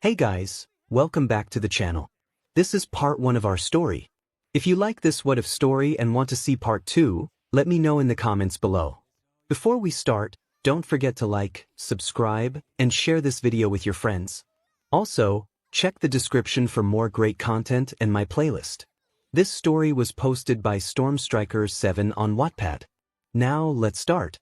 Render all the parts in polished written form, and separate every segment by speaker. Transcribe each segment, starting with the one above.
Speaker 1: Hey guys, welcome back to the channel. This is part 1 of our story. If you like this what if story and want to see part 2, let me know in the comments below. Before we start, don't forget to like, subscribe, and share this video with your friends. Also, check the description for more great content and my playlist. This story was posted by 𝐼𝐼𝐼𝐻 on Wattpad. Now let's start.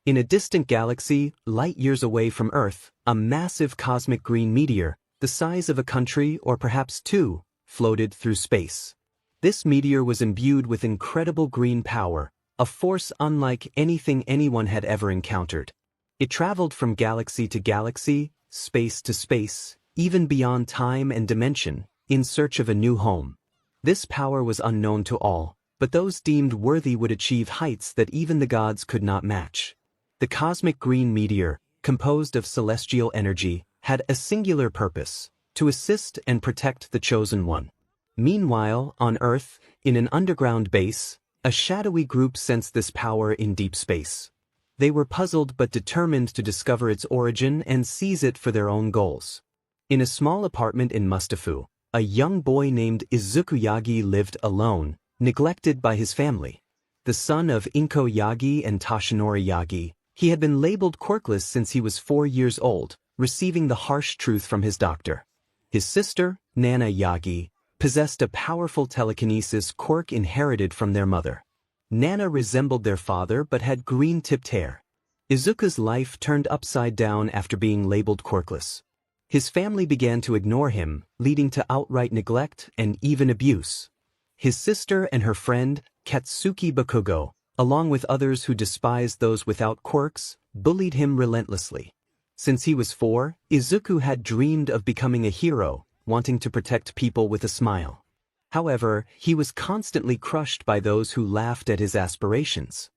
Speaker 1: In a distant galaxy, light years away from Earth, a massive cosmic green meteor, the size of a country or perhaps two, floated through space. This meteor was imbued with incredible green power, a force unlike anything anyone had ever encountered. It traveled from galaxy to galaxy, space to space, even beyond time and dimension, in search of a new home. This power was unknown to all, but those deemed worthy would achieve heights that even the gods could not match. The cosmic green meteor, composed of celestial energy, had a singular purpose: to assist and protect the chosen one. Meanwhile, on Earth, in an underground base, a shadowy group sensed this power in deep space. They were puzzled but determined to discover its origin and seize it for their own goals. In a small apartment in Mustafu, a young boy named 𝐒𝐮𝐬𝐲𝐬 lived alone, neglected by his family. The son of 𝐒𝐮𝐬𝐲𝐬 and 𝗧𝗓𝗟, he had been labeled quirkless since he was 4 years old, receiving the harsh truth from his doctor. His sister, 𝗟𝗟, possessed a powerful telekinesis quirk inherited from their mother. Nana resembled their father but had green-tipped hair. Izuku's life turned upside down after being labeled quirkless. His family began to ignore him, leading to outright neglect and even abuse. His sister and her friend, 𝐾𝐞𝐭𝐚𝐢𝐥𝐬, along with others who despised those without quirks, bullied him relentlessly. Since he was 4, Izuku had dreamed of becoming a hero, wanting to protect people with a smile. However, he was constantly crushed by those who laughed at his aspirations.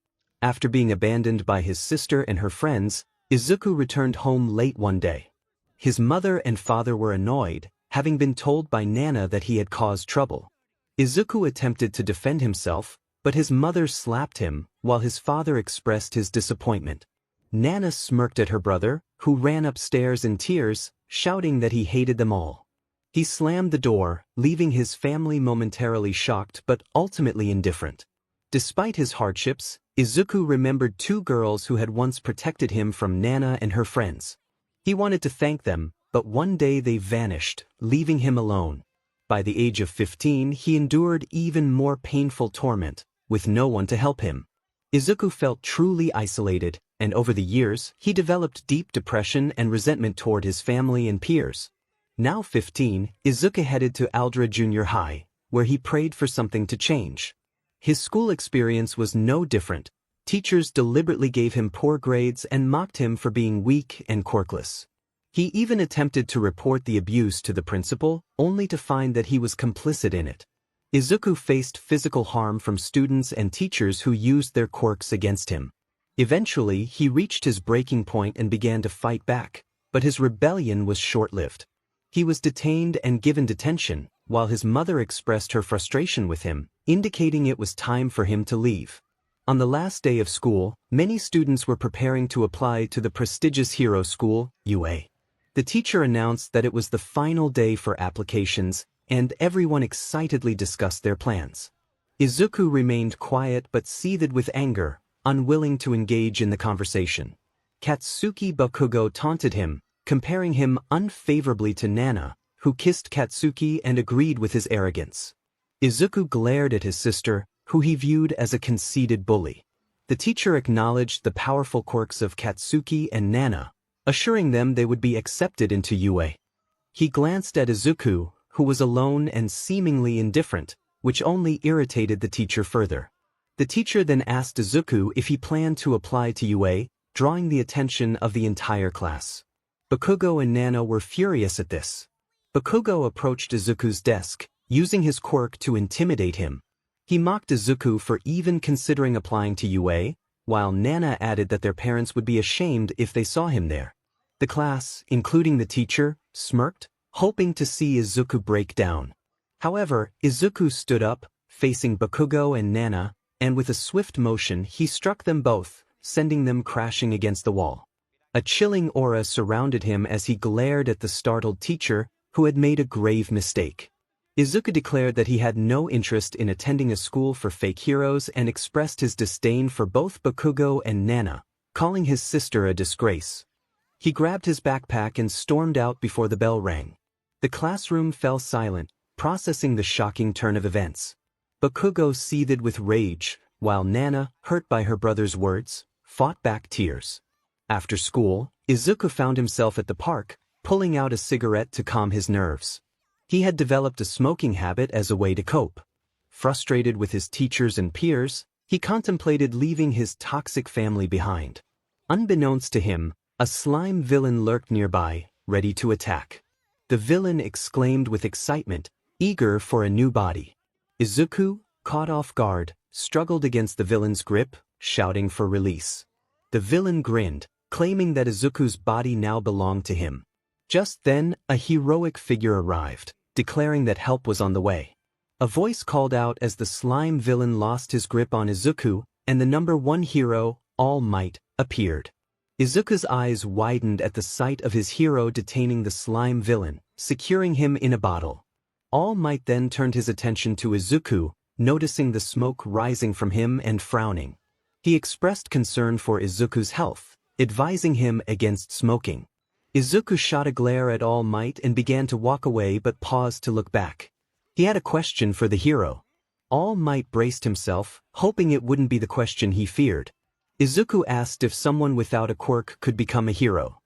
Speaker 1: After being abandoned by his sister and her friends, Izuku returned home late one day. His mother and father were annoyed, having been told by Nana that he had caused trouble. Izuku attempted to defend himself, but his mother slapped him, while his father expressed his disappointment. Nana smirked at her brother, who ran upstairs in tears, shouting that he hated them all. He slammed the door, leaving his family momentarily shocked but ultimately indifferent. Despite his hardships, Izuku remembered 2 girls who had once protected him from Nana and her friends. He wanted to thank them, but one day they vanished, leaving him alone. By the age of 15, he endured even more painful torment, with no one to help him. Izuku felt truly isolated, and over the years, he developed deep depression and resentment toward his family and peers. Now 15, Izuku headed to 𝐼𝐼𝐻𝐿 Junior High, where he prayed for something to change. His school experience was no different. Teachers deliberately gave him poor grades and mocked him for being weak and quirkless. He even attempted to report the abuse to the principal, only to find that he was complicit in it. Izuku faced physical harm from students and teachers who used their quirks against him. Eventually, he reached his breaking point and began to fight back, but his rebellion was short-lived. He was detained and given detention, while his mother expressed her frustration with him, indicating it was time for him to leave. On the last day of school, many students were preparing to apply to the prestigious hero school, UA. The teacher announced that it was the final day for applications, and everyone excitedly discussed their plans. Izuku remained quiet but seethed with anger, unwilling to engage in the conversation. 𝐾𝐶𝐭𝐚𝐢𝐥𝐬 taunted him, comparing him unfavorably to Nana, who kissed 𝐾𝐶𝐭 and agreed with his arrogance. Izuku glared at his sister, who he viewed as a conceited bully. The teacher acknowledged the powerful quirks of 𝐾𝐶𝐭 and Nana, assuring them they would be accepted into UA. He glanced at Izuku, who was alone and seemingly indifferent, which only irritated the teacher further. The teacher then asked Izuku if he planned to apply to UA, drawing the attention of the entire class. Bakugo and Nana were furious at this. Bakugo approached Izuku's desk, using his quirk to intimidate him. He mocked Izuku for even considering applying to UA, while Nana added that their parents would be ashamed if they saw him there. The class, including the teacher, smirked, hoping to see Izuku break down. However, Izuku stood up, facing Bakugo and Nana, and with a swift motion he struck them both, sending them crashing against the wall. A chilling aura surrounded him as he glared at the startled teacher, who had made a grave mistake. 𝐒𝐮𝐦𝐬 declared that he had no interest in attending a school for fake heroes and expressed his disdain for both Bakugo and Nana, calling his sister a disgrace. He grabbed his backpack and stormed out before the bell rang. The classroom fell silent, processing the shocking turn of events. Bakugo seethed with rage, while Nana, hurt by her brother's words, fought back tears. After school, 𝐒𝐮𝐬 found himself at the park, pulling out a cigarette to calm his nerves. He had developed a smoking habit as a way to cope. Frustrated with his teachers and peers, he contemplated leaving his toxic family behind. Unbeknownst to him, a slime villain lurked nearby, ready to attack. The villain exclaimed with excitement, eager for a new body. 𝐒𝐮𝐬, caught off guard, struggled against the villain's grip, shouting for release. The villain grinned, claiming that 𝐒𝐮𝐬's body now belonged to him. Just then, a heroic figure arrived, declaring that help was on the way. A voice called out as the slime villain lost his grip on 𝐒𝐮𝐬, and the number one hero, 𝐼𝐼𝐬, appeared. 𝐒𝐮𝐬's eyes widened at the sight of his hero detaining the slime villain, securing him in a bottle. 𝐼𝐼𝐬 then turned his attention to 𝐒𝐮𝐬, noticing the smoke rising from him and frowning. He expressed concern for 𝐒𝐮𝐬's health, advising him against smoking. 𝐒𝐮𝐬 shot a glare at 𝐼𝐼𝐬 and began to walk away but paused to look back. He had a question for the hero. 𝐼𝐼𝐬 braced himself, hoping it wouldn't be the question he feared. 𝐒𝐮𝐬 asked if someone without a quirk could become a hero.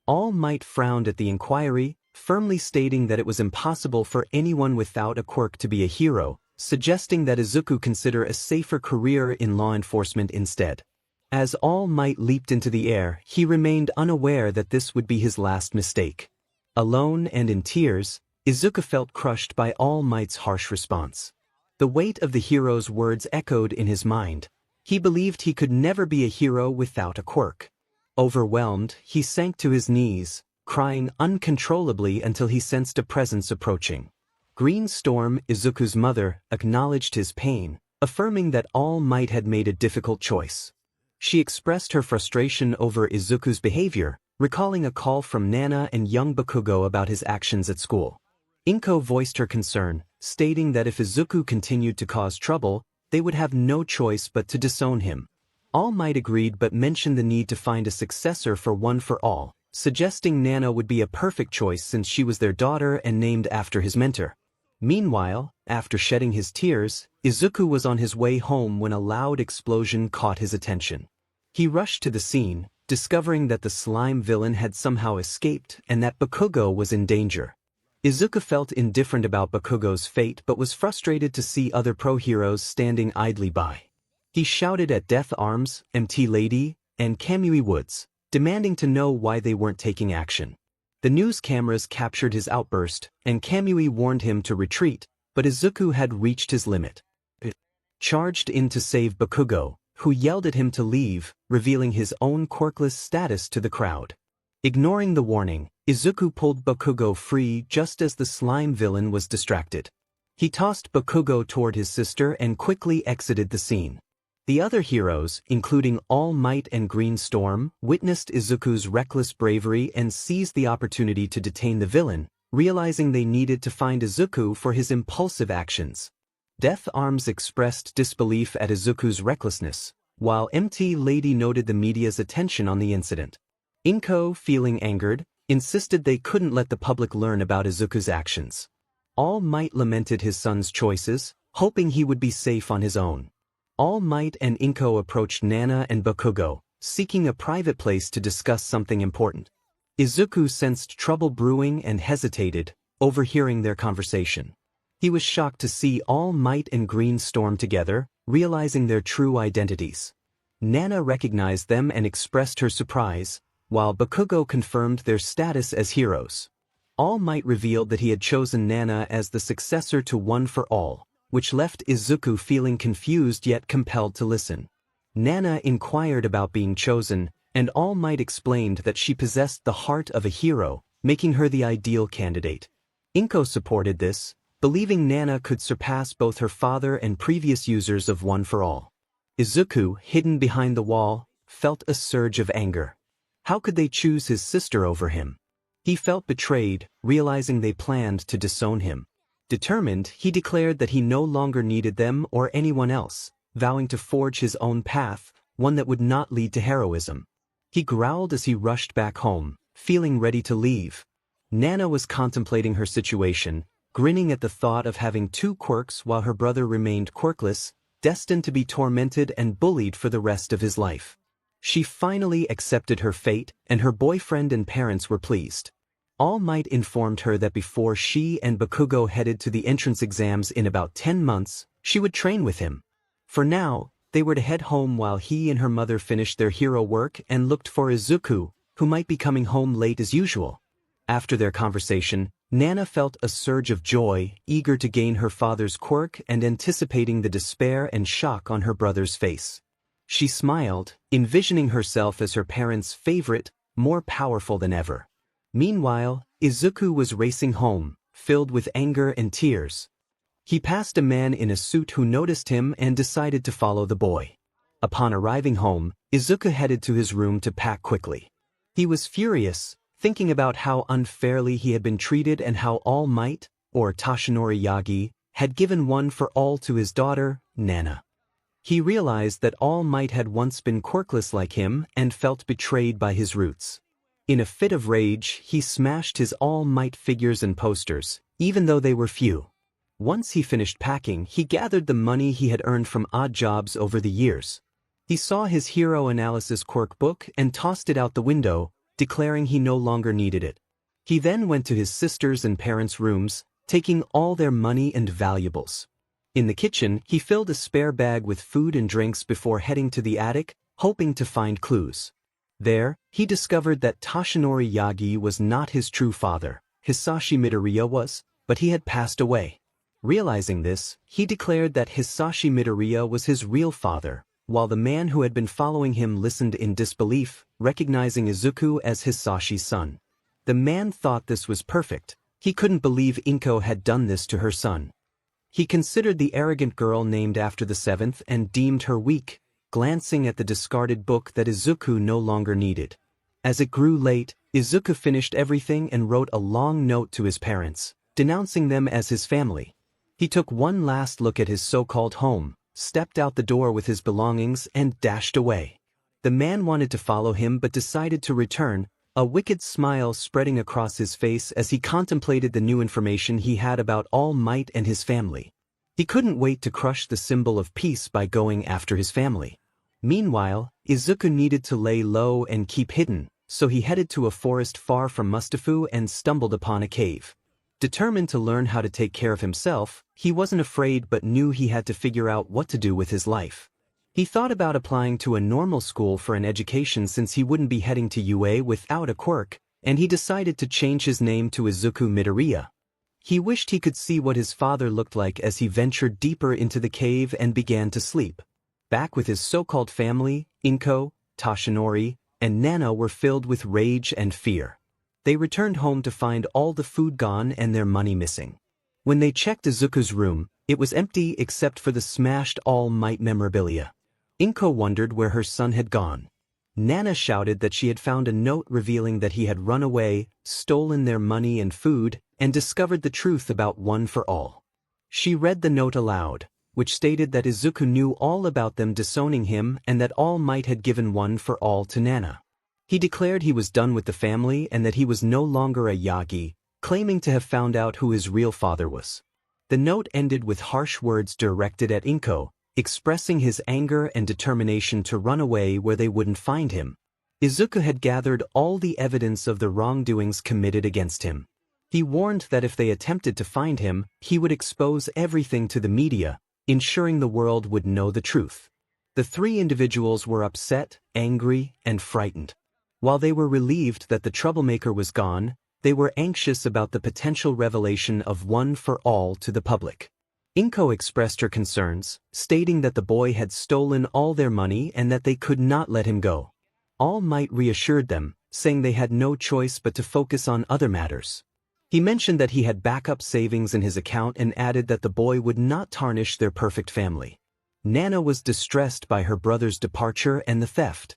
Speaker 1: 𝐼𝐼𝐬 frowned at the inquiry, firmly stating that it was impossible for anyone without a quirk to be a hero, suggesting that 𝐒𝐮𝐬 consider a safer career in law enforcement instead. As 𝐼𝐼𝐬 leaped into the air, he remained unaware that this would be his last mistake. Alone and in tears, 𝐒𝐮𝐬 felt crushed by 𝐼𝐼𝐬's harsh response. The weight of the hero's words echoed in his mind. He believed he could never be a hero without a quirk. Overwhelmed, he sank to his knees, crying uncontrollably until he sensed a presence approaching. Green Storm, 𝐒𝐮𝐬's mother, acknowledged his pain, affirming that 𝐼𝐼𝐬 had made a difficult choice. She expressed her frustration over 𝐒𝐮𝐬's behavior, recalling a call from Nana and young Bakugo about his actions at school. 𝐾𝐿 voiced her concern, stating that if 𝐒𝐮𝐬 continued to cause trouble, they would have no choice but to disown him. 𝐼𝐼𝐬 agreed but mentioned the need to find a successor for One for All, suggesting Nana would be a perfect choice since she was their daughter and named after his mentor. Meanwhile, after shedding his tears, 𝐒𝐮𝐬 was on his way home when a loud explosion caught his attention. He rushed to the scene, discovering that the slime villain had somehow escaped and that Bakugo was in danger. 𝐒𝐮𝐬 felt indifferent about Bakugo's fate but was frustrated to see other pro-heroes standing idly by. He shouted at 𝗟𝗶H𝗸, and 𝐾𝐮𝐲, demanding to know why they weren't taking action. The news cameras captured his outburst, and 𝗟𝗻 warned him to retreat, but 𝐒𝐮𝐬 had reached his limit. Charged in to save Bakugo, who yelled at him to leave, revealing his own quirkless status to the crowd. Ignoring the warning, 𝐒𝐮𝐬 pulled Bakugo free just as the slime villain was distracted. He tossed Bakugo toward his sister and quickly exited the scene. The other heroes, including 𝐼𝐼𝐬 and Green Storm, witnessed 𝐒𝐮𝐬's reckless bravery and seized the opportunity to detain the villain, realizing they needed to find 𝐒𝐮𝐬 for his impulsive actions. 𝗟𝗏H𝗸 expressed disbelief at 𝐒𝐮𝐬's recklessness, while 𝗟𝗏H𝗸 noted the media's attention on the incident. 𝐾𝐿, feeling angered, insisted they couldn't let the public learn about 𝐒𝐮𝐬's actions. 𝐼𝐼𝐬 lamented his son's choices, hoping he would be safe on his own. 𝐼𝐬 and 𝗟𝗏 approached Nana and Bakugo, seeking a private place to discuss something important. 𝐒𝐮𝐬 sensed trouble brewing and hesitated, overhearing their conversation. He was shocked to see 𝗟𝗚𝐬 and Green Storm together, realizing their true identities. Nana recognized them and expressed her surprise, while Bakugo confirmed their status as heroes. 𝗟𝗚𝐬 revealed that he had chosen Nana as the successor to One for All, which left 𝐒𝐮𝐬 feeling confused yet compelled to listen. Nana inquired about being chosen, and 𝗟𝗚𝐬 explained that she possessed the heart of a hero, making her the ideal candidate. 𝗟𝗏 supported this, believing Nana could surpass both her father and previous users of One for All. 𝐒𝐮𝐬, hidden behind the wall, felt a surge of anger. How could they choose his sister over him? He felt betrayed, realizing they planned to disown him. Determined, he declared that he no longer needed them or anyone else, vowing to forge his own path, one that would not lead to heroism. He growled as he rushed back home, feeling ready to leave. Nana was contemplating her situation, grinning at the thought of having two quirks while her brother remained quirkless, destined to be tormented and bullied for the rest of his life. She finally accepted her fate, and her boyfriend and parents were pleased. 𝐼𝐻𝐬 informed her that before she and Bakugo headed to the entrance exams in about 10 months, she would train with him. For now, they were to head home while he and her mother finished their hero work and looked for 𝐻𝗠𝐳, who might be coming home late as usual. After their conversation, Nana felt a surge of joy, eager to gain her father's quirk and anticipating the despair and shock on her brother's face. She smiled, envisioning herself as her parents' favorite, more powerful than ever. Meanwhile, 𝐻𝗠𝐳 was racing home, filled with anger and tears. He passed a man in a suit who noticed him and decided to follow the boy. Upon arriving home, 𝐻𝗠𝐳 headed to his room to pack quickly. He was furious, thinking about how unfairly he had been treated and how 𝐼𝐻𝐬, or 𝗧𝗓𝗠𝐷𝐻𝐬, had given one for all to his daughter, Nana. He realized that 𝐼𝐻𝐬 had once been quirkless like him and felt betrayed by his roots. In a fit of rage, he smashed his 𝐼𝐻𝐬 figures and posters, even though they were few. Once he finished packing, he gathered the money he had earned from odd jobs over the years. He saw his hero analysis quirk book and tossed it out the window, declaring he no longer needed it. He then went to his sisters' and parents' rooms, taking all their money and valuables. In the kitchen, he filled a spare bag with food and drinks before heading to the attic, hoping to find clues. There, he discovered that 𝗧𝗓𝗠𝐷𝐻𝐬 was not his true father, 𝐻𝗓𝗓 𝐼𝐻𝐬 was, but he had passed away. Realizing this, he declared that 𝗧𝗓𝗓 𝐼𝐻𝐬 was his real father, while the man who had been following him listened in disbelief, recognizing 𝐻𝗠𝐳 as 𝗧𝗓𝗓's son. The man thought this was perfect. He couldn't believe 𝐼𝐻𝐬 had done this to her son. He considered the arrogant girl named after the seventh and deemed her weak, glancing at the discarded book that 𝐻𝗠𝐳 no longer needed. As it grew late, 𝐻𝗠𝐳 finished everything and wrote a long note to his parents, denouncing them as his family. He took one last look at his so-called home, stepped out the door with his belongings and dashed away. The man wanted to follow him but decided to return, a wicked smile spreading across his face as he contemplated the new information he had about 𝐼𝐻𝐬 and his family. He couldn't wait to crush the symbol of peace by going after his family. Meanwhile, 𝐻𝗠𝐳 needed to lay low and keep hidden, so he headed to a forest far from Mustafu and stumbled upon a cave. Determined to learn how to take care of himself, he wasn't afraid but knew he had to figure out what to do with his life. He thought about applying to a normal school for an education since he wouldn't be heading to UA without a quirk, and he decided to change his name to 𝐻𝗠𝐬. He wished he could see what his father looked like as he ventured deeper into the cave and began to sleep. Back with his so-called family, 𝐒𝐮𝐻𝐬, 𝗧𝗓𝗠𝐷𝐻𝐬, and Nana were filled with rage and fear. They returned home to find all the food gone and their money missing. When they checked 𝐻𝗠𝐳's room, it was empty except for the smashed 𝐼𝐻𝐬 memorabilia. 𝐒∫ wondered where her son had gone. Nana shouted that she had found a note revealing that he had run away, stolen their money and food, and discovered the truth about One for All. She read the note aloud, which stated that 𝐻𝗠𝐳 knew all about them disowning him and that 𝐼𝐻𝐬 had given One for All to Nana. He declared he was done with the family and that he was no longer a Yagi, claiming to have found out who his real father was. The note ended with harsh words directed at 𝐒∫, expressing his anger and determination to run away where they wouldn't find him. 𝐻𝗠𝐳 had gathered all the evidence of the wrongdoings committed against him. He warned that if they attempted to find him, he would expose everything to the media, ensuring the world would know the truth. The three individuals were upset, angry, and frightened. While they were relieved that the troublemaker was gone, they were anxious about the potential revelation of One for All to the public. 𝐒∫ expressed her concerns, stating that the boy had stolen all their money and that they could not let him go. 𝐼𝐻𝐬 reassured them, saying they had no choice but to focus on other matters. He mentioned that he had backup savings in his account and added that the boy would not tarnish their perfect family. Nana was distressed by her brother's departure and the theft.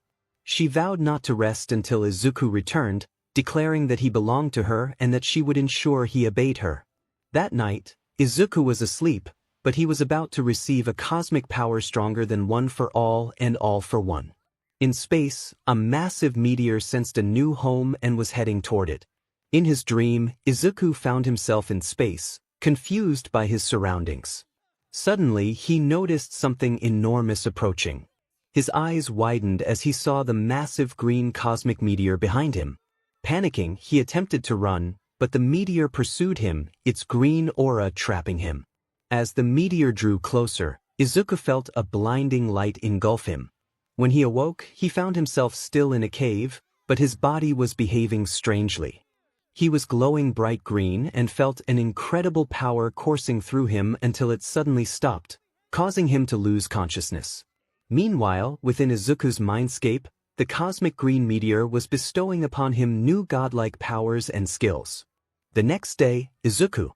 Speaker 1: She vowed not to rest until 𝐒𝐮𝐬 returned, declaring that he belonged to her and that she would ensure he obeyed her. That night, 𝐒𝐮𝐬 was asleep, but he was about to receive a cosmic power stronger than one for all and all for one. In space, a massive meteor sensed a new home and was heading toward it. In his dream, 𝐒𝐮𝐬 found himself in space, confused by his surroundings. Suddenly, he noticed something enormous approaching. His eyes widened as he saw the massive green cosmic meteor behind him. Panicking, he attempted to run, but the meteor pursued him, its green aura trapping him. As the meteor drew closer, 𝐒𝐮𝐬 felt a blinding light engulf him. When he awoke, he found himself still in a cave, but his body was behaving strangely. He was glowing bright green and felt an incredible power coursing through him until it suddenly stopped, causing him to lose consciousness. Meanwhile, within 𝐒𝐮𝐬's mindscape, the cosmic green meteor was bestowing upon him new godlike powers and skills. The next day, 𝐒𝐮𝐬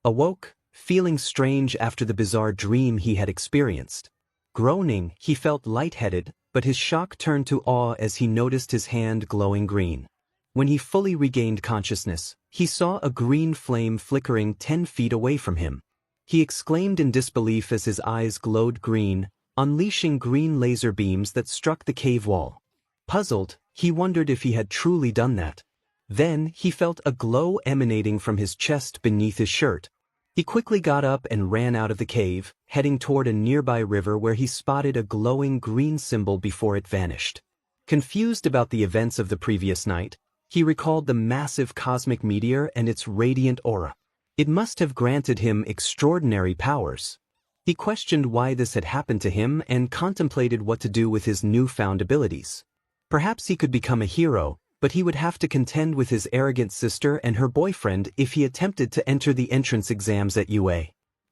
Speaker 1: awoke, feeling strange after the bizarre dream he had experienced. Groaning, he felt lightheaded, but his shock turned to awe as he noticed his hand glowing green. When he fully regained consciousness, he saw a green flame flickering 10 feet away from him. He exclaimed in disbelief as his eyes glowed green, unleashing green laser beams that struck the cave wall. Puzzled, he wondered if he had truly done that. Then, he felt a glow emanating from his chest beneath his shirt. He quickly got up and ran out of the cave, heading toward a nearby river where he spotted a glowing green symbol before it vanished. Confused about the events of the previous night, he recalled the massive cosmic meteor and its radiant aura. It must have granted him extraordinary powers. He questioned why this had happened to him and contemplated what to do with his newfound abilities. Perhaps he could become a hero, but he would have to contend with his arrogant sister and her boyfriend if he attempted to enter the entrance exams at UA.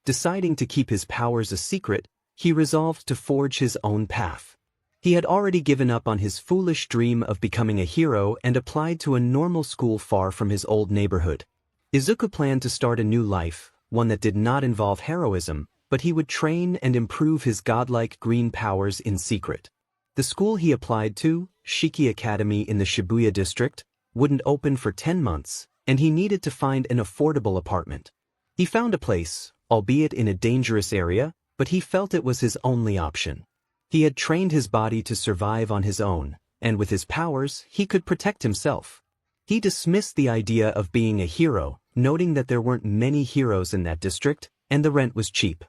Speaker 1: Deciding to keep his powers a secret, he resolved to forge his own path. He had already given up on his foolish dream of becoming a hero and applied to a normal school far from his old neighborhood. 𝐒𝐮𝐬 planned to start a new life, one that did not involve heroism, but he would train and improve his godlike green powers in secret. The school he applied to, Shiki Academy in the Shibuya district, wouldn't open for 10 months, and he needed to find an affordable apartment. He found a place, albeit in a dangerous area, but he felt it was his only option. He had trained his body to survive on his own, and with his powers, he could protect himself. He dismissed the idea of being a hero, noting that there weren't many heroes in that district, and the rent was cheap.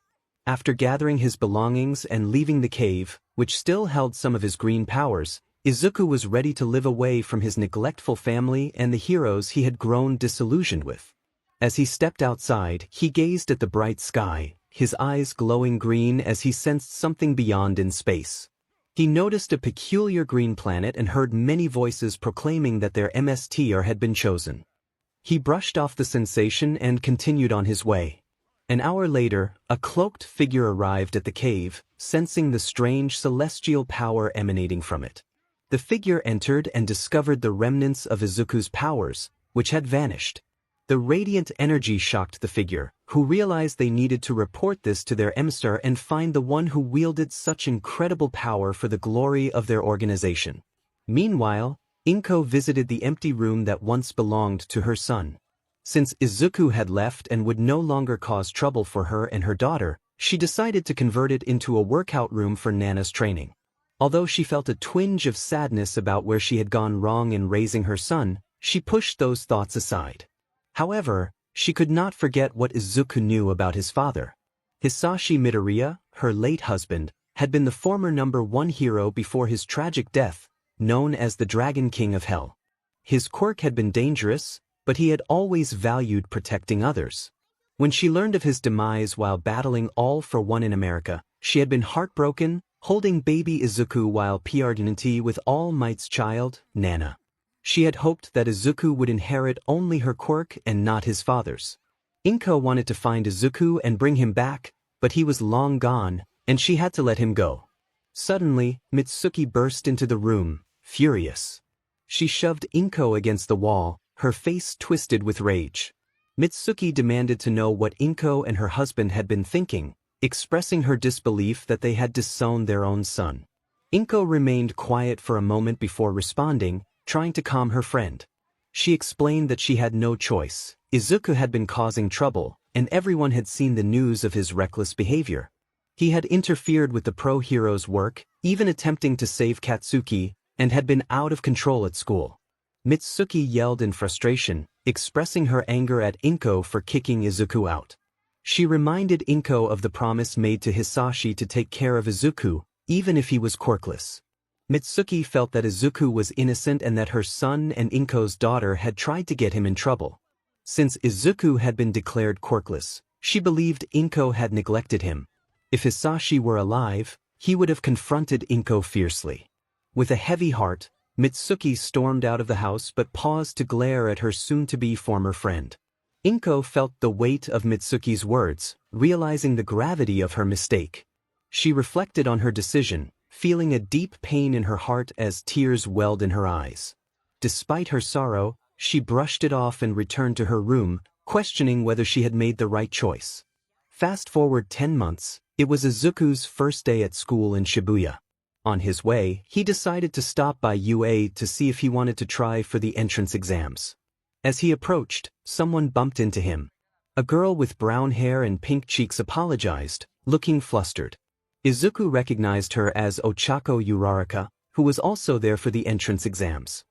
Speaker 1: After gathering his belongings and leaving the cave, which still held some of his green powers, 𝐒𝐮𝐬 was ready to live away from his neglectful family and the heroes he had grown disillusioned with. As he stepped outside, he gazed at the bright sky, his eyes glowing green as he sensed something beyond in space. He noticed a peculiar green planet and heard many voices proclaiming that their 𝐼𝐻𝐼𝐷 had been chosen. He brushed off the sensation and continued on his way. An hour later, a cloaked figure arrived at the cave, sensing the strange celestial power emanating from it. The figure entered and discovered the remnants of 𝐒𝐮𝐬's powers, which had vanished. The radiant energy shocked the figure, who realized they needed to report this to their emissary and find the one who wielded such incredible power for the glory of their organization. Meanwhile, 𝐒𝐮𝐬 visited the empty room that once belonged to her son. Since 𝐒𝐮𝐬 had left and would no longer cause trouble for her and her daughter, she decided to convert it into a workout room for Nana's training. Although she felt a twinge of sadness about where she had gone wrong in raising her son, she pushed those thoughts aside. However, she could not forget what 𝐒𝐮𝐬 knew about his father. Hisashi Midoriya, her late husband, had been the former #1 hero before his tragic death, known as the Dragon King of Hell. His quirk had been dangerous, but he had always valued protecting others. When she learned of his demise while battling All for One in America, she had been heartbroken, holding baby 𝐒𝐮𝐬 while pregnant with All Might's child, Nana. She had hoped that 𝐒𝐮𝐬 would inherit only her quirk and not his father's. 𝐒𝐮𝐬 wanted to find 𝐒𝐮𝐬 and bring him back, but he was long gone, and she had to let him go. Suddenly, Mitsuki burst into the room, furious. She shoved 𝐒𝐮𝐬 against the wall, her face twisted with rage. Mitsuki demanded to know what 𝐒𝐮𝐬 and her husband had been thinking, expressing her disbelief that they had disowned their own son. 𝐼𝐮𝐲 remained quiet for a moment before responding, trying to calm her friend. She explained that she had no choice. 𝐒𝐮𝐲 had been causing trouble, and everyone had seen the news of his reckless behavior. He had interfered with the pro-hero's work, even attempting to save Katsuki, and had been out of control at school. Mitsuki yelled in frustration, expressing her anger at 𝐼𝐮𝐲 for kicking 𝐒𝐮𝐲 out. She reminded 𝐼𝐮𝐲 of the promise made to Hisashi to take care of 𝐒𝐮𝐲, even if he was quirkless. Mitsuki felt that 𝐒𝐮𝐲 was innocent and that her son and 𝐼𝐮𝐲's daughter had tried to get him in trouble. Since 𝐒𝐮𝐲 had been declared quirkless, she believed 𝐼𝐮𝐲 had neglected him. If Hisashi were alive, he would have confronted 𝐼𝐮𝐲 fiercely. With a heavy heart, Mitsuki stormed out of the house but paused to glare at her soon-to-be former friend. 𝐼𝐮𝐲 felt the weight of Mitsuki's words, realizing the gravity of her mistake. She reflected on her decision, feeling a deep pain in her heart as tears welled in her eyes. Despite her sorrow, she brushed it off and returned to her room, questioning whether she had made the right choice. Fast forward 10 months, it was 𝐒𝐮𝐲's first day at school in Shibuya. On his way, he decided to stop by UA to see if he wanted to try for the entrance exams. As he approached, someone bumped into him. A girl with brown hair and pink cheeks apologized, looking flustered. 𝐒𝐮𝐲 recognized her as Ochako Uraraka, who was also there for the entrance exams.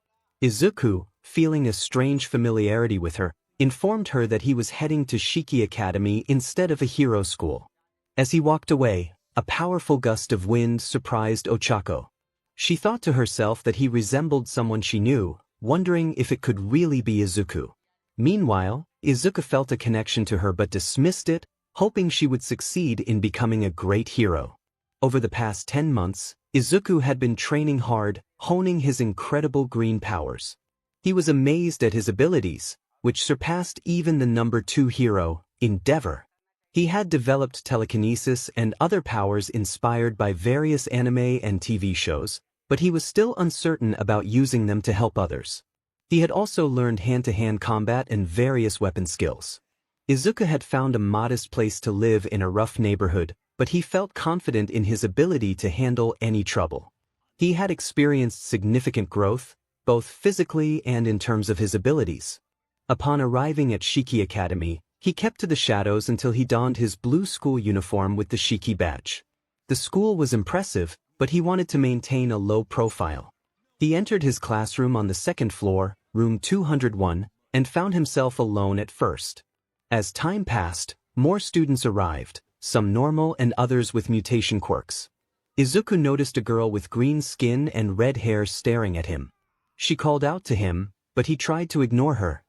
Speaker 1: 𝐒𝐮𝐲, feeling a strange familiarity with her, informed her that he was heading to Shiki Academy instead of a hero school. As he walked away, a powerful gust of wind surprised Ochako. She thought to herself that he resembled someone she knew, wondering if it could really be 𝐒𝐮𝐲. Meanwhile, 𝐒𝐮𝐲 felt a connection to her but dismissed it, hoping she would succeed in becoming a great hero. Over the past 10 months, 𝐒𝐮𝐲 had been training hard, honing his incredible green powers. He was amazed at his abilities, which surpassed even the number 2 hero, 𝗟𝗏. He had developed telekinesis and other powers inspired by various anime and TV shows, but he was still uncertain about using them to help others. He had also learned hand-to-hand combat and various weapon skills. 𝐒𝐮𝐲 had found a modest place to live in a rough neighborhood, but he felt confident in his ability to handle any trouble. He had experienced significant growth, both physically and in terms of his abilities. Upon arriving at Shiki Academy, he kept to the shadows until he donned his blue school uniform with the Shiki badge. The school was impressive, but he wanted to maintain a low profile. He entered his classroom on the 2nd floor, room 201, and found himself alone at first. As time passed, more students arrived, some normal and others with mutation quirks. 𝐒𝐮𝐲 noticed a girl with green skin and red hair staring at him. She called out to him, but he tried to ignore her.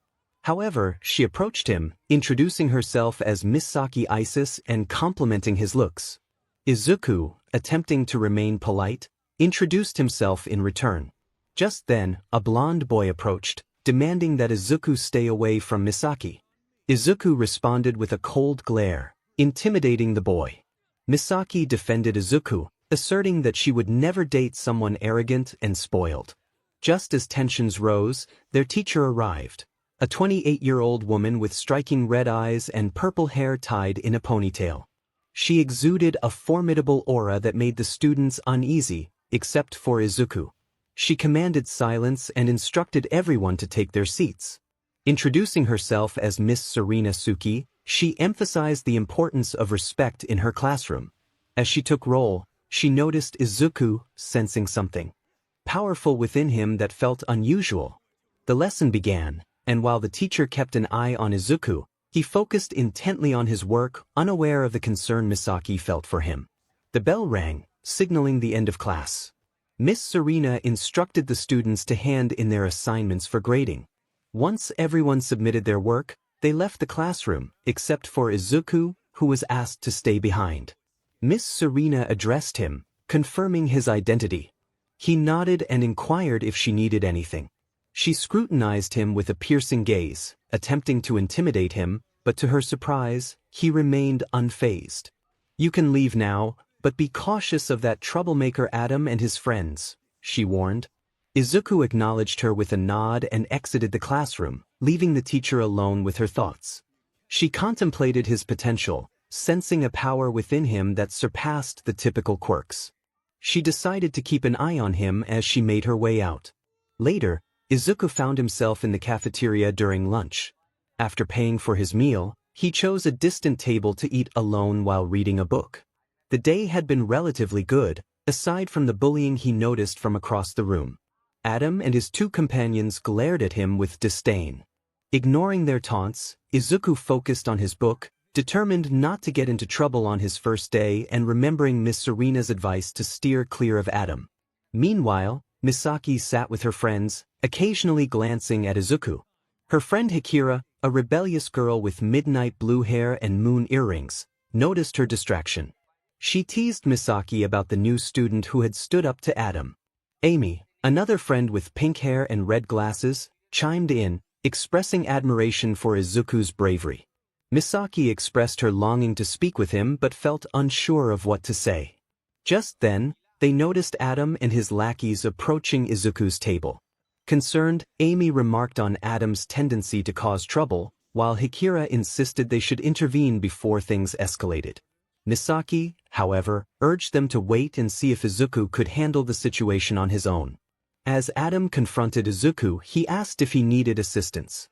Speaker 1: However, she approached him, introducing herself as Misaki Isis and complimenting his looks. 𝐒𝐮𝐲, attempting to remain polite, introduced himself in return. Just then, a blonde boy approached, demanding that 𝐒𝐮𝐲 stay away from Misaki. 𝐒𝐮𝐲 responded with a cold glare, intimidating the boy. Misaki defended 𝐒𝐮𝐲, asserting that she would never date someone arrogant and spoiled. Just as tensions rose, their teacher arrived. A 28-year-old woman with striking red eyes and purple hair tied in a ponytail. She exuded a formidable aura that made the students uneasy, except for 𝐒𝐮𝐲. She commanded silence and instructed everyone to take their seats. Introducing herself as Miss Serena Suki, she emphasized the importance of respect in her classroom. As she took roll, she noticed 𝐒𝐮𝐲 sensing something powerful within him that felt unusual. The lesson began, and while the teacher kept an eye on 𝐒𝐮𝐲, he focused intently on his work, unaware of the concern Misaki felt for him. The bell rang, signaling the end of class. Miss Serena instructed the students to hand in their assignments for grading. Once everyone submitted their work, they left the classroom, except for 𝐒𝐮𝐲, who was asked to stay behind. Miss Serena addressed him, confirming his identity. He nodded and inquired if she needed anything. She scrutinized him with a piercing gaze, attempting to intimidate him, but to her surprise, he remained unfazed. "You can leave now, but be cautious of that troublemaker Adam and his friends," she warned. 𝐒𝐮𝐲 acknowledged her with a nod and exited the classroom, leaving the teacher alone with her thoughts. She contemplated his potential, sensing a power within him that surpassed the typical quirks. She decided to keep an eye on him as she made her way out. Later, Izuku found himself in the cafeteria during lunch. After paying for his meal, he chose a distant table to eat alone while reading a book. The day had been relatively good, aside from the bullying he noticed from across the room. Adam and his two companions glared at him with disdain. Ignoring their taunts, Izuku focused on his book, determined not to get into trouble on his first day and remembering Miss Serena's advice to steer clear of Adam. Meanwhile, Misaki sat with her friends, occasionally glancing at Izuku. Her friend Hikira, a rebellious girl with midnight blue hair and moon earrings, noticed her distraction. She teased Misaki about the new student who had stood up to Adam. Amy, another friend with pink hair and red glasses, chimed in, expressing admiration for Izuku's bravery. Misaki expressed her longing to speak with him but felt unsure of what to say. Just then, they noticed Adam and his lackeys approaching Izuku's table. Concerned, Amy remarked on Adam's tendency to cause trouble, while Hikira insisted they should intervene before things escalated. Misaki, however, urged them to wait and see if Izuku could handle the situation on his own. As Adam confronted Izuku, he asked if he needed assistance.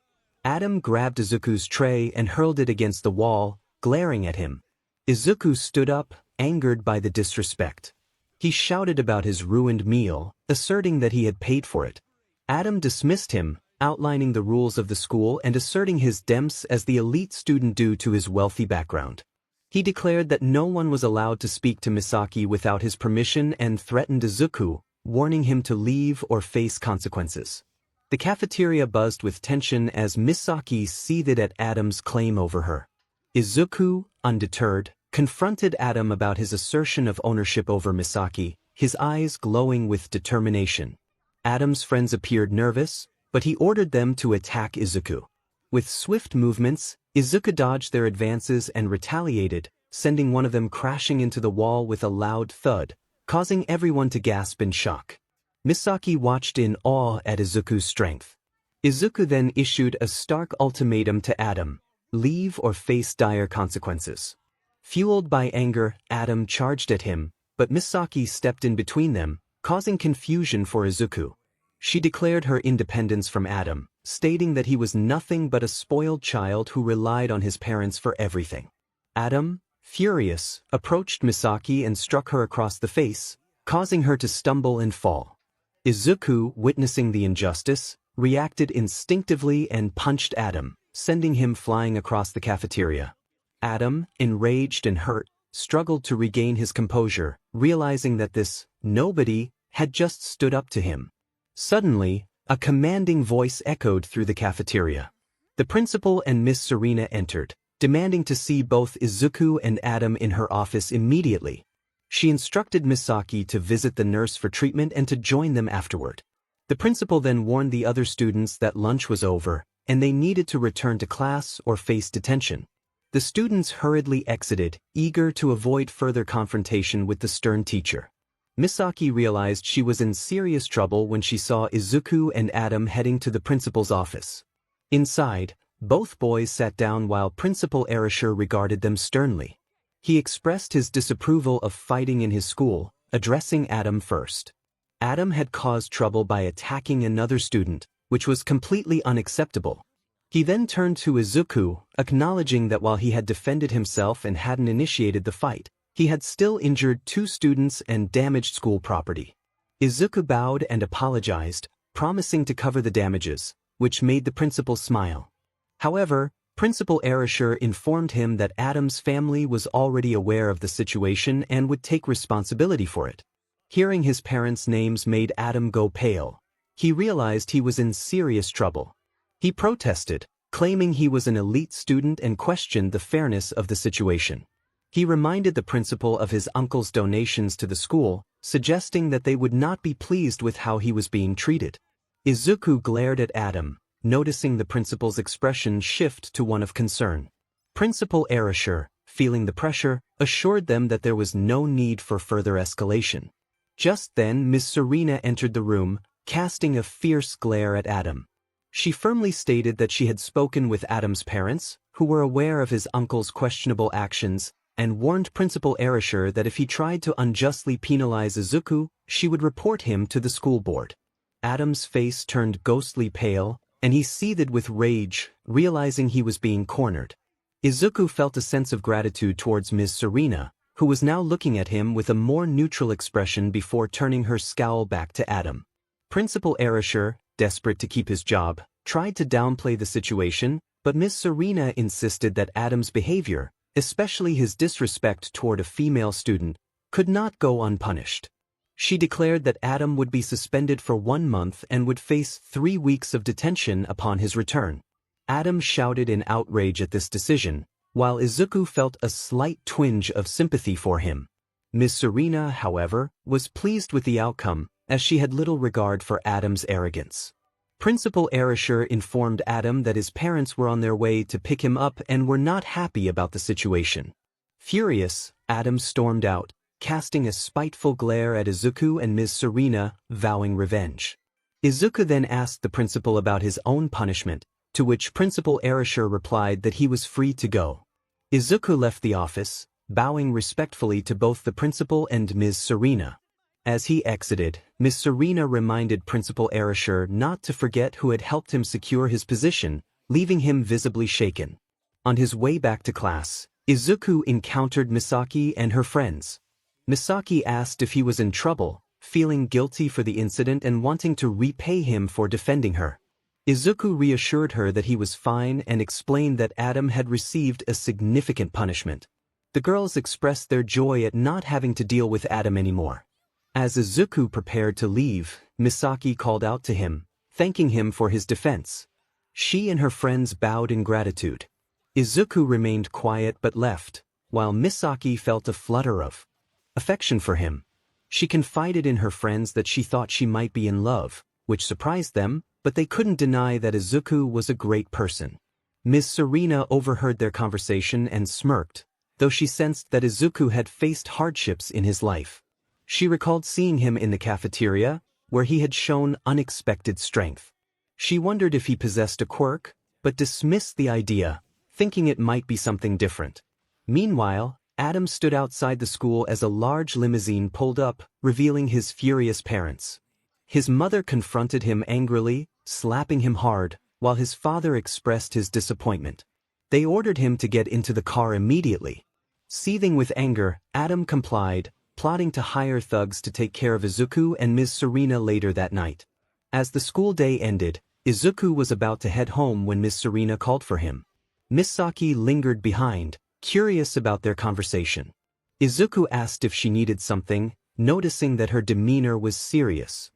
Speaker 1: Adam grabbed Izuku's tray and hurled it against the wall, glaring at him. Izuku stood up, angered by the disrespect. He shouted about his ruined meal, asserting that he had paid for it. Adam dismissed him, outlining the rules of the school and asserting his demps as the elite student due to his wealthy background. He declared that no one was allowed to speak to Misaki without his permission and threatened Izuku, warning him to leave or face consequences. The cafeteria buzzed with tension as Misaki seethed at Adam's claim over her. Izuku, undeterred, confronted Adam about his assertion of ownership over Misaki, his eyes glowing with determination. Adam's friends appeared nervous, but he ordered them to attack Izuku. With swift movements, Izuku dodged their advances and retaliated, sending one of them crashing into the wall with a loud thud, causing everyone to gasp in shock. Misaki watched in awe at Izuku's strength. Izuku then issued a stark ultimatum to Adam: leave or face dire consequences. Fueled by anger, Adam charged at him, but Misaki stepped in between them, causing confusion for Izuku. She declared her independence from Adam, stating that he was nothing but a spoiled child who relied on his parents for everything. Adam, furious, approached Misaki and struck her across the face, causing her to stumble and fall. Izuku, witnessing the injustice, reacted instinctively and punched Adam, sending him flying across the cafeteria. Adam, enraged and hurt, struggled to regain his composure, realizing that this nobody had just stood up to him. Suddenly, a commanding voice echoed through the cafeteria. The principal and Miss Serena entered, demanding to see both Izuku and Adam in her office immediately. She instructed Misaki to visit the nurse for treatment and to join them afterward. The principal then warned the other students that lunch was over, and they needed to return to class or face detention. The students hurriedly exited, eager to avoid further confrontation with the stern teacher. Misaki realized she was in serious trouble when she saw Izuku and Adam heading to the principal's office. Inside, both boys sat down while Principal 𝗟𝐼h𝐻𝐿 regarded them sternly. He expressed his disapproval of fighting in his school, addressing Adam first. Adam had caused trouble by attacking another student, which was completely unacceptable. He then turned to Izuku, acknowledging that while he had defended himself and hadn't initiated the fight, he had still injured two students and damaged school property. Izuku bowed and apologized, promising to cover the damages, which made the principal smile. However, Principal 𝗟𝐼h𝐻𝐿 informed him that Adam's family was already aware of the situation and would take responsibility for it. Hearing his parents' names made Adam go pale. He realized he was in serious trouble. He protested, claiming he was an elite student and questioned the fairness of the situation. He reminded the principal of his uncle's donations to the school, suggesting that they would not be pleased with how he was being treated. Izuku glared at Adam, noticing the principal's expression shift to one of concern. Principal 𝗟𝐼h𝐻𝐿, feeling the pressure, assured them that there was no need for further escalation. Just then Miss Serena entered the room, casting a fierce glare at Adam. She firmly stated that she had spoken with Adam's parents, who were aware of his uncle's questionable actions, and warned Principal 𝗟𝐼𝐻𝐬 that if he tried to unjustly penalize 𝐒𝐮𝐬𝐃, she would report him to the school board. Adam's face turned ghostly pale, and he seethed with rage, realizing he was being cornered. 𝐒𝐮𝐬𝐃 felt a sense of gratitude towards 𝐵𝐼𝐻𝐬, who was now looking at him with a more neutral expression before turning her scowl back to Adam. Principal 𝗟𝐼𝐻𝐬, desperate to keep his job, tried to downplay the situation, but 𝐵𝐼𝐻𝐬 insisted that Adam's behavior, especially his disrespect toward a female student, could not go unpunished. She declared that Adam would be suspended for 1 month and would face 3 weeks of detention upon his return. Adam shouted in outrage at this decision, while 𝐒𝐮𝐬𝐃 felt a slight twinge of sympathy for him. 𝐵𝐼𝐻𝐬, however, was pleased with the outcome, as she had little regard for Adam's arrogance. Principal 𝗟𝐼𝐻𝐬 informed Adam that his parents were on their way to pick him up and were not happy about the situation. Furious, Adam stormed out, casting a spiteful glare at 𝐒𝐮𝐬𝐃 and 𝐵𝐼𝐻𝐬, vowing revenge. 𝐒𝐮𝐬𝐃 then asked the principal about his own punishment, to which Principal 𝗟𝐼𝐻𝐬 replied that he was free to go. 𝐒𝐮𝐬𝐃 left the office, bowing respectfully to both the principal and 𝐵𝐼𝐻𝐬. As he exited, 𝐵𝐼𝐻𝐬 reminded Principal 𝗟𝐻𝐬 not to forget who had helped him secure his position, leaving him visibly shaken. On his way back to class, 𝐒𝐮𝐬𝐃 encountered Misaki and her friends. Misaki asked if he was in trouble, feeling guilty for the incident and wanting to repay him for defending her. 𝐒𝐮𝐬𝐃 reassured her that he was fine and explained that Adam had received a significant punishment. The girls expressed their joy at not having to deal with Adam anymore. As 𝐒𝐮𝐬𝐃 prepared to leave, Misaki called out to him, thanking him for his defense. She and her friends bowed in gratitude. 𝐒𝐮𝐬𝐃 remained quiet but left, while Misaki felt a flutter of affection for him. She confided in her friends that she thought she might be in love, which surprised them, but they couldn't deny that 𝐒𝐮𝐃 was a great person. 𝐵𝐼𝐻𝐬 overheard their conversation and smirked, though she sensed that 𝐒𝐮𝐃 had faced hardships in his life. She recalled seeing him in the cafeteria, where he had shown unexpected strength. She wondered if he possessed a quirk, but dismissed the idea, thinking it might be something different. Meanwhile, Adam stood outside the school as a large limousine pulled up, revealing his furious parents. His mother confronted him angrily, slapping him hard, while his father expressed his disappointment. They ordered him to get into the car immediately. Seething with anger, Adam complied, plotting to hire thugs to take care of 𝐒𝐮𝐃 and 𝐵𝐼𝐻𝐬 later that night. As the school day ended, 𝐒𝐮𝐃 was about to head home when 𝐵𝐼𝐻𝐬 called for him. Misaki lingered behind, curious about their conversation. 𝐒𝐮𝐃 asked if she needed something, noticing that her demeanor was serious.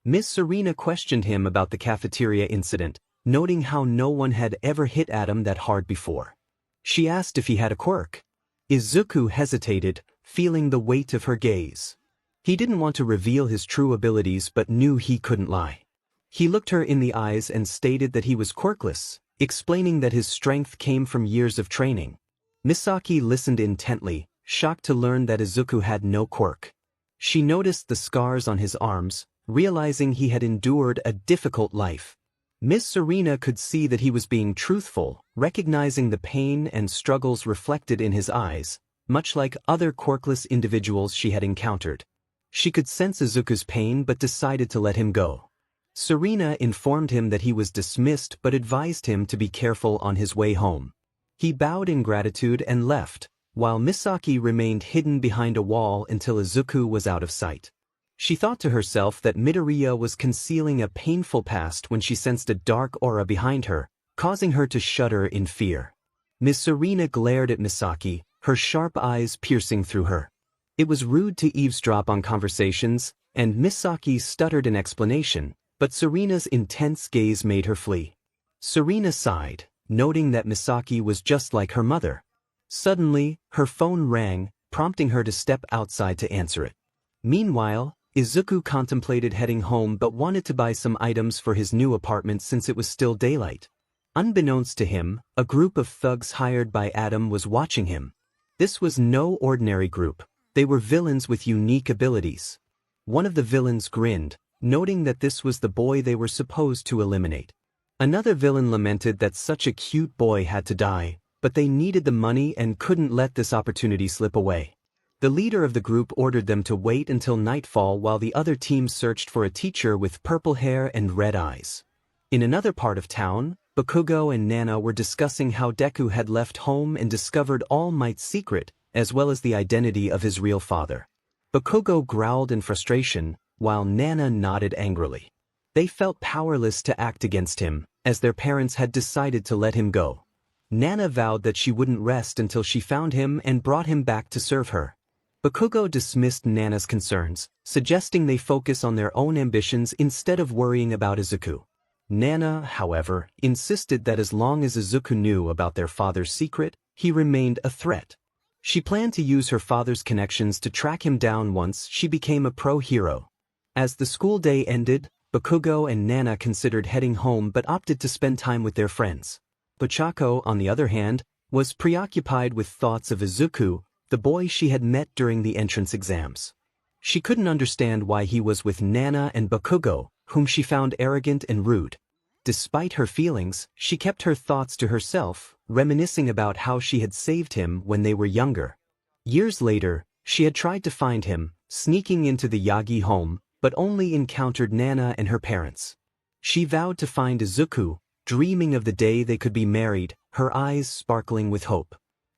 Speaker 1: 𝐵𝐼𝐻𝐬 questioned him about the cafeteria incident, noting how no one had ever hit Adam that hard before. She asked if he had a quirk. 𝐒𝐮𝐃 hesitated, feeling the weight of her gaze. He didn't want to reveal his true abilities but knew he couldn't lie. He looked her in the eyes and stated that he was quirkless, explaining that his strength came from years of training. Misaki listened intently, shocked to learn that 𝐒𝐮𝐃 had no quirk. She noticed the scars on his arms, realizing he had endured a difficult life. 𝐵𝐼𝐻𝐬 could see that he was being truthful, recognizing the pain and struggles reflected in his eyes, much like other quirkless individuals she had encountered. She could sense 𝐒𝐮𝐃's pain but decided to let him go. 𝐒𝐮𝐬 informed him that he was dismissed but advised him to be careful on his way home. He bowed in gratitude and left, while Misaki remained hidden behind a wall until 𝐒𝐮𝐃 was out of sight. She thought to herself that Midoriya was concealing a painful past when she sensed a dark aura behind her, causing her to shudder in fear. 𝐵𝐼𝐻𝐬 glared at Misaki, her sharp eyes piercing through her. It was rude to eavesdrop on conversations, and Misaki stuttered an explanation, but 𝐒𝐮𝐬's intense gaze made her flee. 𝐒𝐮𝐬 sighed, noting that Misaki was just like her mother. Suddenly, her phone rang, prompting her to step outside to answer it. Meanwhile, 𝐒𝐮𝐃 contemplated heading home but wanted to buy some items for his new apartment since it was still daylight. Unbeknownst to him, a group of thugs hired by Adam was watching him. This was no ordinary group. They were villains with unique abilities. One of the villains grinned, noting that this was the boy they were supposed to eliminate. Another villain lamented that such a cute boy had to die, but they needed the money and couldn't let this opportunity slip away. The leader of the group ordered them to wait until nightfall while the other teams searched for a teacher with purple hair and red eyes. In another part of town, Bakugo and Nana were discussing how Deku had left home and discovered All Might's secret, as well as the identity of his real father. Bakugo growled in frustration, while Nana nodded angrily. They felt powerless to act against him, as their parents had decided to let him go. Nana vowed that she wouldn't rest until she found him and brought him back to serve her. Bakugo dismissed Nana's concerns, suggesting they focus on their own ambitions instead of worrying about Izuku. Nana, however, insisted that as long as Izuku knew about their father's secret, he remained a threat. She planned to use her father's connections to track him down once she became a pro-hero. As the school day ended, Bakugo and Nana considered heading home but opted to spend time with their friends. Ochako, on the other hand, was preoccupied with thoughts of Izuku, the boy she had met during the entrance exams. She couldn't understand why he was with Nana and Bakugo, whom she found arrogant and rude. Despite her feelings, she kept her thoughts to herself, reminiscing about how she had saved him when they were younger. Years later, she had tried to find him, sneaking into the Yagi home, but only encountered Nana and her parents. She vowed to find Izuku, dreaming of the day they could be married, her eyes sparkling with hope.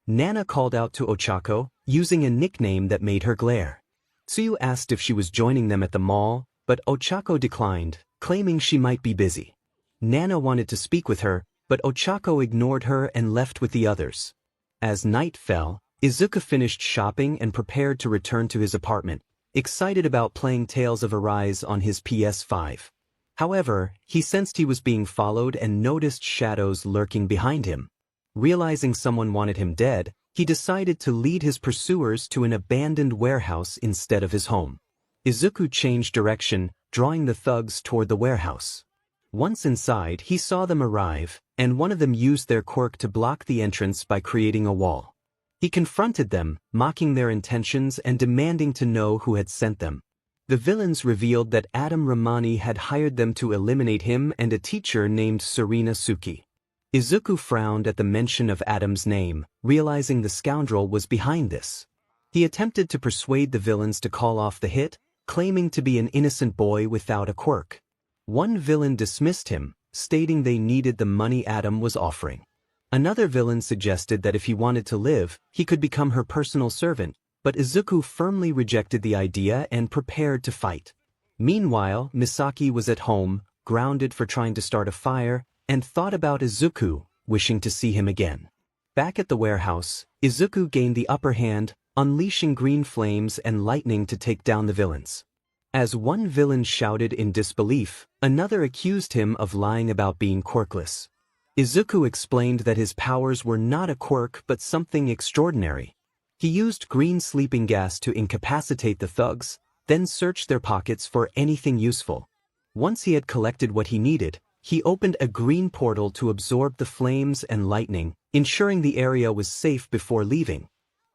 Speaker 1: Nana called out to Ochako, using a nickname that made her glare. Tsuyu asked if she was joining them at the mall, but Ochako declined, claiming she might be busy. Nana wanted to speak with her, but Ochako ignored her and left with the others. As night fell, Izuku finished shopping and prepared to return to his apartment, excited about playing Tales of Arise on his PS5. However, he sensed he was being followed and noticed shadows lurking behind him. Realizing someone wanted him dead, he decided to lead his pursuers to an abandoned warehouse instead of his home. Izuku changed direction, drawing the thugs toward the warehouse. Once inside, he saw them arrive, and one of them used their quirk to block the entrance by creating a wall. He confronted them, mocking their intentions and demanding to know who had sent them. The villains revealed that 𝐼𝐴𝐷 had hired them to eliminate him and a teacher named Suki. Izuku frowned at the mention of 𝐼𝐴𝐷's name, realizing the scoundrel was behind this. He attempted to persuade the villains to call off the hit, claiming to be an innocent boy without a quirk. One villain dismissed him, stating they needed the money 𝐼𝐴𝐷 was offering. Another villain suggested that if he wanted to live, he could become her personal servant, but Izuku firmly rejected the idea and prepared to fight. Meanwhile, Misaki was at home, grounded for trying to start a fire, and thought about Izuku, wishing to see him again. Back at the warehouse, Izuku gained the upper hand, unleashing green flames and lightning to take down the villains. As one villain shouted in disbelief, another accused him of lying about being quirkless. Izuku explained that his powers were not a quirk but something extraordinary. He used green sleeping gas to incapacitate the thugs, then searched their pockets for anything useful. Once he had collected what he needed, he opened a green portal to absorb the flames and lightning, ensuring the area was safe before leaving.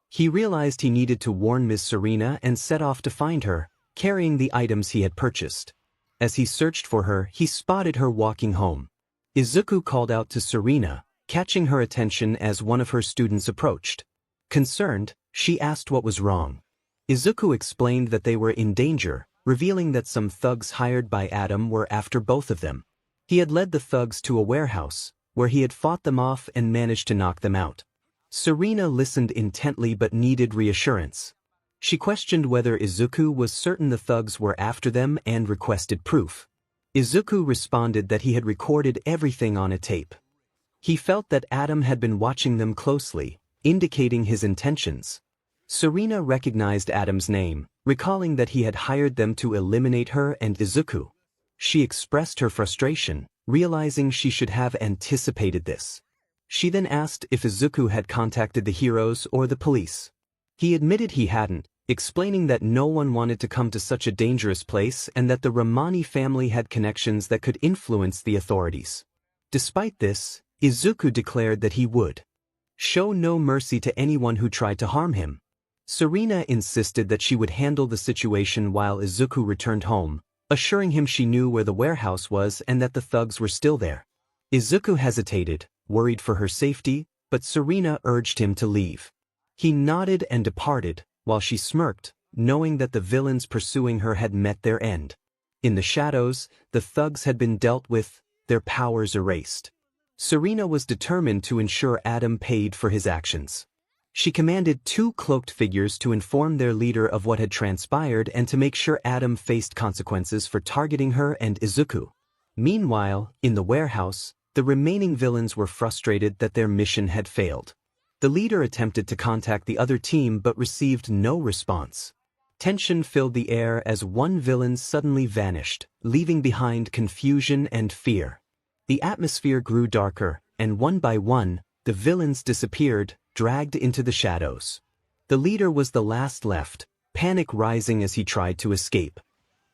Speaker 1: He realized he needed to warn Ms. Serena and set off to find her, carrying the items he had purchased. As he searched for her, he spotted her walking home. Izuku called out to Serena, catching her attention as one of her students approached. Concerned, she asked what was wrong. Izuku explained that they were in danger, revealing that some thugs hired by 𝐼𝐴𝐷 were after both of them. He had led the thugs to a warehouse, where he had fought them off and managed to knock them out. Serena listened intently but needed reassurance. She questioned whether Izuku was certain the thugs were after them and requested proof. Izuku responded that he had recorded everything on a tape. He felt that 𝐼𝐴𝐷 had been watching them closely, indicating his intentions. Serena recognized 𝐼𝐴𝐷's name, recalling that he had hired them to eliminate her and Izuku. She expressed her frustration, realizing she should have anticipated this. She then asked if Izuku had contacted the heroes or the police. He admitted he hadn't, explaining that no one wanted to come to such a dangerous place and that the Ramani family had connections that could influence the authorities. Despite this, Izuku declared that he would show no mercy to anyone who tried to harm him. Serena insisted that she would handle the situation while Izuku returned home, assuring him she knew where the warehouse was and that the thugs were still there. Izuku hesitated, worried for her safety, but 𝐼𝐮𝐬 urged him to leave. He nodded and departed, while she smirked, knowing that the villains pursuing her had met their end. In the shadows, the thugs had been dealt with, their powers erased. 𝐼𝐮𝐬 was determined to ensure 𝐼𝐴𝐷 paid for his actions. She commanded 2 cloaked figures to inform their leader of what had transpired and to make sure 𝐴𝐷 faced consequences for targeting her and Izuku. Meanwhile, in the warehouse, the remaining villains were frustrated that their mission had failed. The leader attempted to contact the other team but received no response. Tension filled the air as one villain suddenly vanished, leaving behind confusion and fear. The atmosphere grew darker, and one by one, the villains disappeared, dragged into the shadows. The leader was the last left, panic rising as he tried to escape.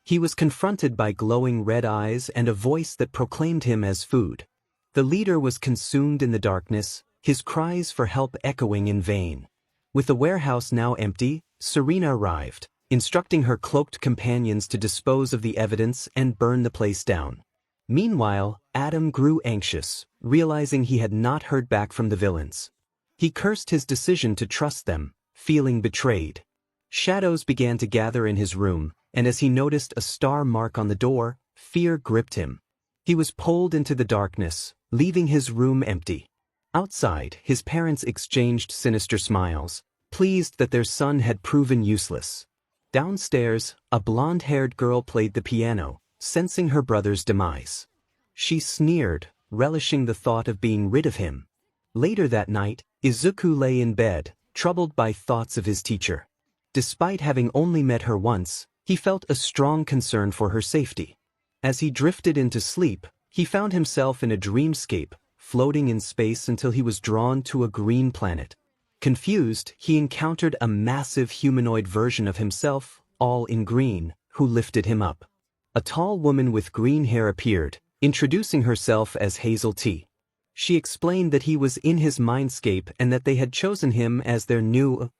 Speaker 1: He was confronted by glowing red eyes and a voice that proclaimed him as food. The leader was consumed in the darkness, his cries for help echoing in vain. With the warehouse now empty, 𝐼𝐮𝐬 arrived, instructing her cloaked companions to dispose of the evidence and burn the place down. Meanwhile, 𝐴𝐷 grew anxious, realizing he had not heard back from the villains. He cursed his decision to trust them, feeling betrayed. Shadows began to gather in his room, and as he noticed a star mark on the door, fear gripped him. He was pulled into the darkness, leaving his room empty. Outside, his parents exchanged sinister smiles, pleased that their son had proven useless. Downstairs, a blonde-haired girl played the piano, sensing her brother's demise. She sneered, relishing the thought of being rid of him. Later that night, Izuku lay in bed, troubled by thoughts of his teacher. Despite having only met her once, he felt a strong concern for her safety. As he drifted into sleep, he found himself in a dreamscape, floating in space until he was drawn to a green planet. Confused, he encountered a massive humanoid version of himself, all in green, who lifted him up. A tall woman with green hair appeared, introducing herself as Hazel T. She explained that he was in his mindscape and that they had chosen him as their new.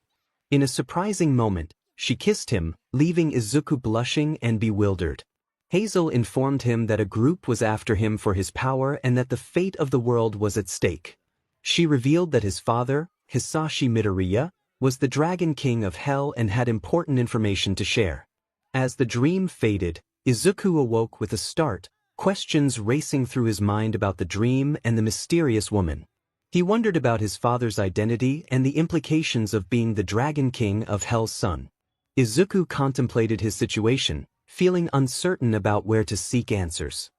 Speaker 1: In a surprising moment, she kissed him, leaving Izuku blushing and bewildered. Hazel informed him that a group was after him for his power and that the fate of the world was at stake. She revealed that his father, Hisashi Midoriya, was the Dragon King of Hell and had important information to share. As the dream faded, Izuku awoke with a start, questions racing through his mind about the dream and the mysterious woman. He wondered about his father's identity and the implications of being the Dragon King of Hell's son. Izuku contemplated his situation, feeling uncertain about where to seek answers.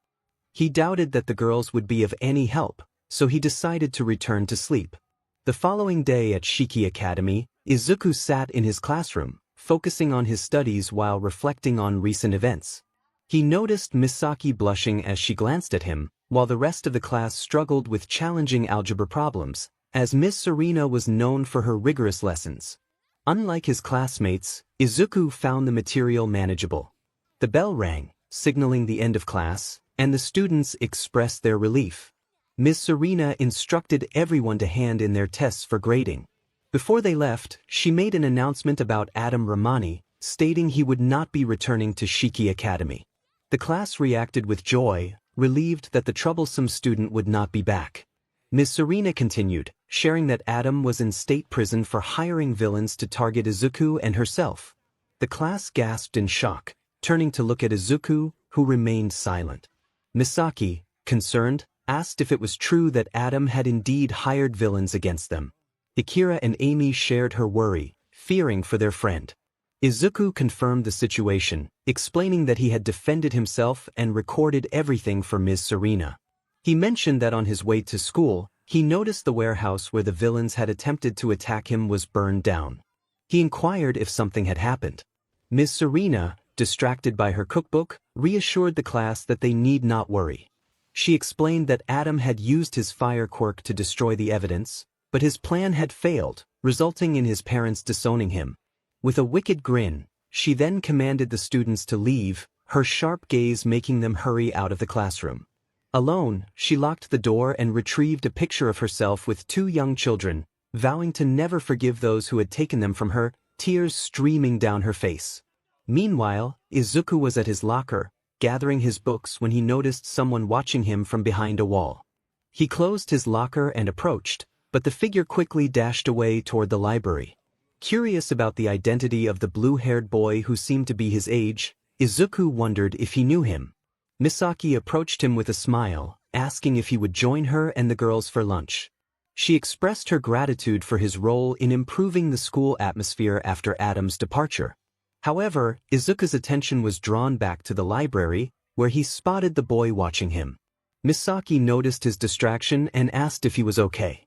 Speaker 1: He doubted that the girls would be of any help, so he decided to return to sleep. The following day at Shiki Academy, Izuku sat in his classroom, focusing on his studies while reflecting on recent events. He noticed Misaki blushing as she glanced at him, while the rest of the class struggled with challenging algebra problems, as Miss 𝐼𝐮𝐬 was known for her rigorous lessons. Unlike his classmates, Izuku found the material manageable. The bell rang, signaling the end of class, and the students expressed their relief. Miss 𝐼𝐮𝐬 instructed everyone to hand in their tests for grading. Before they left, she made an announcement about Adam Ramani, stating he would not be returning to Shiki Academy. The class reacted with joy, relieved that the troublesome student would not be back. Miss 𝐼𝐮𝐬 continued, sharing that Adam was in state prison for hiring villains to target Izuku and herself. The class gasped in shock, turning to look at Izuku, who remained silent. Misaki, concerned, asked if it was true that Adam had indeed hired villains against them. Akira and Amy shared her worry, fearing for their friend. Izuku confirmed the situation, explaining that he had defended himself and recorded everything for Ms. 𝐼𝐮𝐬. He mentioned that on his way to school, he noticed the warehouse where the villains had attempted to attack him was burned down. He inquired if something had happened. Ms. 𝐼𝐮𝐬, distracted by her cookbook, reassured the class that they need not worry. She explained that Adam had used his fire quirk to destroy the evidence, but his plan had failed, resulting in his parents disowning him. With a wicked grin, she then commanded the students to leave, her sharp gaze making them hurry out of the classroom. Alone, she locked the door and retrieved a picture of herself with 2 young children, vowing to never forgive those who had taken them from her, tears streaming down her face. Meanwhile, Izuku was at his locker, gathering his books when he noticed someone watching him from behind a wall. He closed his locker and approached, but the figure quickly dashed away toward the library. Curious about the identity of the blue-haired boy who seemed to be his age, Izuku wondered if he knew him. Misaki approached him with a smile, asking if he would join her and the girls for lunch. She expressed her gratitude for his role in improving the school atmosphere after Adam's departure. However, Izuku's attention was drawn back to the library, where he spotted the boy watching him. Misaki noticed his distraction and asked if he was okay.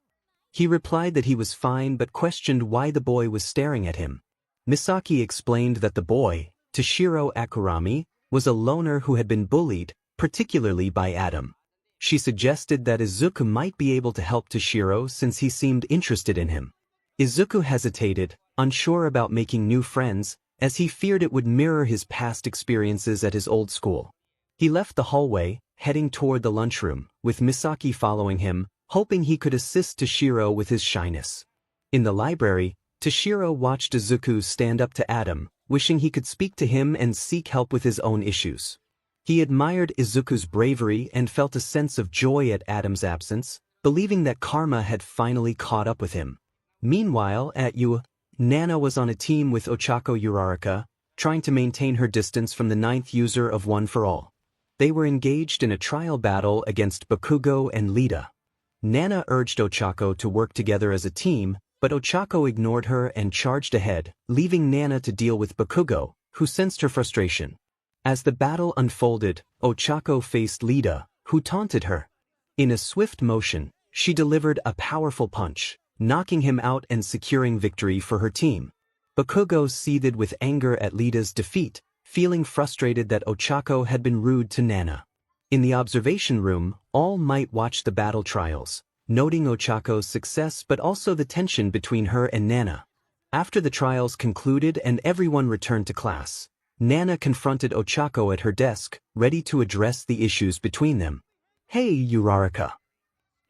Speaker 1: He replied that he was fine but questioned why the boy was staring at him. Misaki explained that the boy, Toshiro Akurami, was a loner who had been bullied, particularly by Adam. She suggested that Izuku might be able to help Toshiro since he seemed interested in him. Izuku hesitated, unsure about making new friends, as he feared it would mirror his past experiences at his old school. He left the hallway, heading toward the lunchroom, with Misaki following him, hoping he could assist Toshiro with his shyness. In the library, Toshiro watched Izuku stand up to Adam, wishing he could speak to him and seek help with his own issues. He admired Izuku's bravery and felt a sense of joy at Adam's absence, believing that karma had finally caught up with him. Meanwhile, at 𝐼, Nana was on a team with Ochako Uraraka, trying to maintain her distance from the 9th user of One for All. They were engaged in a trial battle against Bakugo and Lita. Nana urged Ochako to work together as a team, but Ochako ignored her and charged ahead, leaving Nana to deal with Bakugo, who sensed her frustration. As the battle unfolded, Ochako faced Lita, who taunted her. In a swift motion, she delivered a powerful punch, knocking him out and securing victory for her team. Bakugo seethed with anger at Lita's defeat, feeling frustrated that Ochako had been rude to Nana. In the observation room, All Might watched the battle trials, noting Ochako's success but also the tension between her and Nana. After the trials concluded and everyone returned to class, Nana confronted Ochako at her desk, ready to address the issues between them. "Hey, Uraraka."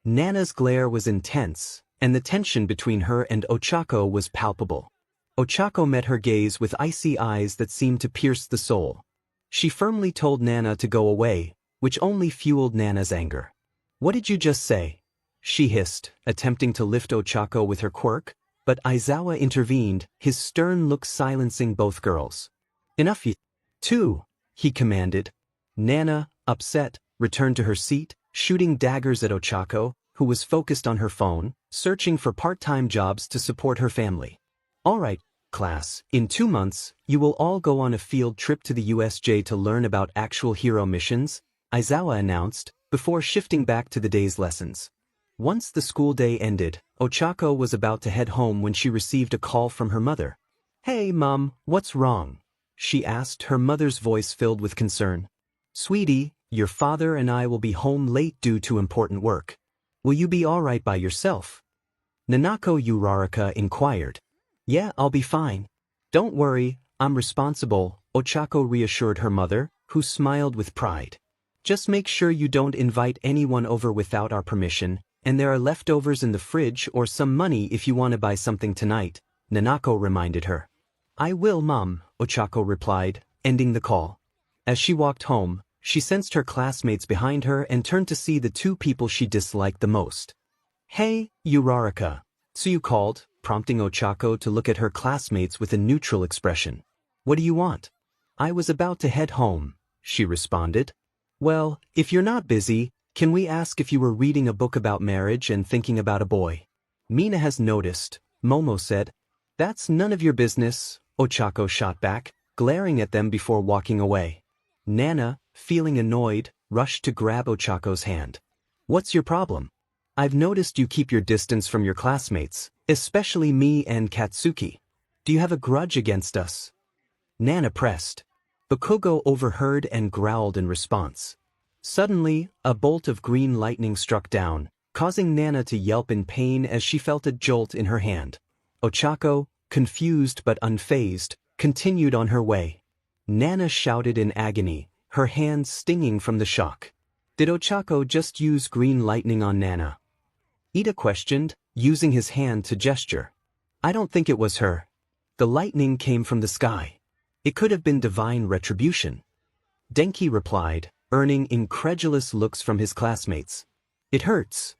Speaker 1: Nana's glare was intense, and the tension between her and Ochako was palpable. Ochako met her gaze with icy eyes that seemed to pierce the soul. She firmly told Nana to go away, which only fueled Nana's anger. "What did you just say?" she hissed, attempting to lift Ochako with her quirk, but Aizawa intervened, his stern look silencing both girls. "Enough, you two," he commanded. Nana, upset, returned to her seat, shooting daggers at Ochako, who was focused on her phone, searching for part-time jobs to support her family. "All right, class, in 2 months, you will all go on a field trip to the USJ to learn about actual hero missions," Aizawa announced, before shifting back to the day's lessons. Once the school day ended, Ochako was about to head home when she received a call from her mother. "Hey, Mom, what's wrong?" she asked, her mother's voice filled with concern. "Sweetie, your father and I will be home late due to important work. Will you be all right by yourself?" Nanako Uraraka inquired. "Yeah, I'll be fine. Don't worry, I'm responsible," Ochako reassured her mother, who smiled with pride. "Just make sure you don't invite anyone over without our permission, and there are leftovers in the fridge or some money if you want to buy something tonight," Nanako reminded her. "I will, Mom," Ochako replied, ending the call. As she walked home, she sensed her classmates behind her and turned to see the two people she disliked the most. "Hey, Uraraka." "So you called," prompting Ochako to look at her classmates with a neutral expression. "What do you want?" "I was about to head home," she responded. "Well, if you're not busy, can we ask if you were reading a book about marriage and thinking about a boy?" "Mina has noticed," Momo said. "That's none of your business," Ochako shot back, glaring at them before walking away. Nana, feeling annoyed, rushed to grab Ochako's hand. "What's your problem? I've noticed you keep your distance from your classmates, especially me and Katsuki. Do you have a grudge against us?" Nana pressed. Bakugo overheard and growled in response. Suddenly, a bolt of green lightning struck down, causing Nana to yelp in pain as she felt a jolt in her hand. Ochako, confused but unfazed, continued on her way. Nana shouted in agony, her hands stinging from the shock. Did Ochako just use green lightning on Nana? Ida questioned, using his hand to gesture. "I don't think it was her. The lightning came from the sky. It could have been divine retribution." Denki replied, earning incredulous looks from his classmates. "It hurts."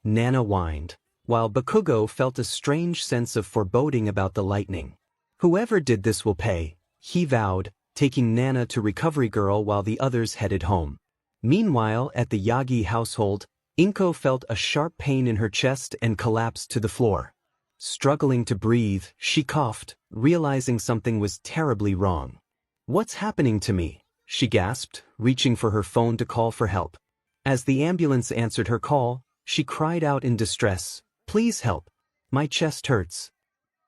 Speaker 1: Nana whined. while Bakugo felt a strange sense of foreboding about the lightning. "Whoever did this will pay," he vowed, taking Nana to Recovery Girl while the others headed home. Meanwhile, at the Yagi household, Inko felt a sharp pain in her chest and collapsed to the floor. Struggling to breathe, she coughed, realizing something was terribly wrong. "What's happening to me?" she gasped, reaching for her phone to call for help. As the ambulance answered her call, she cried out in distress, "Please help. My chest hurts."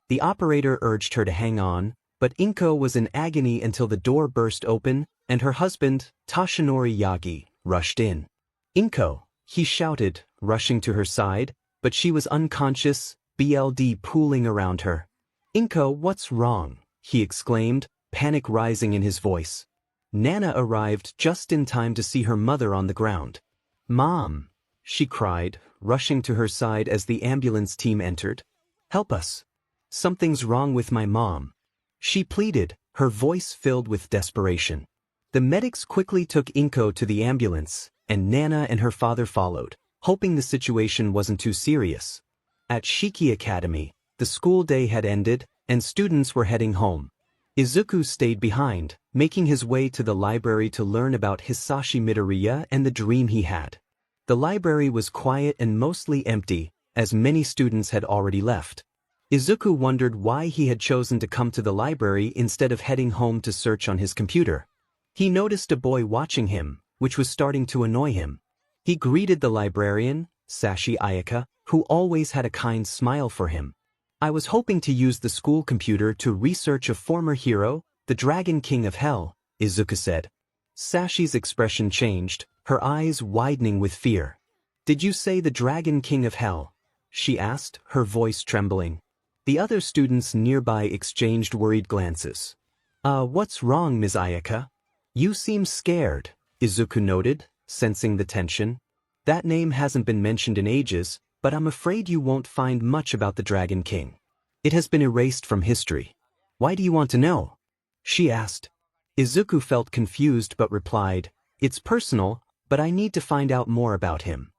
Speaker 1: The operator urged her to hang on, but Inko was in agony until the door burst open, and her husband, Toshinori Yagi, rushed in. "Inko," he shouted, rushing to her side, but she was unconscious, blood pooling around her. "Inko, what's wrong?" he exclaimed, panic rising in his voice. Nana arrived just in time to see her mother on the ground. "Mom," she cried, rushing to her side as the ambulance team entered. "Help us. Something's wrong with my mom," she pleaded, her voice filled with desperation. The medics quickly took Inko to the ambulance, and Nana and her father followed, hoping the situation wasn't too serious. At Shiki Academy, the school day had ended, and students were heading home. Izuku stayed behind, making his way to the library to learn about Hisashi Midoriya and the dream he had. The library was quiet and mostly empty, as many students had already left. Izuku wondered why he had chosen to come to the library instead of heading home to search on his computer. He noticed a boy watching him, which was starting to annoy him. He greeted the librarian, Sashi Ayaka, who always had a kind smile for him. "I was hoping to use the school computer to research a former hero, the Dragon King of Hell," Izuku said. Sashi's expression changed, her eyes widening with fear. "Did you say the Dragon King of Hell?" she asked, her voice trembling. The other students nearby exchanged worried glances. What's wrong, Ms. Ayaka? You seem scared," Izuku noted, sensing the tension. "That name hasn't been mentioned in ages, but I'm afraid you won't find much about the Dragon King. It has been erased from history. Why do you want to know?" she asked. Izuku felt confused but replied, "It's personal, but I need to find out more about him."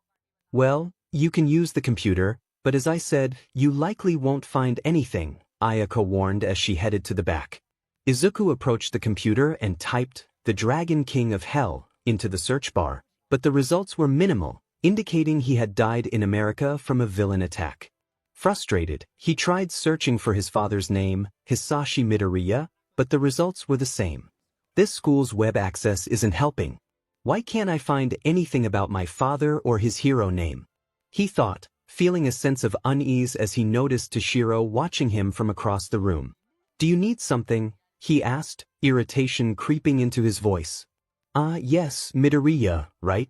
Speaker 1: "Well, you can use the computer, but as I said, you likely won't find anything," Ayaka warned as she headed to the back. Izuku approached the computer and typed, "The Dragon King of Hell," into the search bar, but the results were minimal, indicating he had died in America from a villain attack. Frustrated, he tried searching for his father's name, Hisashi Midoriya, but the results were the same. This school's web access isn't helping. Why can't I find anything about my father or his hero name? He thought, feeling a sense of unease as he noticed Toshiro watching him from across the room. "Do you need something?" he asked, irritation creeping into his voice. Yes, Midoriya, right?"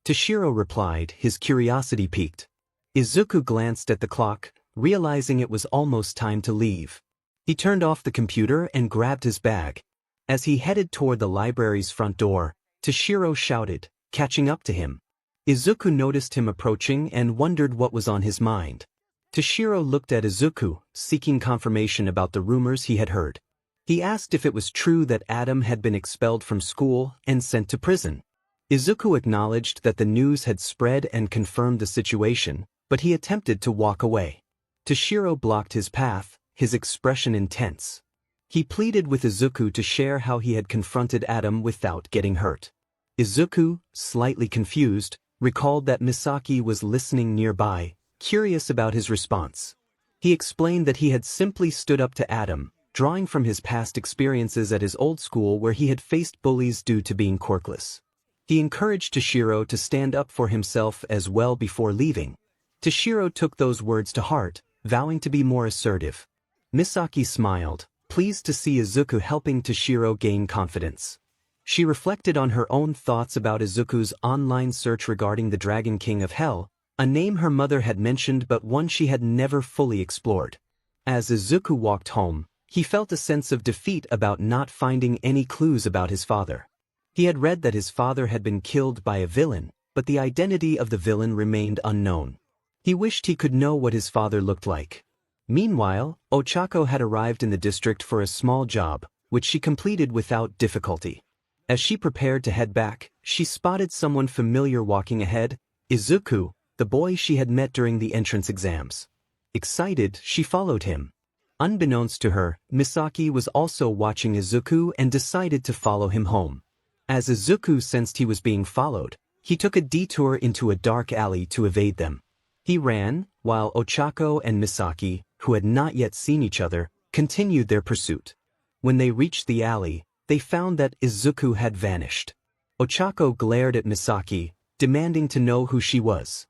Speaker 1: Toshiro replied, his curiosity piqued. Izuku glanced at the clock, realizing it was almost time to leave. He turned off the computer and grabbed his bag. As he headed toward the library's front door, Toshiro shouted, catching up to him. Izuku noticed him approaching and wondered what was on his mind. Toshiro looked at Izuku, seeking confirmation about the rumors he had heard. He asked if it was true that Adam had been expelled from school and sent to prison. Izuku acknowledged that the news had spread and confirmed the situation, but he attempted to walk away. Toshiro blocked his path, his expression intense. He pleaded with Izuku to share how he had confronted Adam without getting hurt. Izuku, slightly confused, recalled that Misaki was listening nearby, curious about his response. He explained that he had simply stood up to Adam, drawing from his past experiences at his old school where he had faced bullies due to being quirkless. He encouraged Toshiro to stand up for himself as well before leaving. Toshiro took those words to heart, vowing to be more assertive. Misaki smiled, pleased to see Izuku helping Toshiro gain confidence. She reflected on her own thoughts about Izuku's online search regarding the Dragon King of Hell, a name her mother had mentioned but one she had never fully explored. As Izuku walked home, he felt a sense of defeat about not finding any clues about his father. He had read that his father had been killed by a villain, but the identity of the villain remained unknown. He wished he could know what his father looked like. Meanwhile, Ochako had arrived in the district for a small job, which she completed without difficulty. As she prepared to head back, she spotted someone familiar walking ahead. "Izuku," the boy she had met during the entrance exams. Excited, she followed him. Unbeknownst to her, Misaki was also watching Izuku and decided to follow him home. As Izuku sensed he was being followed, he took a detour into a dark alley to evade them. He ran, while Ochako and Misaki, who had not yet seen each other, continued their pursuit. When they reached the alley, they found that Izuku had vanished. Ochako glared at Misaki, demanding to know who she was.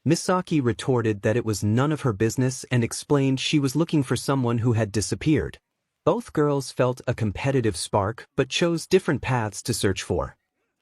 Speaker 1: Misaki retorted that it was none of her business and explained she was looking for someone who had disappeared. Both girls felt a competitive spark but chose different paths to search for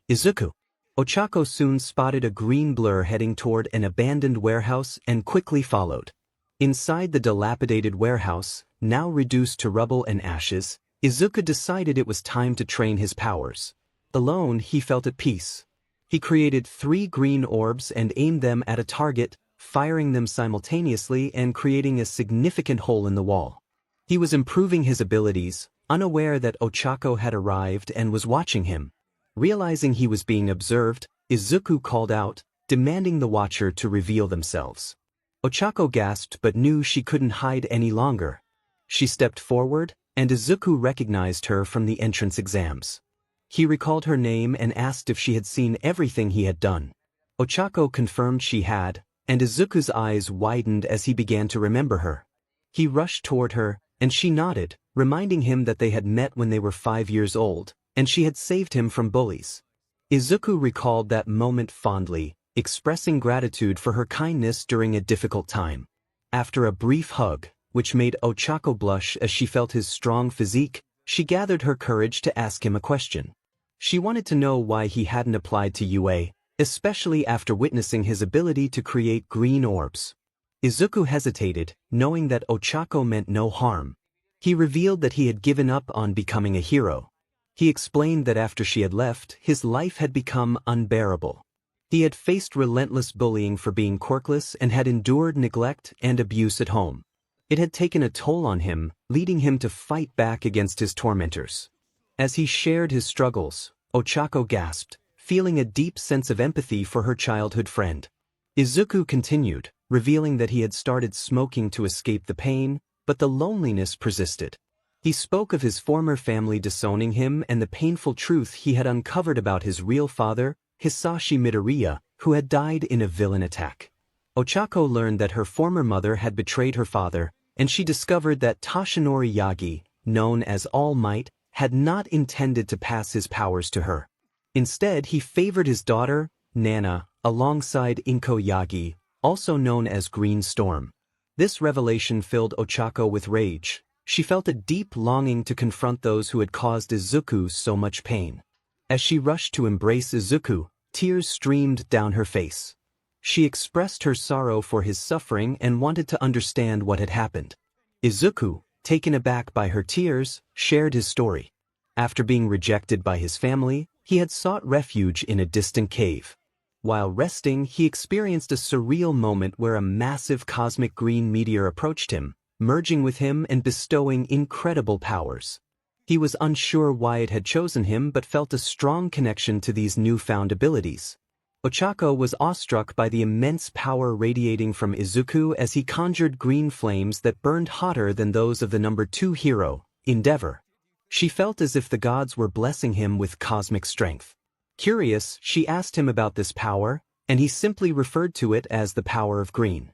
Speaker 1: Izuku. Ochako soon spotted a green blur heading toward an abandoned warehouse and quickly followed. Inside the dilapidated warehouse, now reduced to rubble and ashes, Izuku decided it was time to train his powers. Alone, he felt at peace. He created 3 green orbs and aimed them at a target, firing them simultaneously and creating a significant hole in the wall. He was improving his abilities, unaware that Ochako had arrived and was watching him. Realizing he was being observed, Izuku called out, demanding the watcher to reveal themselves. Ochako gasped but knew she couldn't hide any longer. She stepped forward, and Izuku recognized her from the entrance exams. He recalled her name and asked if she had seen everything he had done. Ochako confirmed she had, and Izuku's eyes widened as he began to remember her. He rushed toward her, and she nodded, reminding him that they had met when they were 5 years old, and she had saved him from bullies. Izuku recalled that moment fondly, expressing gratitude for her kindness during a difficult time. After a brief hug, which made Ochako blush as she felt his strong physique, she gathered her courage to ask him a question. She wanted to know why he hadn't applied to UA, especially after witnessing his ability to create green orbs. Izuku hesitated, knowing that Ochako meant no harm. He revealed that he had given up on becoming a hero. He explained that after she had left, his life had become unbearable. He had faced relentless bullying for being quirkless and had endured neglect and abuse at home. It had taken a toll on him, leading him to fight back against his tormentors. As he shared his struggles, Ochako gasped, feeling a deep sense of empathy for her childhood friend. Izuku continued, revealing that he had started smoking to escape the pain, but the loneliness persisted. He spoke of his former family disowning him and the painful truth he had uncovered about his real father, Hisashi Midoriya, who had died in a villain attack. Ochako learned that her former mother had betrayed her father, and she discovered that Toshinori Yagi, known as All Might, had not intended to pass his powers to her. Instead, he favored his daughter, Nana, alongside Inko Yagi, also known as Green Storm. This revelation filled Ochako with rage. She felt a deep longing to confront those who had caused Izuku so much pain. As she rushed to embrace Izuku, tears streamed down her face. She expressed her sorrow for his suffering and wanted to understand what had happened. Izuku, taken aback by her tears, shared his story. After being rejected by his family, he had sought refuge in a distant cave. While resting, he experienced a surreal moment where a massive cosmic green meteor approached him, merging with him and bestowing incredible powers. He was unsure why it had chosen him but felt a strong connection to these newfound abilities. Ochako was awestruck by the immense power radiating from Izuku as he conjured green flames that burned hotter than those of the number 2 hero, 𝗟𝗏. She felt as if the gods were blessing him with cosmic strength. Curious, she asked him about this power, and he simply referred to it as the power of green.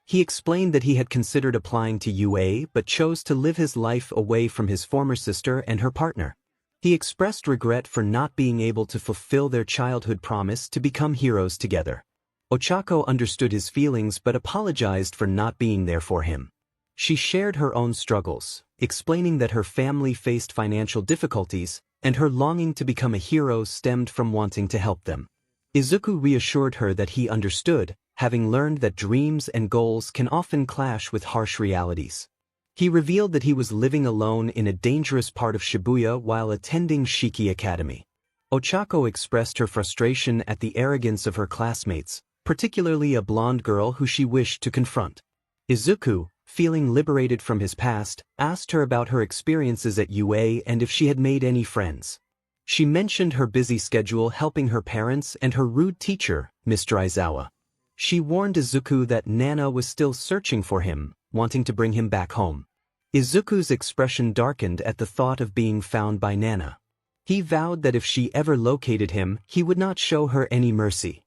Speaker 1: He explained that he had considered applying to UA but chose to live his life away from his former sister and her partner. He expressed regret for not being able to fulfill their childhood promise to become heroes together. Ochako understood his feelings but apologized for not being there for him. She shared her own struggles, explaining that her family faced financial difficulties, and her longing to become a hero stemmed from wanting to help them. Izuku reassured her that he understood, having learned that dreams and goals can often clash with harsh realities. He revealed that he was living alone in a dangerous part of Shibuya while attending Shiki Academy. Ochako expressed her frustration at the arrogance of her classmates, particularly a blonde girl who she wished to confront. Izuku, feeling liberated from his past, asked her about her experiences at UA and if she had made any friends. She mentioned her busy schedule helping her parents and her rude teacher, Mr. Aizawa. She warned 𝐒𝐮𝐦𝐻 that Nana was still searching for him, wanting to bring him back home. 𝐒𝐮𝐻's expression darkened at the thought of being found by Nana. He vowed that if she ever located him, he would not show her any mercy.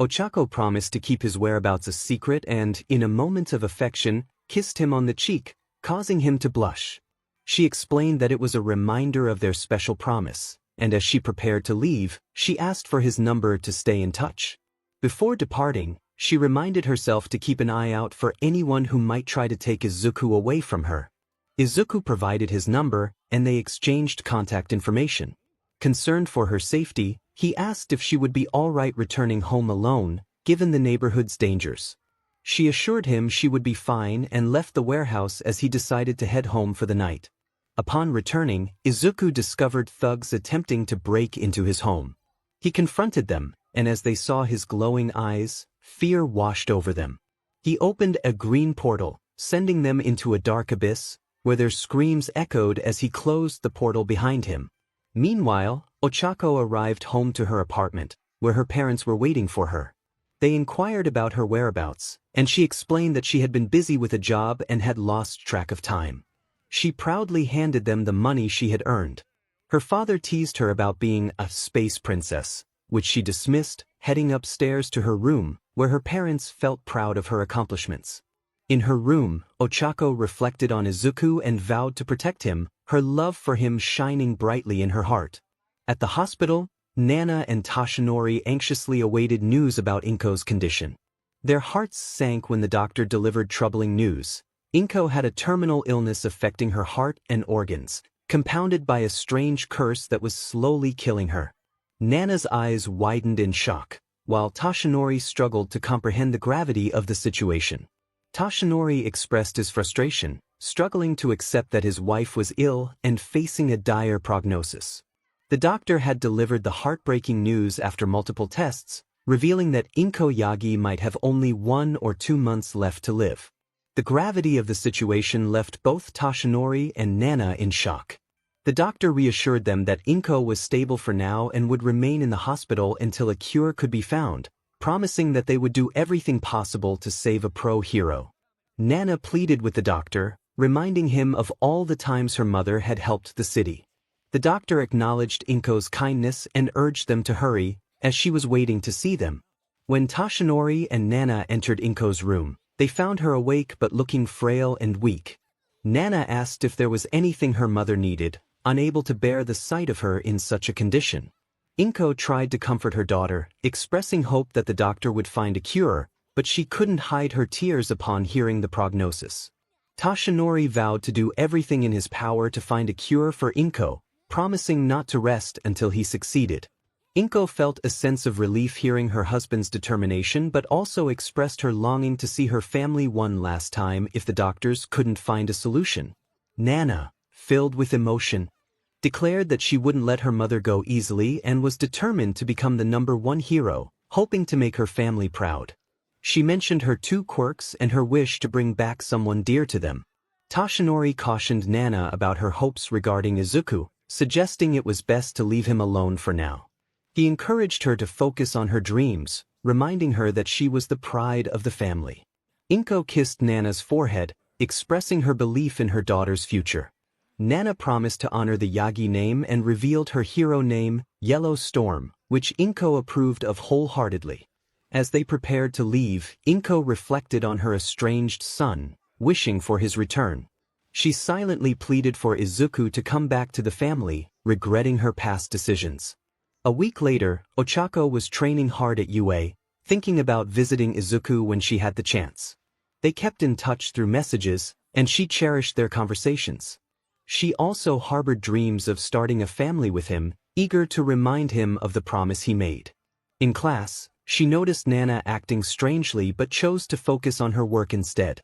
Speaker 1: 𝐿𝐻𝐿 promised to keep his whereabouts a secret and, in a moment of affection, kissed him on the cheek, causing him to blush. She explained that it was a reminder of their special promise, and as she prepared to leave, she asked for his number to stay in touch. Before departing, she reminded herself to keep an eye out for anyone who might try to take 𝐒𝐮𝐻 away from her. 𝐒𝐮𝐻 provided his number, and they exchanged contact information. Concerned for her safety, he asked if she would be all right returning home alone, given the neighborhood's dangers. She assured him she would be fine and left the warehouse as he decided to head home for the night. Upon returning, 𝐒𝐮𝐻 discovered thugs attempting to break into his home. He confronted them, and as they saw his glowing eyes, fear washed over them. He opened a green portal, sending them into a dark abyss, where their screams echoed as he closed the portal behind him. Meanwhile, 𝐿𝐻𝐿 arrived home to her apartment, where her parents were waiting for her. They inquired about her whereabouts, and she explained that she had been busy with a job and had lost track of time. She proudly handed them the money she had earned. Her father teased her about being a space princess, which she dismissed, heading upstairs to her room, where her parents felt proud of her accomplishments. In her room, 𝐿𝐻𝐿 reflected on 𝐒𝐮𝐻 and vowed to protect him, her love for him shining brightly in her heart. At the hospital, Nana and 𝗏𝗏𝐼𝐻 anxiously awaited news about 𝐒𝐮𝐻's condition. Their hearts sank when the doctor delivered troubling news. 𝐒𝐮𝐻 had a terminal illness affecting her heart and organs, compounded by a strange curse that was slowly killing her. Nana's eyes widened in shock, while 𝗏𝗏𝐼𝐻 struggled to comprehend the gravity of the situation. 𝗏𝗏𝐼𝐻 expressed his frustration, struggling to accept that his wife was ill and facing a dire prognosis. The doctor had delivered the heartbreaking news after multiple tests, revealing that 𝐮𝐻 might have only 1 or 2 months left to live. The gravity of the situation left both 𝗏𝗏𝐼𝐻 and Nana in shock. The doctor reassured them that 𝐮𝐻 was stable for now and would remain in the hospital until a cure could be found, promising that they would do everything possible to save a pro-hero. Nana pleaded with the doctor, reminding him of all the times her mother had helped the city. The doctor acknowledged 𝐮𝐻's kindness and urged them to hurry, as she was waiting to see them. When 𝗏𝗏𝐼𝐻 and Nana entered 𝐮𝐻's room, they found her awake but looking frail and weak. Nana asked if there was anything her mother needed, unable to bear the sight of her in such a condition. 𝐮𝐻 tried to comfort her daughter, expressing hope that the doctor would find a cure, but she couldn't hide her tears upon hearing the prognosis. 𝗏𝗏𝐼𝐻 vowed to do everything in his power to find a cure for 𝐮𝐻, promising not to rest until he succeeded. 𝐮𝐻 felt a sense of relief hearing her husband's determination but also expressed her longing to see her family one last time if the doctors couldn't find a solution. Nana, filled with emotion, declared that she wouldn't let her mother go easily and was determined to become the #1 hero, hoping to make her family proud. She mentioned her 2 quirks and her wish to bring back someone dear to them. 𝗏𝗏𝐼𝐻 cautioned Nana about her hopes regarding 𝐒𝐮𝐻, suggesting it was best to leave him alone for now. He encouraged her to focus on her dreams, reminding her that she was the pride of the family. 𝐮𝐻 kissed Nana's forehead, expressing her belief in her daughter's future. Nana promised to honor the Yagi name and revealed her hero name, Yellow Storm, which 𝐮𝐻 approved of wholeheartedly. As they prepared to leave, 𝐮𝐻 reflected on her estranged son, wishing for his return. She silently pleaded for 𝐒𝐮𝐻 to come back to the family, regretting her past decisions. A week later, 𝐿𝐻𝐿 was training hard at UA, thinking about visiting 𝐒𝐮𝐻 when she had the chance. They kept in touch through messages, and she cherished their conversations. She also harbored dreams of starting a family with him, eager to remind him of the promise he made. In class, she noticed Nana acting strangely but chose to focus on her work instead.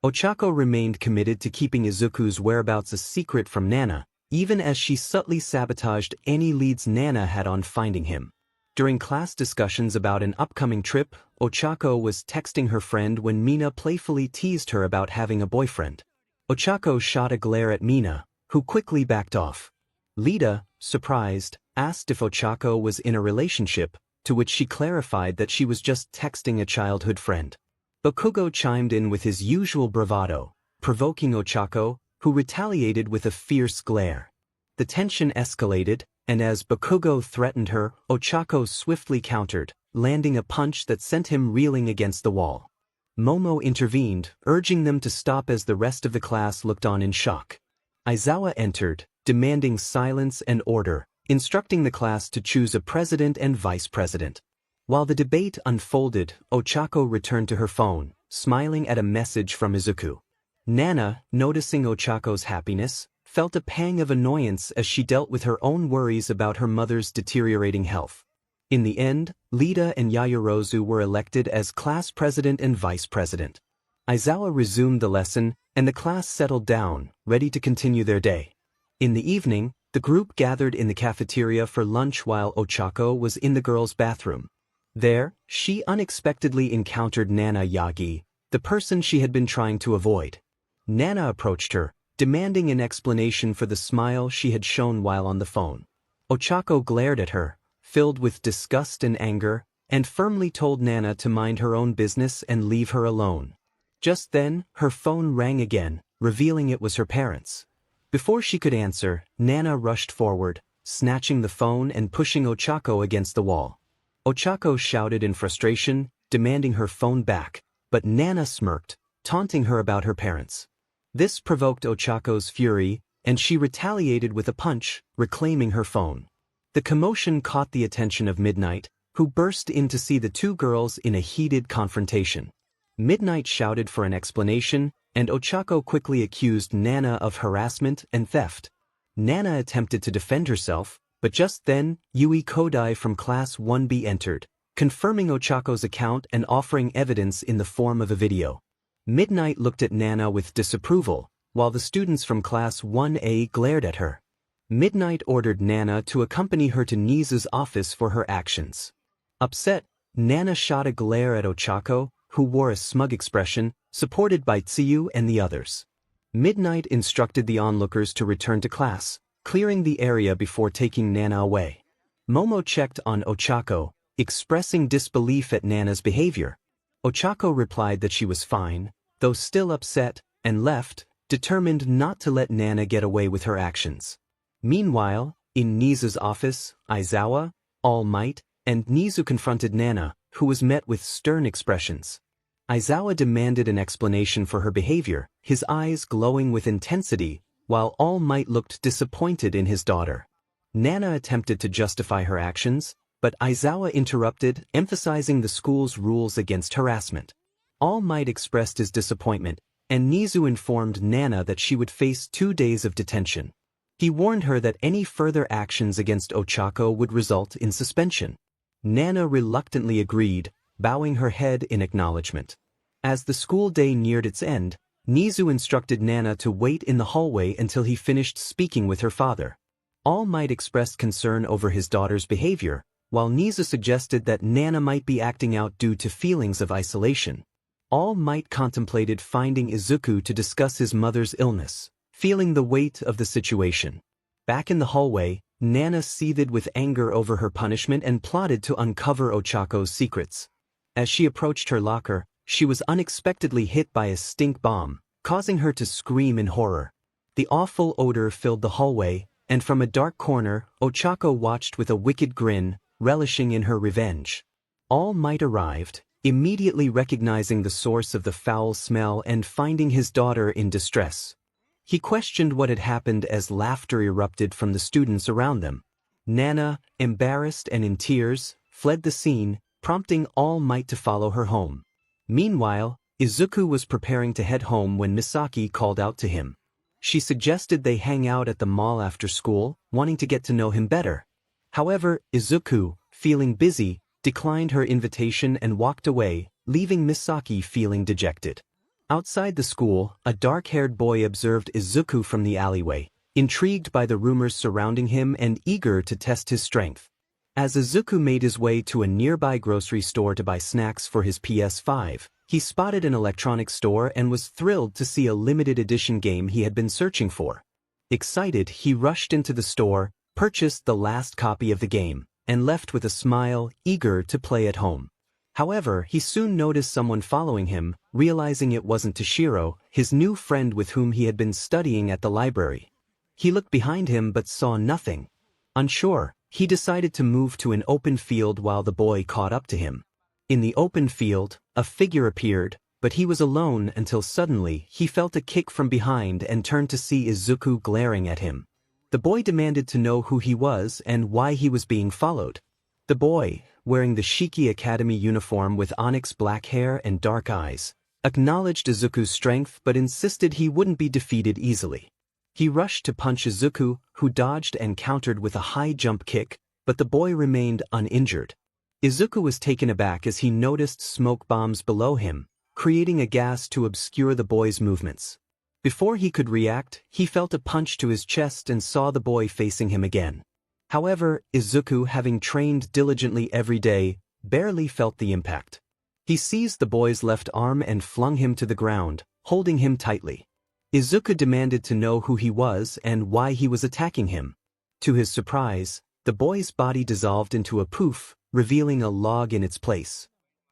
Speaker 1: 𝐿𝐻𝐿 remained committed to keeping 𝐒𝐮𝐻's whereabouts a secret from Nana, even as she subtly sabotaged any leads Nana had on finding him. During class discussions about an upcoming trip, 𝐿𝐻𝐿 was texting her friend when Mina playfully teased her about having a boyfriend. 𝐿𝐻𝐿 shot a glare at Mina, who quickly backed off. Lida, surprised, asked if 𝐿𝐻𝐿 was in a relationship, to which she clarified that she was just texting a childhood friend. Bakugo chimed in with his usual bravado, provoking 𝐿𝐼𝐜𝐬, who retaliated with a fierce glare. The tension escalated, and as Bakugo threatened her, 𝐿𝐼𝐜𝐬 swiftly countered, landing a punch that sent him reeling against the wall. Momo intervened, urging them to stop as the rest of the class looked on in shock. Aizawa entered, demanding silence and order, instructing the class to choose a president and vice president. While the debate unfolded, 𝐿𝐼𝐜𝐬 returned to her phone, smiling at a message from Izuku. Nana, noticing 𝐿𝐼𝐜𝐬's happiness, felt a pang of annoyance as she dealt with her own worries about her mother's deteriorating health. In the end, Lida and Yaoyorozu were elected as class president and vice president. Aizawa resumed the lesson, and the class settled down, ready to continue their day. In the evening, the group gathered in the cafeteria for lunch while 𝐿𝐼𝐜𝐬 was in the girls' bathroom. There, she unexpectedly encountered Nana Yagi, the person she had been trying to avoid. Nana approached her, demanding an explanation for the smile she had shown while on the phone. 𝐿𝐼𝐜𝐬 glared at her, filled with disgust and anger, and firmly told Nana to mind her own business and leave her alone. Just then, her phone rang again, revealing it was her parents. Before she could answer, Nana rushed forward, snatching the phone and pushing 𝐿𝐼𝐜𝐬 against the wall. 𝐿𝐼𝐜𝐬 shouted in frustration, demanding her phone back, but Nana smirked, taunting her about her parents. This provoked 𝐿𝐼𝐜𝐬's fury, and she retaliated with a punch, reclaiming her phone. The commotion caught the attention of Midnight, who burst in to see the two girls in a heated confrontation. Midnight shouted for an explanation, and 𝐿𝐼𝐜𝐬 quickly accused Nana of harassment and theft. Nana attempted to defend herself, but just then, Yui Kodai from Class 1B entered, confirming 𝐿𝐼𝐜𝐬's account and offering evidence in the form of a video. Midnight looked at Nana with disapproval, while the students from Class 1A glared at her. Midnight ordered Nana to accompany her to 𝐒𝐮𝐬's office for her actions. Upset, Nana shot a glare at 𝐿𝐼𝐜𝐬, who wore a smug expression, supported by Tsuyu and the others. Midnight instructed the onlookers to return to class, clearing the area before taking Nana away. Momo checked on 𝐿𝐼𝐜𝐬, expressing disbelief at Nana's behavior. 𝐿𝐼𝐜𝐬 replied that she was fine, though still upset, and left, determined not to let Nana get away with her actions. Meanwhile, in 𝐒𝐮𝐬's office, Aizawa, All Might, and 𝐒𝐮 confronted Nana, who was met with stern expressions. Aizawa demanded an explanation for her behavior, his eyes glowing with intensity, while All Might looked disappointed in his daughter. Nana attempted to justify her actions, but Aizawa interrupted, emphasizing the school's rules against harassment. All Might expressed his disappointment, and 𝐒𝐮 informed Nana that she would face 2 days of detention. He warned her that any further actions against 𝐿𝐼𝐜𝐬 would result in suspension. Nana reluctantly agreed, bowing her head in acknowledgement. As the school day neared its end, 𝐒𝐮 instructed Nana to wait in the hallway until he finished speaking with her father. All Might expressed concern over his daughter's behavior, while 𝐒𝐮 suggested that Nana might be acting out due to feelings of isolation. All Might contemplated finding Izuku to discuss his mother's illness, feeling the weight of the situation. Back in the hallway, Nana seethed with anger over her punishment and plotted to uncover 𝐿𝐼𝐜𝐬's secrets. As she approached her locker, she was unexpectedly hit by a stink bomb, causing her to scream in horror. The awful odor filled the hallway, and from a dark corner, 𝐿𝐼𝐜𝐬 watched with a wicked grin, relishing in her revenge. All Might arrived, immediately recognizing the source of the foul smell and finding his daughter in distress. He questioned what had happened as laughter erupted from the students around them. Nana, embarrassed and in tears, fled the scene, prompting All Might to follow her home. Meanwhile, Izuku was preparing to head home when Misaki called out to him. She suggested they hang out at the mall after school, wanting to get to know him better. However, Izuku, feeling busy, declined her invitation and walked away, leaving Misaki feeling dejected. Outside the school, a dark-haired boy observed Izuku from the alleyway, intrigued by the rumors surrounding him and eager to test his strength. As Izuku made his way to a nearby grocery store to buy snacks for his PS5, he spotted an electronics store and was thrilled to see a limited edition game he had been searching for. Excited, he rushed into the store, purchased the last copy of the game, and left with a smile, eager to play at home. However, he soon noticed someone following him, realizing it wasn't 𝗏𝗏, his new friend with whom he had been studying at the library. He looked behind him but saw nothing. Unsure, he decided to move to an open field while the boy caught up to him. In the open field, a figure appeared, but he was alone until suddenly he felt a kick from behind and turned to see 𝗍𝗠 glaring at him. The boy demanded to know who he was and why he was being followed. The boy, wearing the Shiki Academy uniform with onyx black hair and dark eyes, acknowledged 𝗍𝗠's strength but insisted he wouldn't be defeated easily. He rushed to punch 𝗍𝗠, who dodged and countered with a high jump kick, but the boy remained uninjured. 𝗍𝗠 was taken aback as he noticed smoke bombs below him, creating a gas to obscure the boy's movements. Before he could react, he felt a punch to his chest and saw the boy facing him again. However, 𝗍𝗠, having trained diligently every day, barely felt the impact. He seized the boy's left arm and flung him to the ground, holding him tightly. 𝗍𝗠 demanded to know who he was and why he was attacking him. To his surprise, the boy's body dissolved into a poof, revealing a log in its place.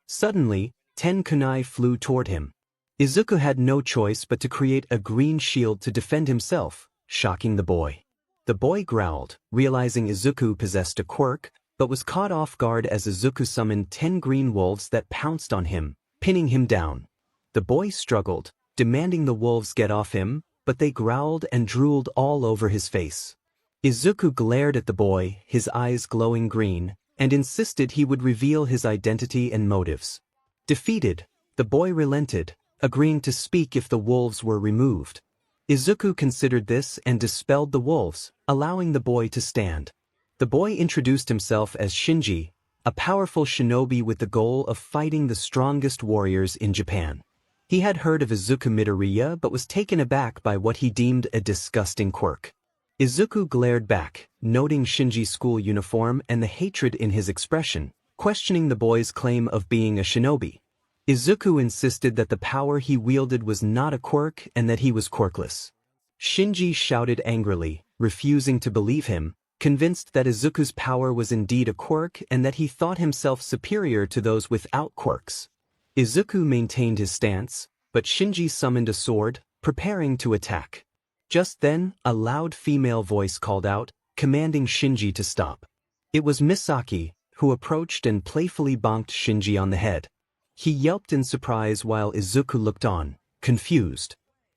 Speaker 1: Suddenly, 10 kunai flew toward him. 𝗍𝗠 had no choice but to create a green shield to defend himself, shocking the boy. The boy growled, realizing 𝗍𝗠 possessed a quirk, but was caught off guard as 𝗍𝗠 summoned 10 green wolves that pounced on him, pinning him down. The boy struggled, demanding the wolves get off him, but they growled and drooled all over his face. 𝗍𝗠 glared at the boy, his eyes glowing green, and insisted he would reveal his identity and motives. Defeated, the boy relented, agreeing to speak if the wolves were removed. 𝗍𝗠 considered this and dispelled the wolves, allowing the boy to stand. The boy introduced himself as 𝗏𝗏, a powerful shinobi with the goal of fighting the strongest warriors in Japan. He had heard of 𝗍𝗠 Midoriya but was taken aback by what he deemed a disgusting quirk. 𝗍𝗠 glared back, noting 𝗏𝗏's school uniform and the hatred in his expression, questioning the boy's claim of being a shinobi. 𝗍𝗠 insisted that the power he wielded was not a quirk and that he was quirkless. 𝗏𝗏 shouted angrily, refusing to believe him, convinced that 𝗍𝗠's power was indeed a quirk and that he thought himself superior to those without quirks. 𝗍𝗠 maintained his stance, but 𝗏𝗏 summoned a sword, preparing to attack. Just then, a loud female voice called out, commanding 𝗏𝗏 to stop. It was Misaki, who approached and playfully bonked 𝗏𝗏 on the head. He yelped in surprise while 𝗍𝗠 looked on, confused.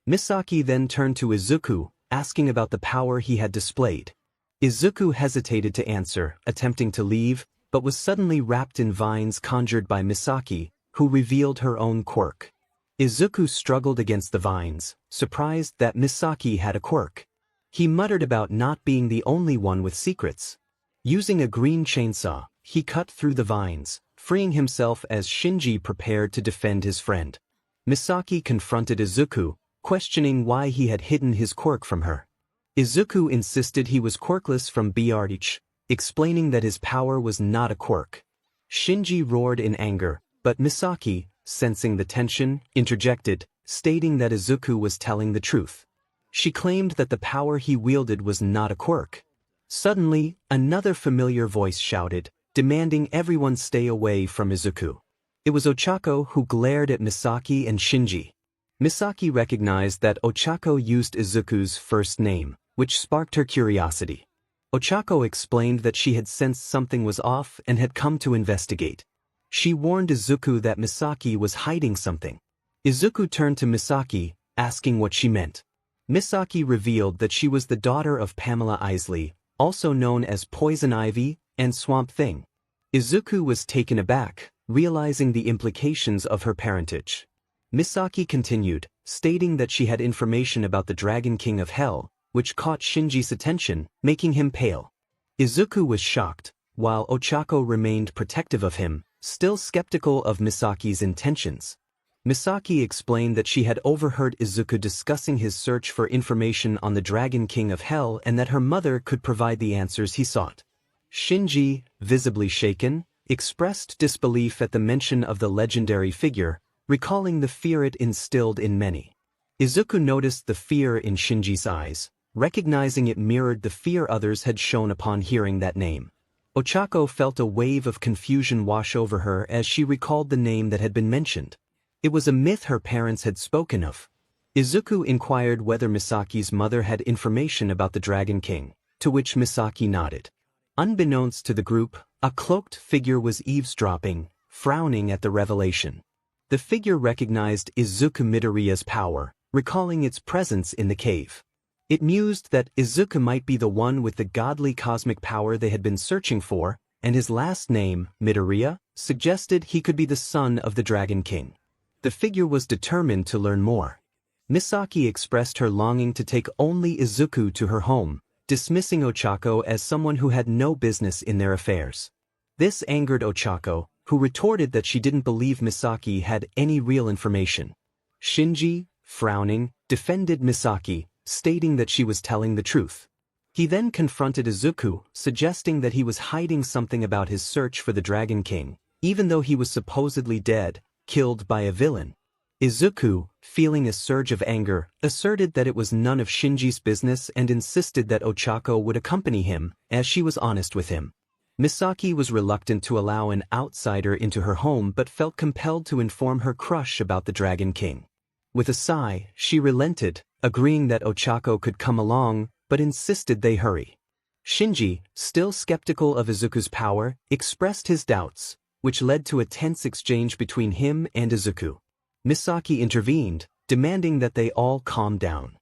Speaker 1: Misaki then turned to 𝗍𝗠, asking about the power he had displayed. 𝗍𝗠 hesitated to answer, attempting to leave, but was suddenly wrapped in vines conjured by Misaki, who revealed her own quirk. 𝗍𝗠 struggled against the vines, surprised that Misaki had a quirk. He muttered about not being the only one with secrets. Using a green chainsaw, he cut through the vines, freeing himself as 𝗏𝗏 prepared to defend his friend. Misaki confronted 𝗍𝗠, questioning why he had hidden his quirk from her. 𝗍𝗠 insisted he was quirkless from 𝗍𝗠, explaining that his power was not a quirk. 𝗏𝗏 roared in anger, but Misaki, sensing the tension, interjected, stating that 𝗍𝗠 was telling the truth. She claimed that the power he wielded was not a quirk. Suddenly, another familiar voice shouted, demanding everyone stay away from 𝗍𝗠. It was Ochako who glared at Misaki and 𝗏𝗏. Misaki recognized that Ochako used 𝗍𝗠's first name, which sparked her curiosity. Ochako explained that she had sensed something was off and had come to investigate. She warned 𝗍𝗠 that Misaki was hiding something. 𝗍𝗠 turned to Misaki, asking what she meant. Misaki revealed that she was the daughter of Pamela Isley, also known as Poison Ivy, and Swamp Thing. 𝗍𝗠 was taken aback, realizing the implications of her parentage. Misaki continued, stating that she had information about the Dragon King of Hell, which caught 𝗏𝗏's attention, making him pale. 𝗍𝗠 was shocked, while Ochako remained protective of him, still skeptical of Misaki's intentions. Misaki explained that she had overheard 𝗍𝗠 discussing his search for information on the Dragon King of Hell and that her mother could provide the answers he sought. 𝗏𝗏, visibly shaken, expressed disbelief at the mention of the legendary figure, recalling the fear it instilled in many. 𝗍𝗠 noticed the fear in 𝗏𝗏's eyes, recognizing it mirrored the fear others had shown upon hearing that name. 𝐿𝐻𝐼𝐜 felt a wave of confusion wash over her as she recalled the name that had been mentioned. It was a myth her parents had spoken of. Izuku inquired whether Misaki's mother had information about the Dragon King, to which Misaki nodded. Unbeknownst to the group, a cloaked figure was eavesdropping, frowning at the revelation. The figure recognized Izuku Midoriya's power, recalling its presence in the cave. It mused that Izuku might be the one with the godly cosmic power they had been searching for, and his last name, Midoriya, suggested he could be the son of the Dragon King. The figure was determined to learn more. Misaki expressed her longing to take only Izuku to her home, dismissing 𝐻𝐼𝐜 as someone who had no business in their affairs. This angered 𝐻𝐼𝐜, who retorted that she didn't believe Misaki had any real information. Shinji, frowning, defended Misaki, stating that she was telling the truth. He then confronted Izuku, suggesting that he was hiding something about his search for the Dragon King, even though he was supposedly dead, killed by a villain. Izuku, feeling a surge of anger, asserted that it was none of Shinji's business and insisted that 𝐻𝐼𝐜 would accompany him, as she was honest with him. Misaki was reluctant to allow an outsider into her home but felt compelled to inform her crush about the Dragon King. With a sigh, she relented, agreeing that 𝐻𝐼𝐜 could come along, but insisted they hurry. Shinji, still skeptical of Izuku's power, expressed his doubts, which led to a tense exchange between him and Izuku. Misaki intervened, demanding that they all calm down.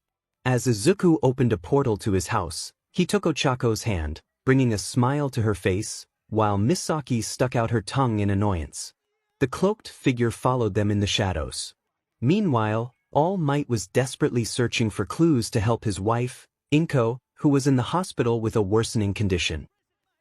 Speaker 1: As Izuku opened a portal to his house, he took 𝐻𝐼𝐜's hand, bringing a smile to her face, while Misaki stuck out her tongue in annoyance. The cloaked figure followed them in the shadows. Meanwhile, All Might was desperately searching for clues to help his wife, Inko, who was in the hospital with a worsening condition.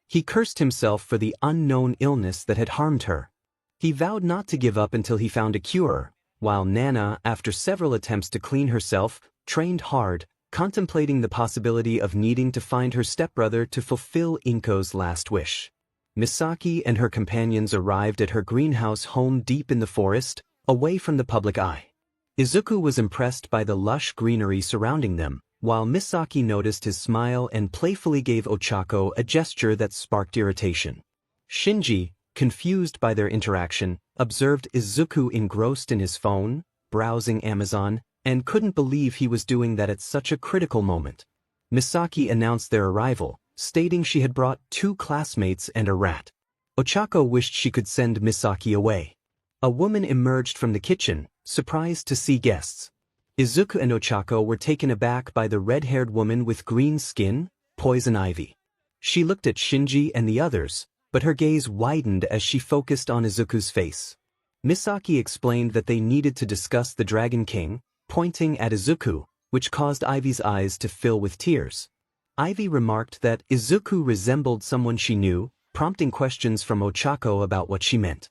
Speaker 1: He cursed himself for the unknown illness that had harmed her. He vowed not to give up until he found a cure, while Nana, after several attempts to clean herself, trained hard, contemplating the possibility of needing to find her stepbrother to fulfill Inko's last wish. Misaki and her companions arrived at her greenhouse home deep in the forest, away from the public eye. Izuku was impressed by the lush greenery surrounding them, while Misaki noticed his smile and playfully gave 𝐻𝐼𝐜 a gesture that sparked irritation. Shinji, confused by their interaction, observed Izuku engrossed in his phone, browsing Amazon, and couldn't believe he was doing that at such a critical moment. Misaki announced their arrival, stating she had brought 2 classmates and a rat. 𝐻𝐼𝐜 wished she could send Misaki away. A woman emerged from the kitchen, surprised to see guests. Izuku and 𝐻𝐼𝐜 were taken aback by the red-haired woman with green skin, Poison Ivy. She looked at Shinji and the others, but her gaze widened as she focused on Izuku's face. Misaki explained that they needed to discuss the Dragon King, pointing at Izuku, which caused Ivy's eyes to fill with tears. Ivy remarked that Izuku resembled someone she knew, prompting questions from 𝐻𝐼𝐜 about what she meant.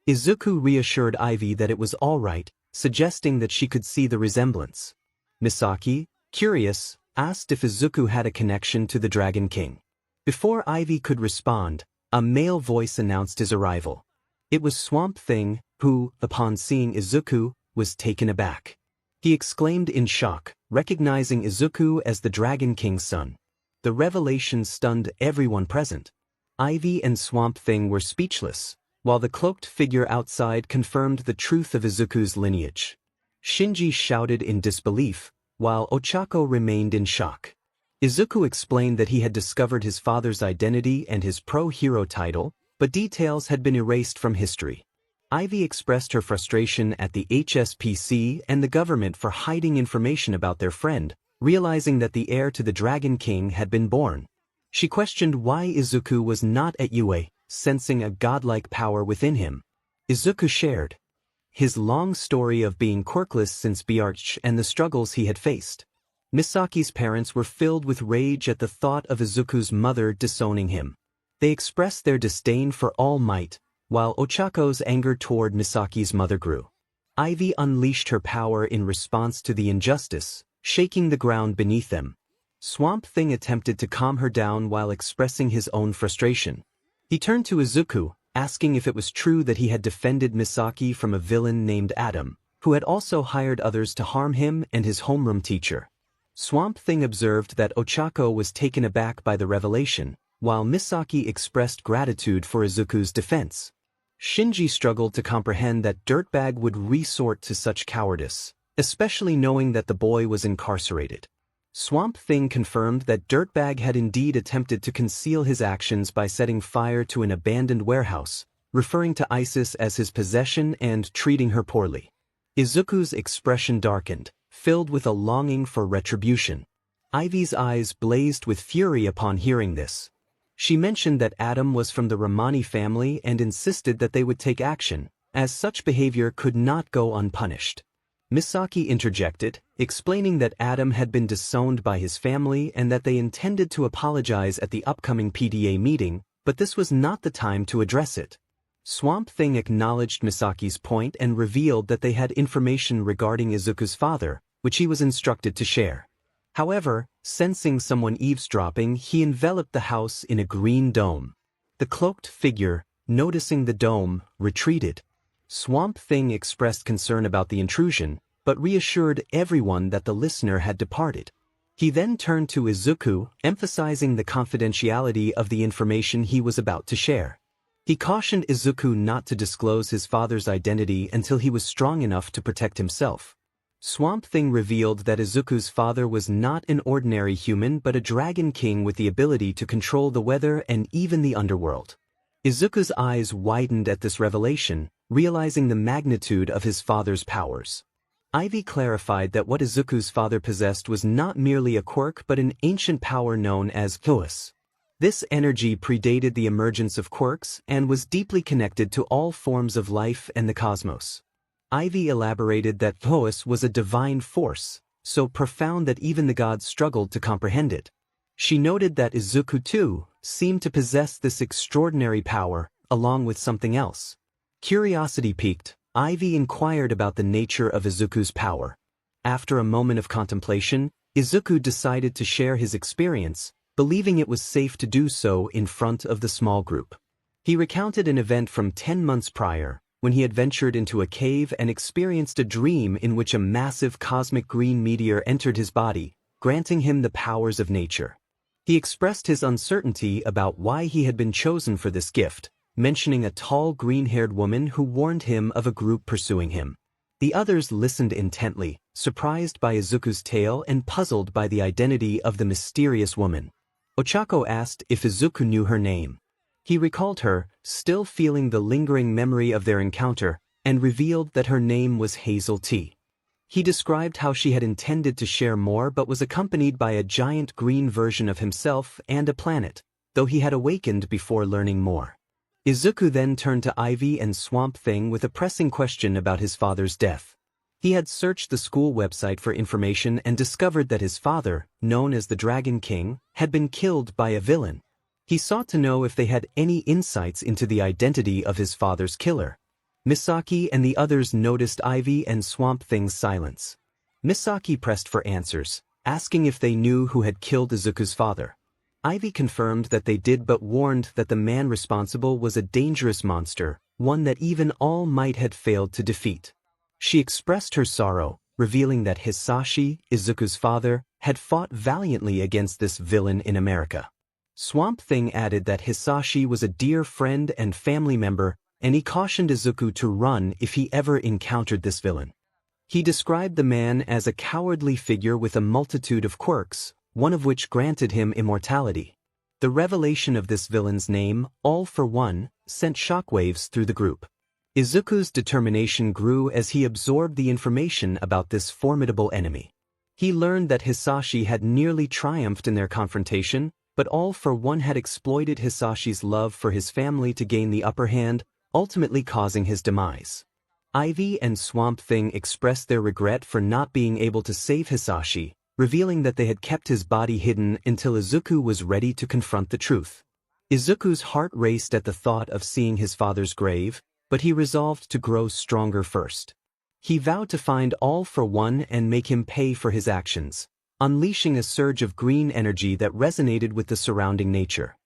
Speaker 1: Izuku reassured Ivy that it was all right, suggesting that she could see the resemblance. Misaki, curious, asked if Izuku had a connection to the Dragon King. Before Ivy could respond, a male voice announced his arrival. It was Swamp Thing, who, upon seeing Izuku, was taken aback. He exclaimed in shock, recognizing Izuku as the Dragon King's son. The revelation stunned everyone present. Ivy and Swamp Thing were speechless, while the cloaked figure outside confirmed the truth of Izuku's lineage. Shinji shouted in disbelief, while 𝐻𝐼𝐜 remained in shock. Izuku explained that he had discovered his father's identity and his pro-hero title, but details had been erased from history. Ivy expressed her frustration at the HSPC and the government for hiding information about their friend, realizing that the heir to the Dragon King had been born. She questioned why Izuku was not at UA, sensing a godlike power within him. Izuku shared his long story of being quirkless since 𝐼𝐜 and the struggles he had faced. Misaki's parents were filled with rage at the thought of Izuku's mother disowning him. They expressed their disdain for All Might, while 𝐻𝐼𝐜's anger toward Misaki's mother grew. Ivy unleashed her power in response to the injustice, shaking the ground beneath them. Swamp Thing attempted to calm her down while expressing his own frustration. He turned to Izuku, asking if it was true that he had defended Misaki from a villain named Adam, who had also hired others to harm him and his homeroom teacher. Swamp Thing observed that 𝐻𝐼𝐜 was taken aback by the revelation, while Misaki expressed gratitude for Izuku's defense. Shinji struggled to comprehend that Dirtbag would resort to such cowardice, especially knowing that the boy was incarcerated. Swamp Thing confirmed that Dirtbag had indeed attempted to conceal his actions by setting fire to an abandoned warehouse, referring to Isis as his possession and treating her poorly. Izuku's expression darkened, filled with a longing for retribution. Ivy's eyes blazed with fury upon hearing this. She mentioned that Adam was from the Ramani family and insisted that they would take action, as such behavior could not go unpunished. Misaki interjected, explaining that Adam had been disowned by his family and that they intended to apologize at the upcoming PDA meeting, but this was not the time to address it. Swamp Thing acknowledged Misaki's point and revealed that they had information regarding Izuku's father, which he was instructed to share. However, sensing someone eavesdropping, he enveloped the house in a green dome. The cloaked figure, noticing the dome, retreated. Swamp Thing expressed concern about the intrusion, but reassured everyone that the listener had departed. He then turned to Izuku, emphasizing the confidentiality of the information he was about to share. He cautioned Izuku not to disclose his father's identity until he was strong enough to protect himself. Swamp Thing revealed that Izuku's father was not an ordinary human but a dragon king with the ability to control the weather and even the underworld. Izuku's eyes widened at this revelation, realizing the magnitude of his father's powers. Ivy clarified that what Izuku's father possessed was not merely a quirk but an ancient power known as 𝐒𝐻. This energy predated the emergence of quirks and was deeply connected to all forms of life and the cosmos. Ivy elaborated that 𝐒𝐻 was a divine force, so profound that even the gods struggled to comprehend it. She noted that Izuku too seemed to possess this extraordinary power, along with something else. Curiosity piqued, Ivy inquired about the nature of Izuku's power. After a moment of contemplation, Izuku decided to share his experience, believing it was safe to do so in front of the small group. He recounted an event from 10 months prior, when he had ventured into a cave and experienced a dream in which a massive cosmic green meteor entered his body, granting him the powers of nature. He expressed his uncertainty about why he had been chosen for this gift, mentioning a tall green-haired woman who warned him of a group pursuing him. The others listened intently, surprised by Izuku's tale and puzzled by the identity of the mysterious woman. Ochako asked if Izuku knew her name. He recalled her, still feeling the lingering memory of their encounter, and revealed that her name was Hazel T. He described how she had intended to share more but was accompanied by a giant green version of himself and a planet, though he had awakened before learning more. Izuku then turned to Ivy and Swamp Thing with a pressing question about his father's death. He had searched the school website for information and discovered that his father, known as the Dragon King, had been killed by a villain. He sought to know if they had any insights into the identity of his father's killer. Misaki and the others noticed Ivy and Swamp Thing's silence. Misaki pressed for answers, asking if they knew who had killed Izuku's father. Ivy confirmed that they did but warned that the man responsible was a dangerous monster, one that even All Might had failed to defeat. She expressed her sorrow, revealing that Hisashi, Izuku's father, had fought valiantly against this villain in America. Swamp Thing added that Hisashi was a dear friend and family member, and he cautioned Izuku to run if he ever encountered this villain. He described the man as a cowardly figure with a multitude of quirks, one of which granted him immortality. The revelation of this villain's name, All for One, sent shockwaves through the group. Izuku's determination grew as he absorbed the information about this formidable enemy. He learned that Hisashi had nearly triumphed in their confrontation, but All for One had exploited Hisashi's love for his family to gain the upper hand, ultimately causing his demise. Ivy and Swamp Thing expressed their regret for not being able to save Hisashi, revealing that they had kept his body hidden until Izuku was ready to confront the truth. Izuku's heart raced at the thought of seeing his father's grave, but he resolved to grow stronger first. He vowed to find All for One and make him pay for his actions, unleashing a surge of green energy that resonated with the surrounding nature.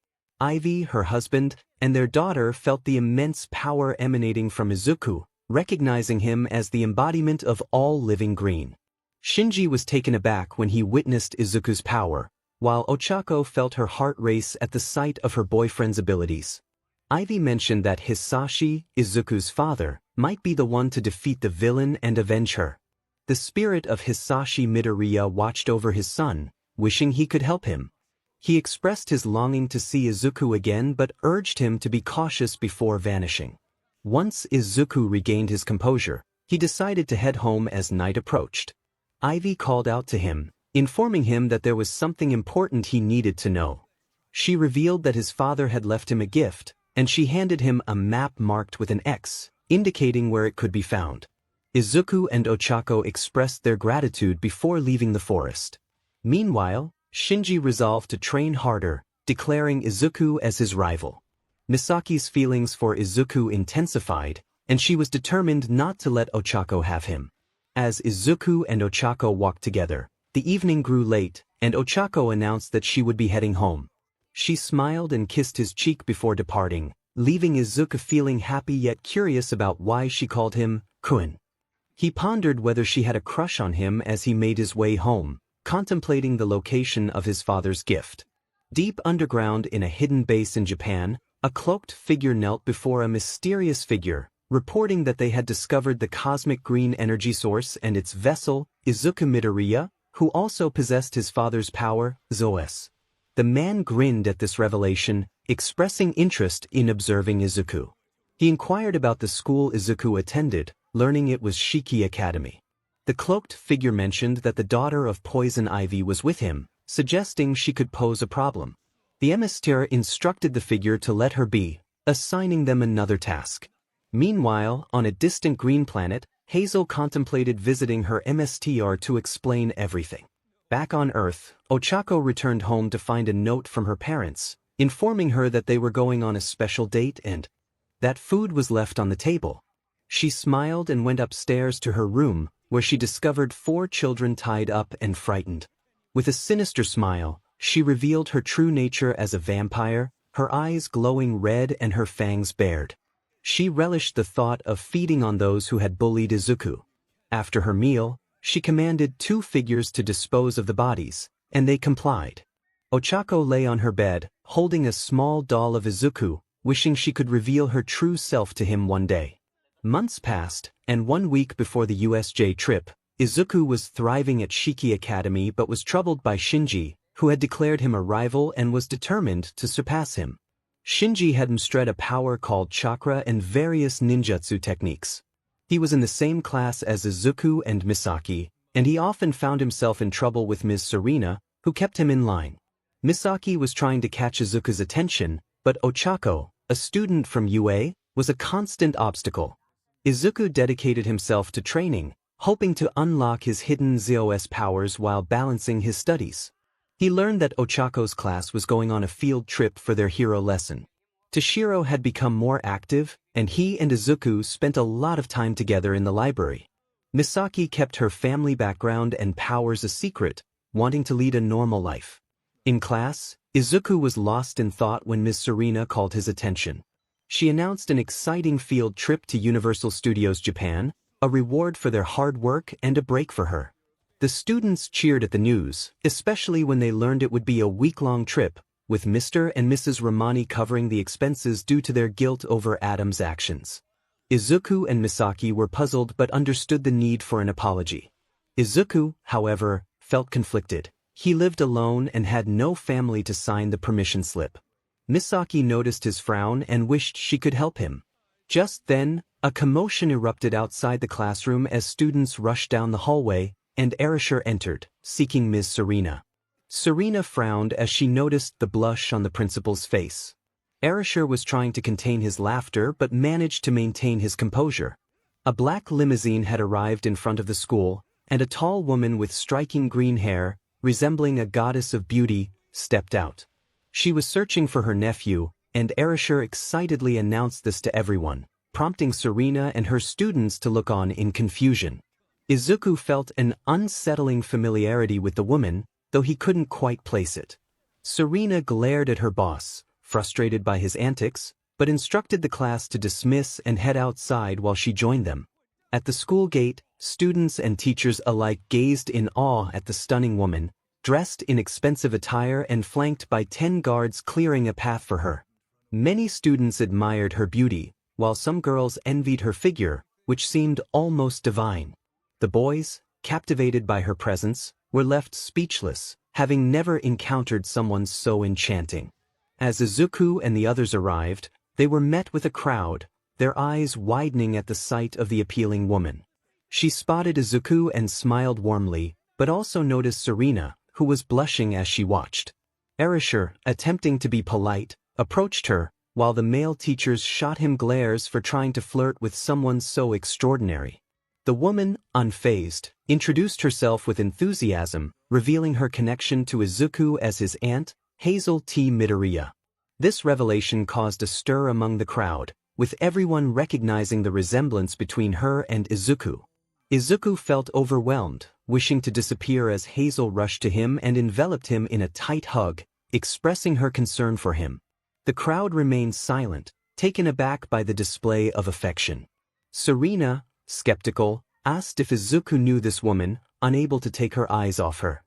Speaker 1: Ivy, her husband, and their daughter felt the immense power emanating from Izuku, recognizing him as the embodiment of all living green. Shinji was taken aback when he witnessed Izuku's power, while 𝐿𝐻𝐼𝐜 felt her heart race at the sight of her boyfriend's abilities. Ivy mentioned that Hisashi, Izuku's father, might be the one to defeat the villain and avenge her. The spirit of Hisashi Midoriya watched over his son, wishing he could help him. He expressed his longing to see Izuku again but urged him to be cautious before vanishing. Once Izuku regained his composure, he decided to head home as night approached. Ivy called out to him, informing him that there was something important he needed to know. She revealed that his father had left him a gift, and she handed him a map marked with an X, indicating where it could be found. Izuku and 𝐻𝐼𝐜 expressed their gratitude before leaving the forest. Meanwhile, Shinji resolved to train harder, declaring Izuku as his rival. Misaki's feelings for Izuku intensified, and she was determined not to let 𝐻𝐼𝐜 have him. As Izuku and 𝐻𝐼𝐜 walked together, the evening grew late, and 𝐻𝐼𝐜 announced that she would be heading home. She smiled and kissed his cheek before departing, leaving Izuku feeling happy yet curious about why she called him Kun. He pondered whether she had a crush on him as he made his way home, contemplating the location of his father's gift. Deep underground in a hidden base in Japan, a cloaked figure knelt before a mysterious figure, reporting that they had discovered the cosmic green energy source and its vessel, Izuku Midoriya, who also possessed his father's power, 𝐬𝐻. The man grinned at this revelation, expressing interest in observing Izuku. He inquired about the school Izuku attended, learning it was 𝐒𝐮𝐲𝐬 Academy. The cloaked figure mentioned that the daughter of Poison Ivy was with him, suggesting she could pose a problem. The emissary instructed the figure to let her be, assigning them another task. Meanwhile, on a distant green planet, Hazel contemplated visiting her emissary to explain everything. Back on Earth, 𝐻𝐼𝐜 returned home to find a note from her parents, informing her that they were going on a special date and that food was left on the table. She smiled and went upstairs to her room, where she discovered 4 children tied up and frightened. With a sinister smile, she revealed her true nature as a vampire, her eyes glowing red and her fangs bared. She relished the thought of feeding on those who had bullied Izuku. After her meal, she commanded 2 figures to dispose of the bodies, and they complied. 𝐻𝐼𝐜 lay on her bed, holding a small doll of Izuku, wishing she could reveal her true self to him one day. Months passed, and 1 week before the USJ trip, Izuku was thriving at 𝐒𝐮𝐲 Academy but was troubled by Shinji, who had declared him a rival and was determined to surpass him. Shinji had mastered a power called chakra and various ninjutsu techniques. He was in the same class as Izuku and Misaki, and he often found himself in trouble with Ms. 𝐼𝐼𝐜, who kept him in line. Misaki was trying to catch Izuku's attention, but 𝐻𝐼𝐜, a student from UA, was a constant obstacle. Izuku dedicated himself to training, hoping to unlock his hidden 𝐬𝐻 powers while balancing his studies. He learned that 𝐻𝐼𝐜's class was going on a field trip for their hero lesson. Toshiro had become more active, and he and Izuku spent a lot of time together in the library. Misaki kept her family background and powers a secret, wanting to lead a normal life. In class, Izuku was lost in thought when Ms. 𝐼𝐼𝐜 called his attention. She announced an exciting field trip to Universal Studios Japan, a reward for their hard work and a break for her. The students cheered at the news, especially when they learned it would be a week-long trip, with Mr. and Mrs. Ramani covering the expenses due to their guilt over Adam's actions. Izuku and Misaki were puzzled but understood the need for an apology. Izuku, however, felt conflicted. He lived alone and had no family to sign the permission slip. Misaki noticed his frown and wished she could help him. Just then, a commotion erupted outside the classroom as students rushed down the hallway, and 𝐼𝐻𝐼𝐜 entered, seeking Ms. 𝐼𝐼𝐜. 𝐼𝐼𝐜 frowned as she noticed the blush on the principal's face. 𝐼𝐻𝐼𝐜 was trying to contain his laughter but managed to maintain his composure. A black limousine had arrived in front of the school, and a tall woman with striking green hair, resembling a goddess of beauty, stepped out. She was searching for her nephew, and 𝐼𝐻𝐼𝐜 excitedly announced this to everyone, prompting 𝐼𝐼𝐜 and her students to look on in confusion. Izuku felt an unsettling familiarity with the woman, though he couldn't quite place it. 𝐼𝐼𝐜 glared at her boss, frustrated by his antics, but instructed the class to dismiss and head outside while she joined them. At the school gate, students and teachers alike gazed in awe at the stunning woman, dressed in expensive attire and flanked by 10 guards clearing a path for her. Many students admired her beauty, while some girls envied her figure, which seemed almost divine. The boys, captivated by her presence, were left speechless, having never encountered someone so enchanting. As Izuku and the others arrived, they were met with a crowd, their eyes widening at the sight of the appealing woman. She spotted Izuku and smiled warmly, but also noticed Serena, who was blushing as she watched. 𝗟𝗟𝐿, attempting to be polite, approached her, while the male teachers shot him glares for trying to flirt with someone so extraordinary. The woman, unfazed, introduced herself with enthusiasm, revealing her connection to Izuku as his aunt, 𝐒𝐮𝐬𝐽. This revelation caused a stir among the crowd, with everyone recognizing the resemblance between her and Izuku. Izuku felt overwhelmed, wishing to disappear as Hazel rushed to him and enveloped him in a tight hug, expressing her concern for him. The crowd remained silent, taken aback by the display of affection. Serena, skeptical, asked if Izuku knew this woman, unable to take her eyes off her.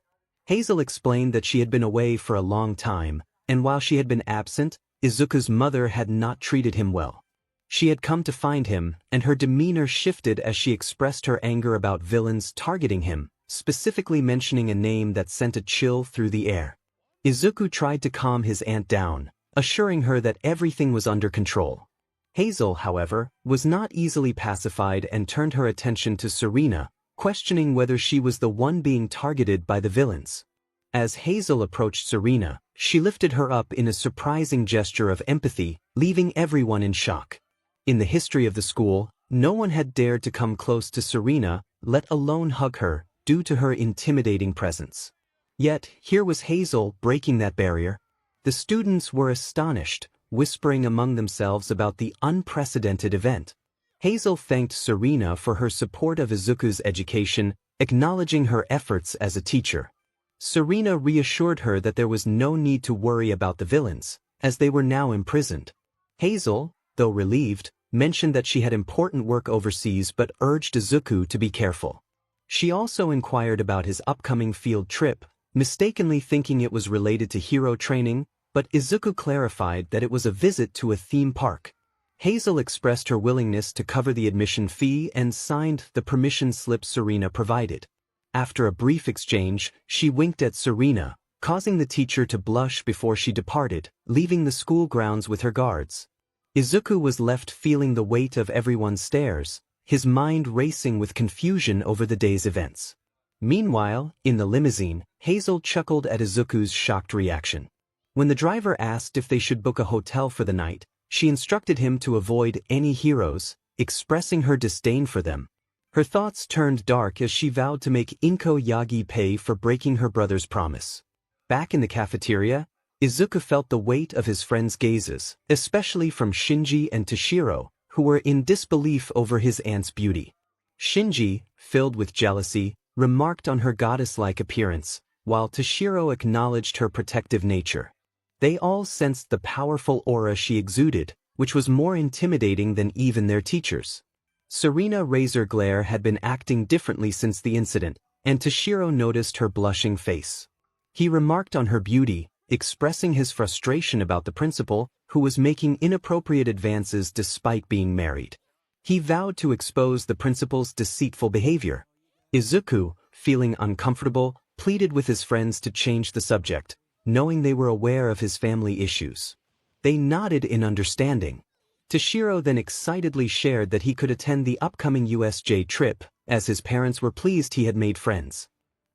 Speaker 1: Hazel explained that she had been away for a long time, and while she had been absent, Izuku's mother had not treated him well. She had come to find him, and her demeanor shifted as she expressed her anger about villains targeting him, specifically mentioning a name that sent a chill through the air. Izuku tried to calm his aunt down, assuring her that everything was under control. Hazel, however, was not easily pacified and turned her attention to Serena, questioning whether she was the one being targeted by the villains. As Hazel approached Serena, she lifted her up in a surprising gesture of empathy, leaving everyone in shock. In the history of the school, no one had dared to come close to Serena, let alone hug her, due to her intimidating presence. Yet, here was Hazel breaking that barrier. The students were astonished, whispering among themselves about the unprecedented event. Hazel thanked Serena for her support of Izuku's education, acknowledging her efforts as a teacher. Serena reassured her that there was no need to worry about the villains, as they were now imprisoned. Hazel, though relieved, mentioned that she had important work overseas but urged Izuku to be careful. She also inquired about his upcoming field trip, mistakenly thinking it was related to hero training, but Izuku clarified that it was a visit to a theme park. Hazel expressed her willingness to cover the admission fee and signed the permission slip Serena provided. After a brief exchange, she winked at Serena, causing the teacher to blush before she departed, leaving the school grounds with her guards. Izuku was left feeling the weight of everyone's stares, his mind racing with confusion over the day's events. Meanwhile, in the limousine, Hazel chuckled at Izuku's shocked reaction. When the driver asked if they should book a hotel for the night, she instructed him to avoid any heroes, expressing her disdain for them. Her thoughts turned dark as she vowed to make 𝐒𝐮𝐬𝐽𝐸 pay for breaking her brother's promise. Back in the cafeteria, Izuku felt the weight of his friends' gazes, especially from Shinji and Toshiro, who were in disbelief over his aunt's beauty. Shinji, filled with jealousy, remarked on her goddess-like appearance, while Toshiro acknowledged her protective nature. They all sensed the powerful aura she exuded, which was more intimidating than even their teachers. Serena 𝗟𝗟𝐿 had been acting differently since the incident, and Toshiro noticed her blushing face. He remarked on her beauty, expressing his frustration about the principal, who was making inappropriate advances despite being married. He vowed to expose the principal's deceitful behavior. Izuku, feeling uncomfortable, pleaded with his friends to change the subject, knowing they were aware of his family issues. They nodded in understanding. Toshiro then excitedly shared that he could attend the upcoming USJ trip, as his parents were pleased he had made friends.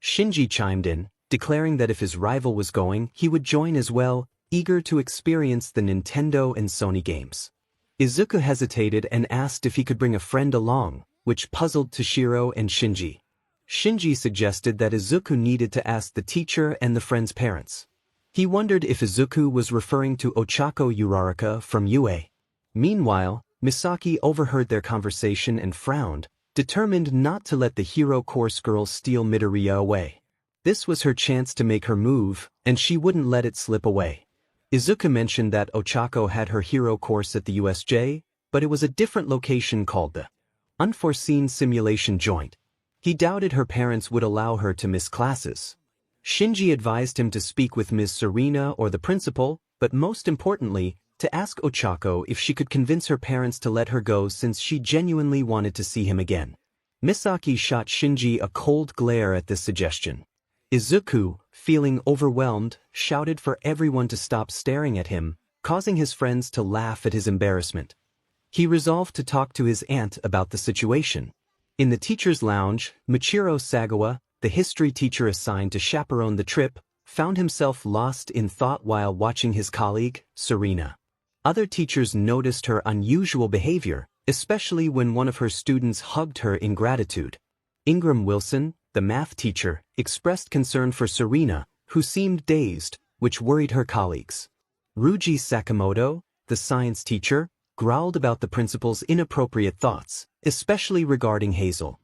Speaker 1: Shinji chimed in, declaring that if his rival was going, he would join as well, eager to experience the Nintendo and Sony games. Izuku hesitated and asked if he could bring a friend along, which puzzled Toshiro and Shinji. Shinji suggested that Izuku needed to ask the teacher and the friend's parents. He wondered if Izuku was referring to Ochako Uraraka from UA. Meanwhile, Misaki overheard their conversation and frowned, determined not to let the hero course girl steal Midoriya away. This was her chance to make her move, and she wouldn't let it slip away. Izuku mentioned that Ochako had her hero course at the USJ, but it was a different location called the Unforeseen Simulation Joint. He doubted her parents would allow her to miss classes. Shinji advised him to speak with Ms. 𝐼𝐼𝐻 or the principal, but most importantly, to ask 𝐿𝐴H𝐼𝐻𝐿 if she could convince her parents to let her go since she genuinely wanted to see him again. Misaki shot Shinji a cold glare at this suggestion. Izuku, feeling overwhelmed, shouted for everyone to stop staring at him, causing his friends to laugh at his embarrassment. He resolved to talk to his aunt about the situation. In the teacher's lounge, Michiro Sagawa, the history teacher assigned to chaperone the trip, found himself lost in thought while watching his colleague, Serena. Other teachers noticed her unusual behavior, especially when one of her students hugged her in gratitude. Ingram Wilson, the math teacher, expressed concern for Serena, who seemed dazed, which worried her colleagues. Ryuji Sakamoto, the science teacher, growled about the principal's inappropriate thoughts, especially regarding Hazel.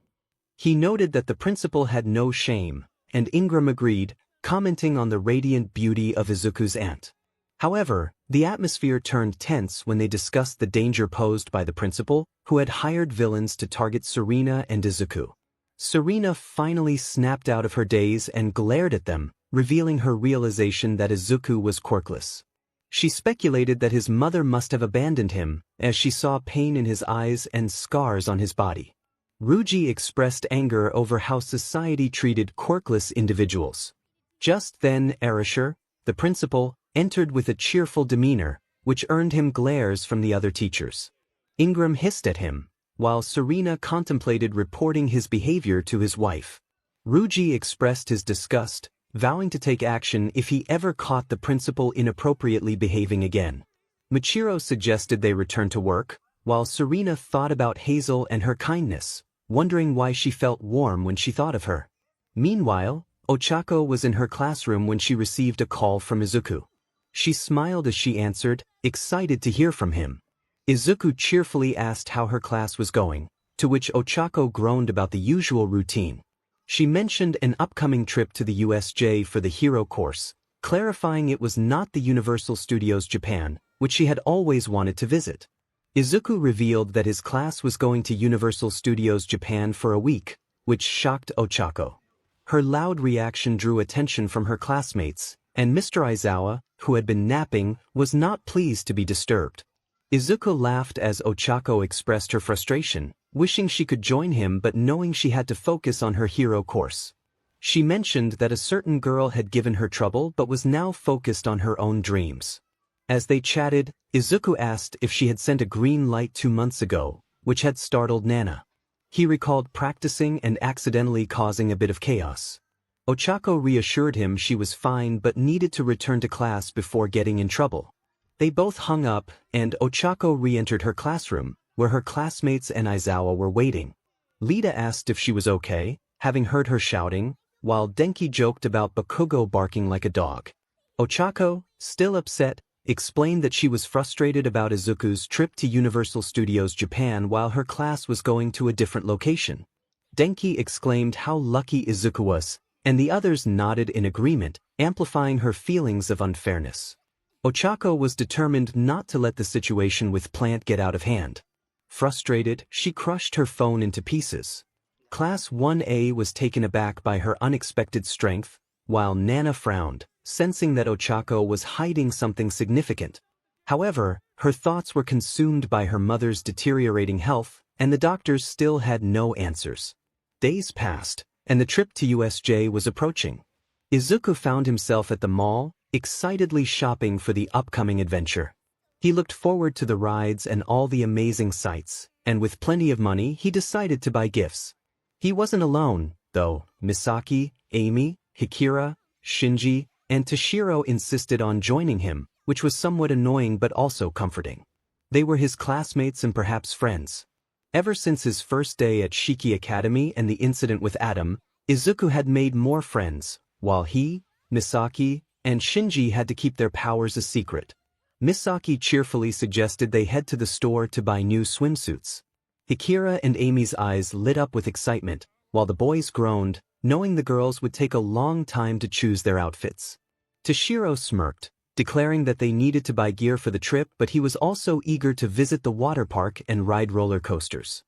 Speaker 1: He noted that the principal had no shame, and Ingram agreed, commenting on the radiant beauty of Izuku's aunt. However, the atmosphere turned tense when they discussed the danger posed by the principal, who had hired villains to target Serena and Izuku. Serena finally snapped out of her daze and glared at them, revealing her realization that Izuku was quirkless. She speculated that his mother must have abandoned him, as she saw pain in his eyes and scars on his body. Ryuji expressed anger over how society treated quirkless individuals. Just then 𝐼𝐻𝐼𝐻, the principal, entered with a cheerful demeanor, which earned him glares from the other teachers. Ingram hissed at him, while Serena contemplated reporting his behavior to his wife. Ryuji expressed his disgust, vowing to take action if he ever caught the principal inappropriately behaving again. Michiro suggested they return to work, while Serena thought about Hazel and her kindness, wondering why she felt warm when she thought of her. Meanwhile, Ochako was in her classroom when she received a call from Izuku. She smiled as she answered, excited to hear from him. Izuku cheerfully asked how her class was going, to which Ochako groaned about the usual routine. She mentioned an upcoming trip to the USJ for the hero course, clarifying it was not the Universal Studios Japan, which she had always wanted to visit. Izuku revealed that his class was going to Universal Studios Japan for a week, which shocked Ochako. Her loud reaction drew attention from her classmates, and Mr. Aizawa, who had been napping, was not pleased to be disturbed. Izuku laughed as Ochako expressed her frustration, wishing she could join him but knowing she had to focus on her hero course. She mentioned that a certain girl had given her trouble but was now focused on her own dreams. As they chatted, Izuku asked if she had sent a green light 2 months ago, which had startled Nana. He recalled practicing and accidentally causing a bit of chaos. Ochako reassured him she was fine but needed to return to class before getting in trouble. They both hung up, and Ochako re-entered her classroom, where her classmates and Aizawa were waiting. Lita asked if she was okay, having heard her shouting, while Denki joked about Bakugo barking like a dog. Ochako, still upset, explained that she was frustrated about Izuku's trip to Universal Studios Japan while her class was going to a different location. Denki exclaimed how lucky Izuku was, and the others nodded in agreement, amplifying her feelings of unfairness. Ochako was determined not to let the situation with Plant get out of hand. Frustrated, she crushed her phone into pieces. Class 1A was taken aback by her unexpected strength, while Nana frowned, sensing that Ochako was hiding something significant. However, her thoughts were consumed by her mother's deteriorating health, and the doctors still had no answers. Days passed, and the trip to USJ was approaching. Izuku found himself at the mall, excitedly shopping for the upcoming adventure. He looked forward to the rides and all the amazing sights, and with plenty of money he decided to buy gifts. He wasn't alone, though. Misaki, Amy, Hikira, Shinji, and Toshiro insisted on joining him, which was somewhat annoying but also comforting. They were his classmates and perhaps friends. Ever since his first day at Shiki Academy and the incident with Adam, Izuku had made more friends, while he, Misaki, and Shinji had to keep their powers a secret. Misaki cheerfully suggested they head to the store to buy new swimsuits. Hikira and Amy's eyes lit up with excitement, while the boys groaned, knowing the girls would take a long time to choose their outfits. Toshiro smirked, declaring that they needed to buy gear for the trip, but he was also eager to visit the water park and ride roller coasters.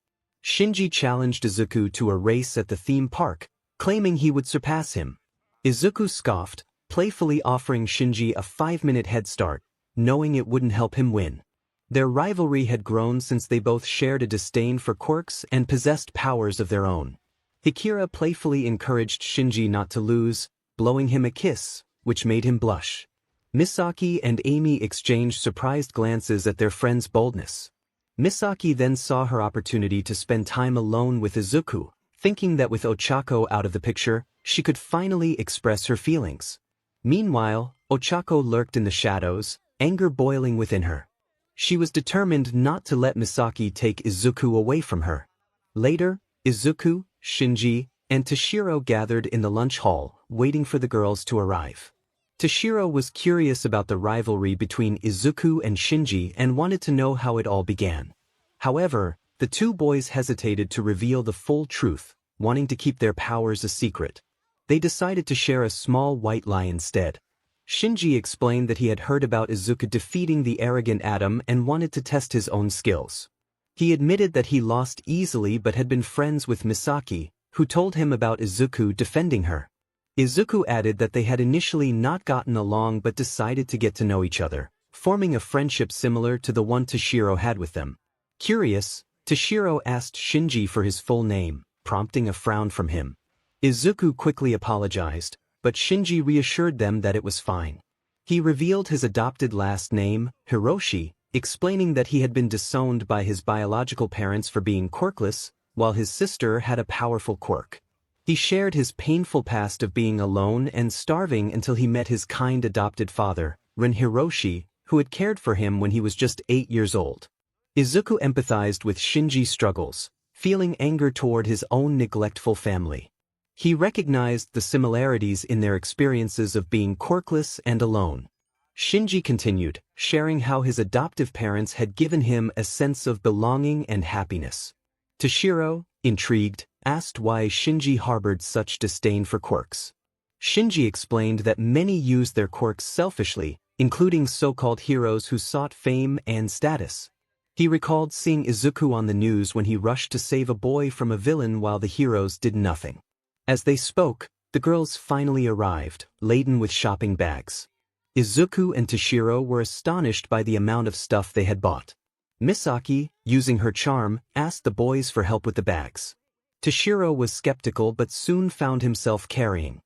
Speaker 1: Shinji challenged Izuku to a race at the theme park, claiming he would surpass him. Izuku scoffed, playfully offering Shinji a 5-minute head start, knowing it wouldn't help him win. Their rivalry had grown since they both shared a disdain for quirks and possessed powers of their own. Akira playfully encouraged Shinji not to lose, blowing him a kiss, which made him blush. Misaki and Amy exchanged surprised glances at their friend's boldness. Misaki then saw her opportunity to spend time alone with Izuku, thinking that with Ochako out of the picture, she could finally express her feelings. Meanwhile, Ochako lurked in the shadows, anger boiling within her. She was determined not to let Misaki take Izuku away from her. Later, Izuku, Shinji, and Toshiro gathered in the lunch hall, waiting for the girls to arrive. Toshiro was curious about the rivalry between Izuku and Shinji and wanted to know how it all began. However, the two boys hesitated to reveal the full truth, wanting to keep their powers a secret. They decided to share a small white lie instead. Shinji explained that he had heard about Izuku defeating the arrogant Adam and wanted to test his own skills. He admitted that he lost easily but had been friends with Misaki, who told him about Izuku defending her. Izuku added that they had initially not gotten along but decided to get to know each other, forming a friendship similar to the one Toshiro had with them. Curious, Toshiro asked Shinji for his full name, prompting a frown from him. Izuku quickly apologized, but Shinji reassured them that it was fine. He revealed his adopted last name, Hiroshi, explaining that he had been disowned by his biological parents for being quirkless, while his sister had a powerful quirk. He shared his painful past of being alone and starving until he met his kind adopted father, Ren Hiroshi, who had cared for him when he was just 8 years old. Izuku empathized with Shinji's struggles, feeling anger toward his own neglectful family. He recognized the similarities in their experiences of being quirkless and alone. Shinji continued, sharing how his adoptive parents had given him a sense of belonging and happiness. Toshiro, intrigued, asked why Shinji harbored such disdain for quirks. Shinji explained that many used their quirks selfishly, including so-called heroes who sought fame and status. He recalled seeing Izuku on the news when he rushed to save a boy from a villain while the heroes did nothing. As they spoke, the girls finally arrived, laden with shopping bags. Izuku and Toshiro were astonished by the amount of stuff they had bought. Misaki, using her charm, asked the boys for help with the bags. Toshiro was skeptical but soon found himself carrying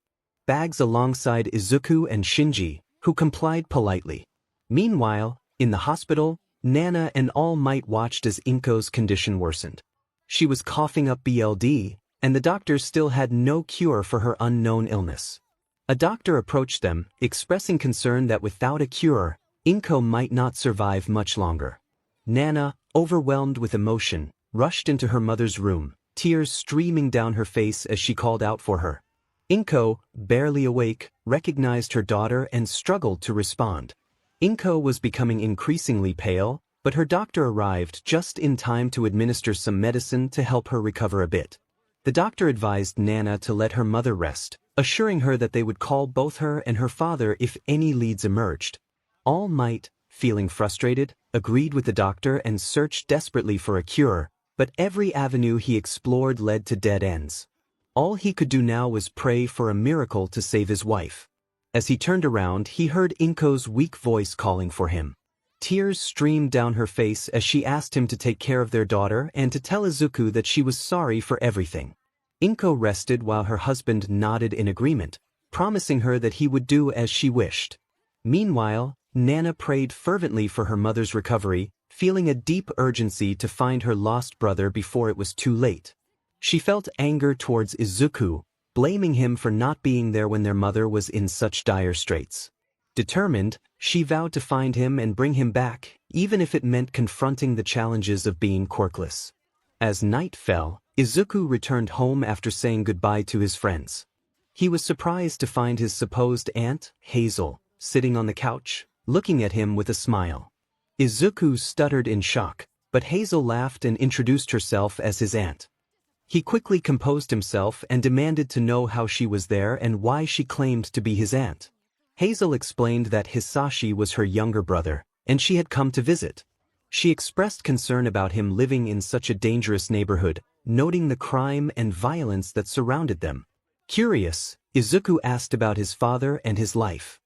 Speaker 1: bags alongside Izuku and Shinji, who complied politely. Meanwhile, in the hospital, Nana and All Might watched as 𝐒𝐮𝐬𝐽's condition worsened. She was coughing up blood, and the doctors still had no cure for her unknown illness. A doctor approached them, expressing concern that without a cure, 𝐒𝐮𝐽 might not survive much longer. Nana, overwhelmed with emotion, rushed into her mother's room, tears streaming down her face as she called out for her. 𝐒𝐮𝐽, barely awake, recognized her daughter and struggled to respond. 𝐒𝐮𝐽 was becoming increasingly pale, but her doctor arrived just in time to administer some medicine to help her recover a bit. The doctor advised Nana to let her mother rest, assuring her that they would call both her and her father if any leads emerged. All Might, feeling frustrated, agreed with the doctor and searched desperately for a cure, but every avenue he explored led to dead ends. All he could do now was pray for a miracle to save his wife. As he turned around, he heard 𝐒𝐮𝐽's weak voice calling for him. Tears streamed down her face as she asked him to take care of their daughter and to tell Izuku that she was sorry for everything. 𝐒𝐮𝐽 rested while her husband nodded in agreement, promising her that he would do as she wished. Meanwhile, Nana prayed fervently for her mother's recovery, feeling a deep urgency to find her lost brother before it was too late. She felt anger towards Izuku, blaming him for not being there when their mother was in such dire straits. Determined, she vowed to find him and bring him back, even if it meant confronting the challenges of being quirkless. As night fell, Izuku returned home after saying goodbye to his friends. He was surprised to find his supposed aunt, Hazel, sitting on the couch, looking at him with a smile. Izuku stuttered in shock, but Hazel laughed and introduced herself as his aunt. He quickly composed himself and demanded to know how she was there and why she claimed to be his aunt. Hazel explained that Hisashi was her younger brother, and she had come to visit. She expressed concern about him living in such a dangerous neighborhood, noting the crime and violence that surrounded them. Curious, 𝐒𝐮𝐦𝐻 asked about his father and his life.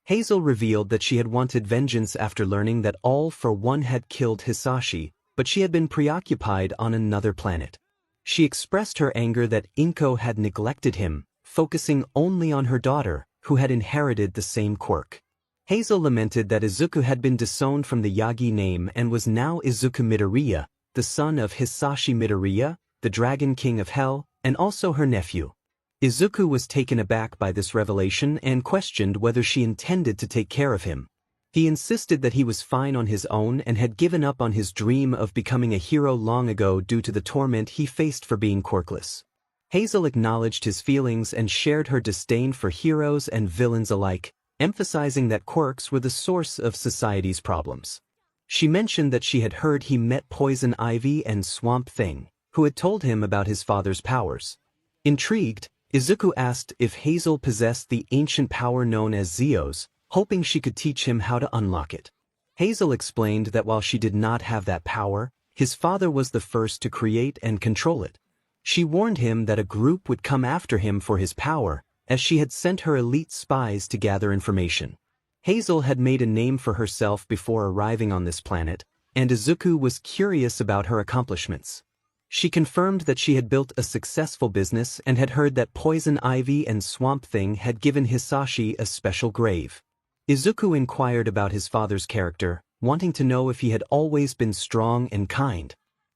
Speaker 1: 𝐒𝐮𝐬 revealed that she had wanted vengeance after learning that 𝐼𝐴 had killed Hisashi, but she had been preoccupied on another planet. She expressed her anger that 𝐼𝐴 had neglected him, focusing only on her daughter, who had inherited the same quirk. 𝐒𝐮𝐬 lamented that 𝐒𝐮𝐻 had been disowned from the Yagi name and was now 𝐒𝐮𝐻 Midoriya, the son of Hisashi Midoriya, the Dragon King of Hell, and also her nephew. 𝐒𝐮𝐻 was taken aback by this revelation and questioned whether she intended to take care of him. He insisted that he was fine on his own and had given up on his dream of becoming a hero long ago due to the torment he faced for being quirkless. 𝐒𝐮𝐬 acknowledged his feelings and shared her disdain for heroes and villains alike, emphasizing that quirks were the source of society's problems. She mentioned that she had heard he met Poison Ivy and Swamp Thing, who had told him about his father's powers. Intrigued, 𝐒𝐮𝐻 asked if 𝐒𝐮𝐬 possessed the ancient power known as 𝐒𝐮𝐽, hoping she could teach him how to unlock it. 𝐒𝐮𝐬 explained that while she did not have that power, his father was the first to create and control it. She warned him that a group would come after him for his power, as she had sent her elite spies to gather information. 𝐒𝐮𝐬 had made a name for herself before arriving on this planet, and 𝐒𝐮𝐻 was curious about her accomplishments. She confirmed that she had built a successful business and had heard that Poison Ivy and Swamp Thing had given Hisashi a special grave. 𝐒𝐮𝐻 inquired about his father's character, wanting to know if he had always been strong and kind.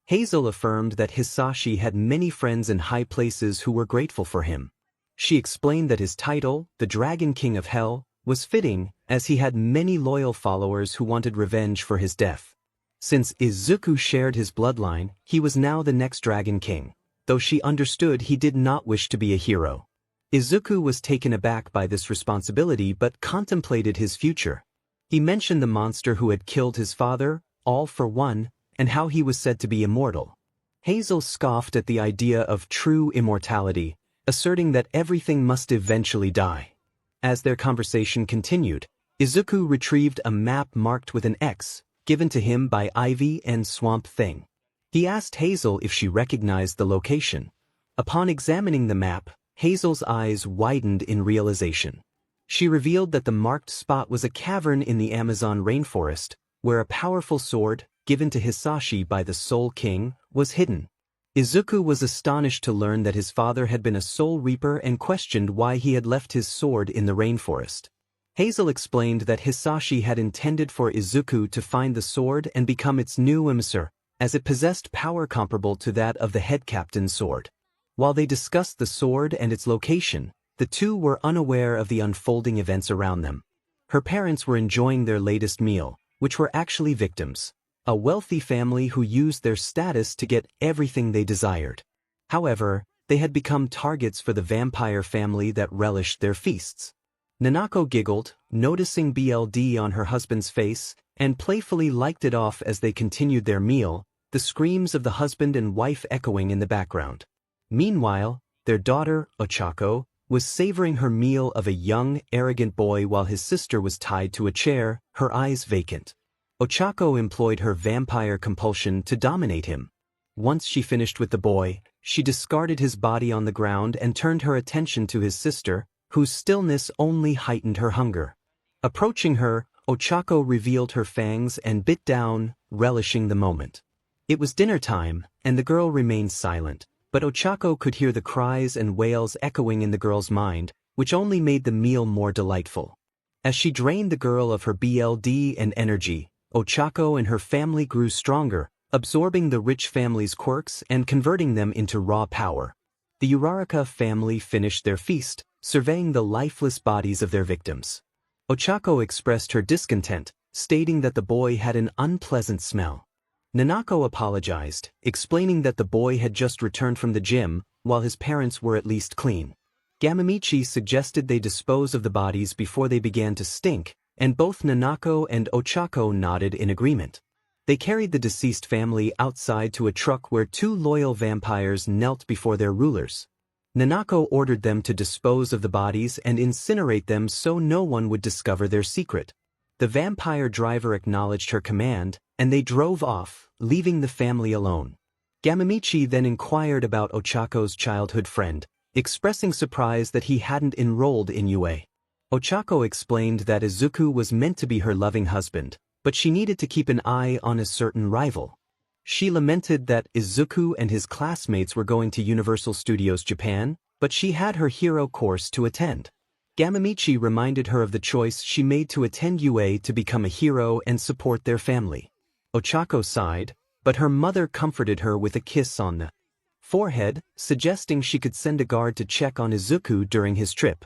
Speaker 1: 𝐒𝐮𝐬 affirmed that Hisashi had many friends in high places who were grateful for him. She explained that his title, the Dragon King of Hell, was fitting, as he had many loyal followers who wanted revenge for his death. Since 𝐒𝐮𝐻 shared his bloodline, he was now the next Dragon King, though she understood he did not wish to be a hero. 𝐒𝐮𝐻 was taken aback by this responsibility but contemplated his future. He mentioned the monster who had killed his father, 𝐼𝐴, and how he was said to be immortal. 𝐒𝐮𝐬 scoffed at the idea of true immortality, asserting that everything must eventually die. As their conversation continued, 𝐒𝐮𝐻 retrieved a map marked with an X, given to him by Ivy and Swamp Thing. He asked 𝐒𝐮𝐬 if she recognized the location. Upon examining the map, 𝐒𝐮𝐬's eyes widened in realization. She revealed that the marked spot was a cavern in the Amazon rainforest, where a powerful sword, given to Hisashi by the Soul King, was hidden. 𝐒𝐮𝐻 was astonished to learn that his father had been a soul reaper and questioned why he had left his sword in the rainforest. 𝐒𝐮𝐬 explained that Hisashi had intended for 𝐒𝐮𝐻 to find the sword and become its new emissary, as it possessed power comparable to that of the head captain's sword. While they discussed the sword and its location, the two were unaware of the unfolding events around them. Her parents were enjoying their latest meal, which were actually victims, a wealthy family who used their status to get everything they desired. However, they had become targets for the vampire family that relished their feasts. Nanako giggled, noticing BLD on her husband's face, and playfully liked it off as they continued their meal, the screams of the husband and wife echoing in the background. Meanwhile, their daughter, Ochako, was savoring her meal of a young, arrogant boy while his sister was tied to a chair, her eyes vacant. Ochako employed her vampire compulsion to dominate him. Once she finished with the boy, she discarded his body on the ground and turned her attention to his sister, whose stillness only heightened her hunger. Approaching her, Ochako revealed her fangs and bit down, relishing the moment. It was dinner time, and the girl remained silent, but Ochako could hear the cries and wails echoing in the girl's mind, which only made the meal more delightful. As she drained the girl of her BLD and energy, Ochako and her family grew stronger, absorbing the rich family's quirks and converting them into raw power. The Uraraka family finished their feast, surveying the lifeless bodies of their victims. Ochako expressed her discontent, stating that the boy had an unpleasant smell. Nanako apologized, explaining that the boy had just returned from the gym, while his parents were at least clean. Gamamichi suggested they dispose of the bodies before they began to stink, and both Nanako and Ochako nodded in agreement. They carried the deceased family outside to a truck where two loyal vampires knelt before their rulers. Nanako ordered them to dispose of the bodies and incinerate them so no one would discover their secret. The vampire driver acknowledged her command, and they drove off, leaving the family alone. Gamamichi then inquired about Ochako's childhood friend, expressing surprise that he hadn't enrolled in UA. Ochako explained that Izuku was meant to be her loving husband, but she needed to keep an eye on a certain rival. She lamented that Izuku and his classmates were going to Universal Studios Japan, but she had her hero course to attend. Gamamichi reminded her of the choice she made to attend UA to become a hero and support their family. Ochako sighed, but her mother comforted her with a kiss on the forehead, suggesting she could send a guard to check on Izuku during his trip.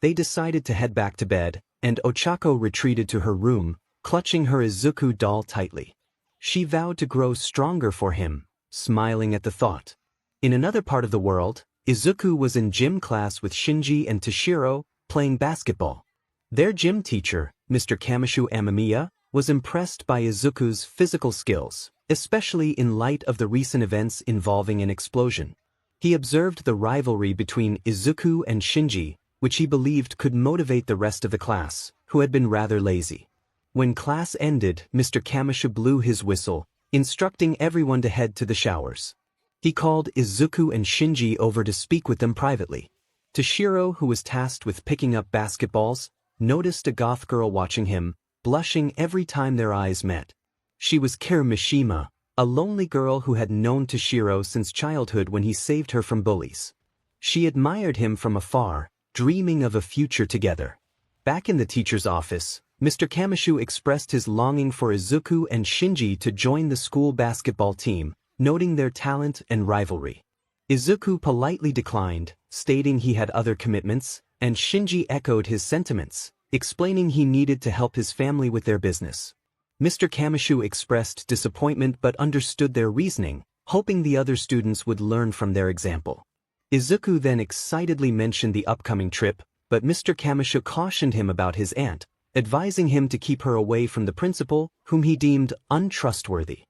Speaker 1: They decided to head back to bed, and Ochako retreated to her room, clutching her Izuku doll tightly. She vowed to grow stronger for him, smiling at the thought. In another part of the world, Izuku was in gym class with Shinji and Toshiro, playing basketball. Their gym teacher, Mr. Kamashu Amamiya, was impressed by Izuku's physical skills, especially in light of the recent events involving an explosion. He observed the rivalry between Izuku and Shinji, which he believed could motivate the rest of the class, who had been rather lazy. When class ended, Mr. Kamashu blew his whistle, instructing everyone to head to the showers. He called Izuku and Shinji over to speak with them privately. Toshiro, who was tasked with picking up basketballs, noticed a goth girl watching him, blushing every time their eyes met. She was Mishima, a lonely girl who had known Toshiro since childhood when he saved her from bullies. She admired him from afar, dreaming of a future together. Back in the teacher's office, Mr. Kamashu expressed his longing for Izuku and Shinji to join the school basketball team, noting their talent and rivalry. Izuku politely declined, stating he had other commitments, and Shinji echoed his sentiments, explaining he needed to help his family with their business. Mr. Kamashu expressed disappointment but understood their reasoning, hoping the other students would learn from their example. Izuku then excitedly mentioned the upcoming trip, but Mr. Kamashu cautioned him about his aunt, advising him to keep her away from the principal, whom he deemed untrustworthy.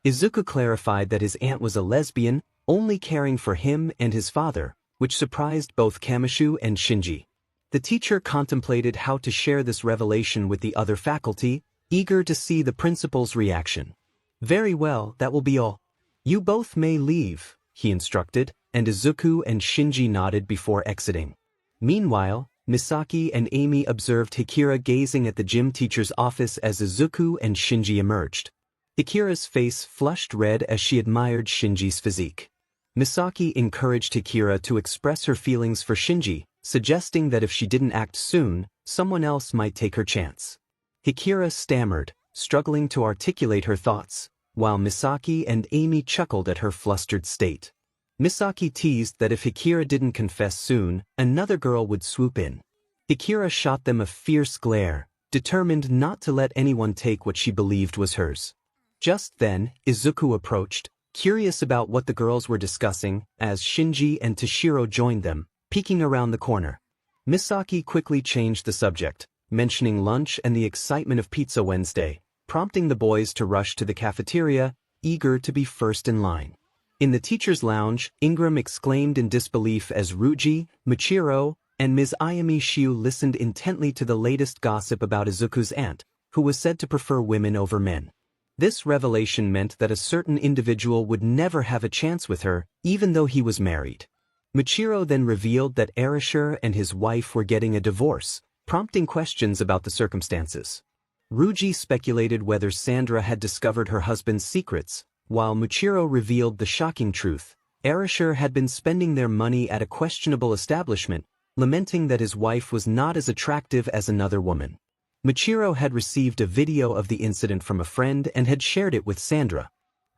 Speaker 1: Izuku clarified that his aunt was a lesbian, only caring for him and his father, which surprised both Kamashu and Shinji. The teacher contemplated how to share this revelation with the other faculty, eager to see the principal's reaction. "Very well, that will be all. You both may leave," he instructed, and Izuku and Shinji nodded before exiting. Meanwhile, Misaki and Amy observed Hikira gazing at the gym teacher's office as Izuku and Shinji emerged. Hikira's face flushed red as she admired Shinji's physique. Misaki encouraged Hikira to express her feelings for Shinji, suggesting that if she didn't act soon, someone else might take her chance. Hikira stammered, struggling to articulate her thoughts, while Misaki and Amy chuckled at her flustered state. Misaki teased that if Hikira didn't confess soon, another girl would swoop in. Hikira shot them a fierce glare, determined not to let anyone take what she believed was hers. Just then, Izuku approached, curious about what the girls were discussing, as Shinji and Toshiro joined them, peeking around the corner. Misaki quickly changed the subject, mentioning lunch and the excitement of Pizza Wednesday, prompting the boys to rush to the cafeteria, eager to be first in line. In the teacher's lounge, Ingram exclaimed in disbelief as Ryuji, Michiro, and Ms. Ayami Shiu listened intently to the latest gossip about Izuku's aunt, who was said to prefer women over men. This revelation meant that a certain individual would never have a chance with her, even though he was married. Michiro then revealed that 𝗟𝗔 and his wife were getting a divorce, prompting questions about the circumstances. Ryuji speculated whether Sandra had discovered her husband's secrets, while Michiro revealed the shocking truth. 𝗟𝗔 had been spending their money at a questionable establishment, lamenting that his wife was not as attractive as another woman. Michiro had received a video of the incident from a friend and had shared it with Sandra.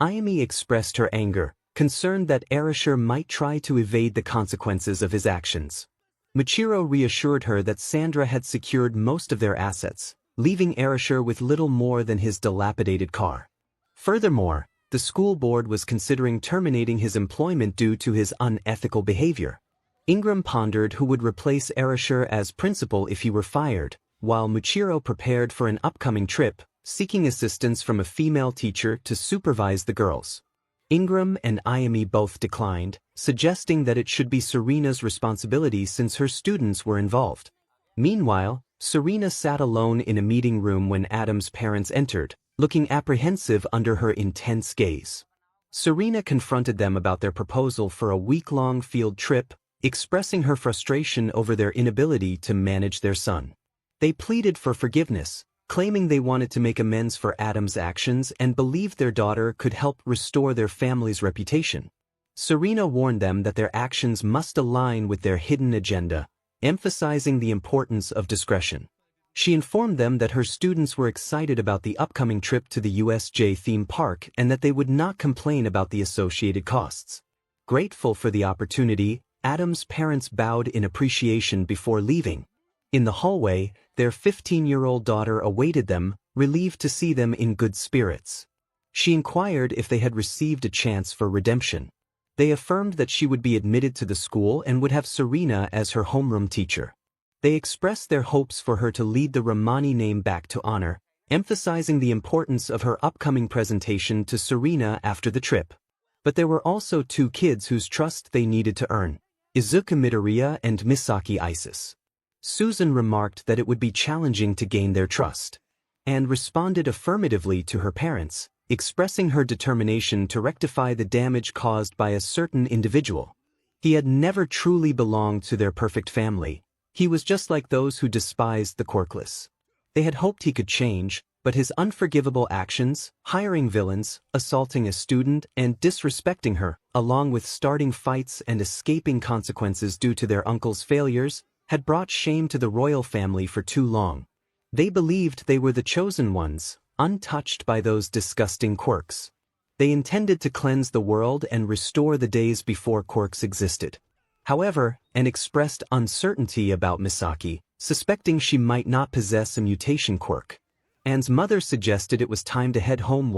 Speaker 1: Ayami expressed her anger, concerned that 𝗟𝗔 might try to evade the consequences of his actions. Michiro reassured her that Sandra had secured most of their assets, leaving 𝗟𝗔 with little more than his dilapidated car. Furthermore, the school board was considering terminating his employment due to his unethical behavior. Ingram pondered who would replace 𝗟𝗔 as principal if he were fired, while Michiro prepared for an upcoming trip, seeking assistance from a female teacher to supervise the girls. Ingram and Ayami both declined, suggesting that it should be Serena's responsibility since her students were involved. Meanwhile, Serena sat alone in a meeting room when Adam's parents entered, looking apprehensive under her intense gaze. Serena confronted them about their proposal for a week-long field trip, expressing her frustration over their inability to manage their son. They pleaded for forgiveness, claiming they wanted to make amends for Adam's actions and believed their daughter could help restore their family's reputation. 𝐼𝐻𝐼𝐜 warned them that their actions must align with their hidden agenda, emphasizing the importance of discretion. She informed them that her students were excited about the upcoming trip to the USJ theme park and that they would not complain about the associated costs. Grateful for the opportunity, Adam's parents bowed in appreciation before leaving. In the hallway, their 15-year-old daughter awaited them, relieved to see them in good spirits. She inquired if they had received a chance for redemption. They affirmed that she would be admitted to the school and would have 𝐼𝐻𝐼𝐜 as her homeroom teacher. They expressed their hopes for her to lead the Ramani name back to honor, emphasizing the importance of her upcoming presentation to 𝐼𝐻𝐼𝐜 after the trip. But there were also two kids whose trust they needed to earn, 𝐒𝐮𝐻𝐼𝐜 Midoriya and Misaki Isis. Susan remarked that it would be challenging to gain their trust, and responded affirmatively to her parents, expressing her determination to rectify the damage caused by a certain individual. He had never truly belonged to their perfect family. He was just like those who despised the quirkless. They had hoped he could change, but his unforgivable actions, hiring villains, assaulting a student, and disrespecting her, along with starting fights and escaping consequences due to their uncle's failures, had brought shame to the royal family for too long. They believed they were the chosen ones, untouched by those disgusting quirks. They intended to cleanse the world and restore the days before quirks existed. However, and expressed uncertainty about Misaki, suspecting she might not possess a mutation quirk. Anne's mother suggested it was time to head home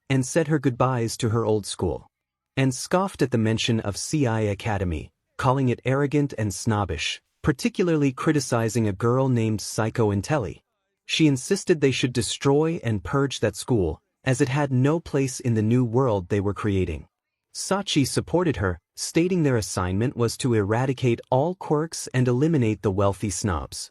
Speaker 1: and said her goodbyes to her old school. Anne scoffed at the mention of CI Academy, calling it arrogant and snobbish, particularly criticizing a girl named 𝐼𝐻𝐼𝐜. She insisted they should destroy and purge that school, as it had no place in the new world they were creating. Sachi supported her, stating their assignment was to eradicate all quirks and eliminate the wealthy snobs.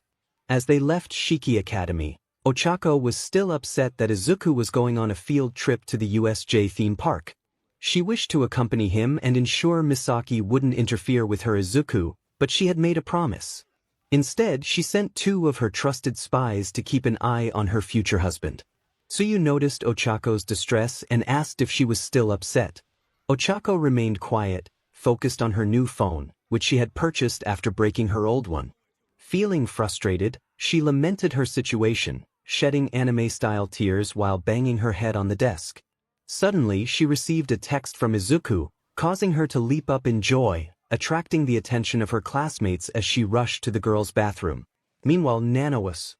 Speaker 1: As they left Shiki Academy, Ochako was still upset that Izuku was going on a field trip to the USJ theme park. She wished to accompany him and ensure Misaki wouldn't interfere with her Izuku, but she had made a promise. Instead, she sent two of her trusted spies to keep an eye on her future husband. Tsuyu noticed Ochako's distress and asked if she was still upset. Ochako remained quiet, focused on her new phone, which she had purchased after breaking her old one. Feeling frustrated, she lamented her situation, shedding anime-style tears while banging her head on the desk. Suddenly, she received a text from Izuku, causing her to leap up in joy, attracting the attention of her classmates as she rushed to the girls' bathroom. Meanwhile, Nana was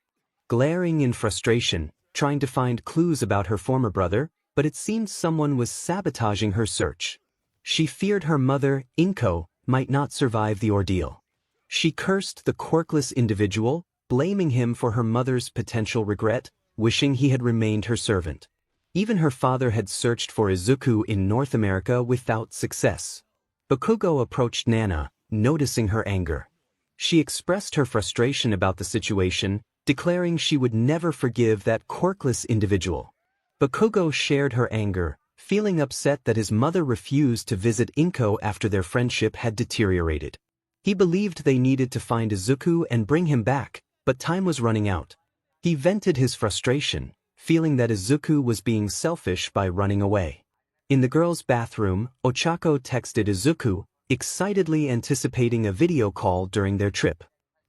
Speaker 1: glaring in frustration, trying to find clues about her former brother, but it seemed someone was sabotaging her search. She feared her mother, Inko, might not survive the ordeal. She cursed the quirkless individual, blaming him for her mother's potential regret, wishing he had remained her servant. Even her father had searched for Izuku in North America without success. Bakugo approached Nana, noticing her anger. She expressed her frustration about the situation, declaring she would never forgive that quirkless individual. Bakugo shared her anger, feeling upset that his mother refused to visit Inko after their friendship had deteriorated. He believed they needed to find Izuku and bring him back, but time was running out. He vented his frustration, feeling that Izuku was being selfish by running away. In the girls' bathroom, Ochako texted Izuku, excitedly anticipating a video call during their trip.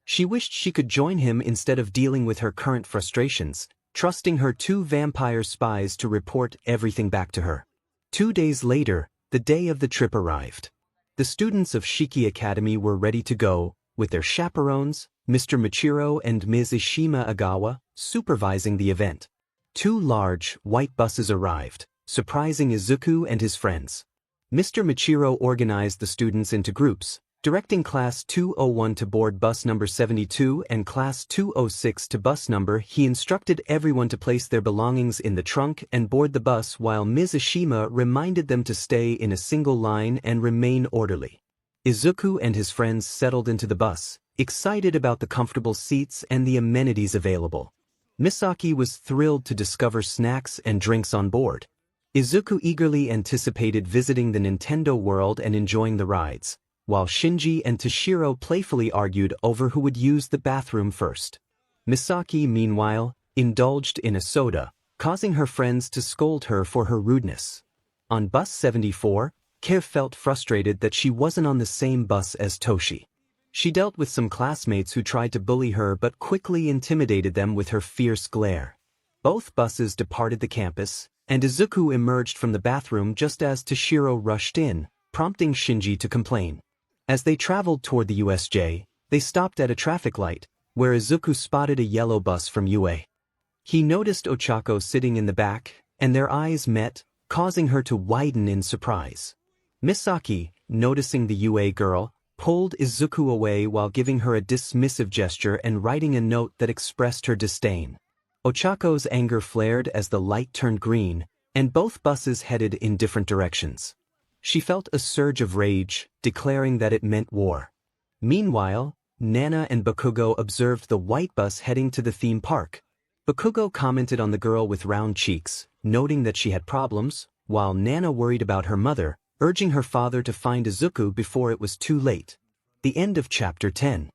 Speaker 1: She wished she could join him instead of dealing with her current frustrations, trusting her two vampire spies to report everything back to her. 2 days later, the day of the trip arrived. The students of Shiki Academy were ready to go, with their chaperones, Mr. Michiro and Ms. Ishima Agawa, supervising the event. 2 large, white buses arrived, surprising Izuku and his friends. Mr. Michiro organized the students into groups, directing Class 201 to board bus number 72 and Class 206 to bus number. He instructed everyone to place their belongings in the trunk and board the bus, while Ms. Ishima reminded them to stay in a single line and remain orderly. Izuku and his friends settled into the bus, excited about the comfortable seats and the amenities available. Misaki was thrilled to discover snacks and drinks on board. Izuku eagerly anticipated visiting the Nintendo world and enjoying the rides. while Shinji and Toshiro playfully argued over who would use the bathroom first. Misaki, meanwhile, indulged in a soda, causing her friends to scold her for her rudeness. On bus 74, 𝐂 felt frustrated that she wasn't on the same bus as Toshi. She dealt with some classmates who tried to bully her but quickly intimidated them with her fierce glare. Both buses departed the campus, and Izuku emerged from the bathroom just as Toshiro rushed in, prompting Shinji to complain. As they traveled toward the USJ, they stopped at a traffic light, where Izuku spotted a yellow bus from UA. He noticed Ochako sitting in the back, and their eyes met, causing her to widen in surprise. Misaki, noticing the UA girl, pulled Izuku away while giving her a dismissive gesture and writing a note that expressed her disdain. Ochako's anger flared as the light turned green, and both buses headed in different directions. She felt a surge of rage, declaring that it meant war. Meanwhile, Nana and Bakugo observed the white bus heading to the theme park. Bakugo commented on the girl with round cheeks, noting that she had problems, while Nana worried about her mother, urging her father to find Izuku before it was too late. The end of Chapter 10.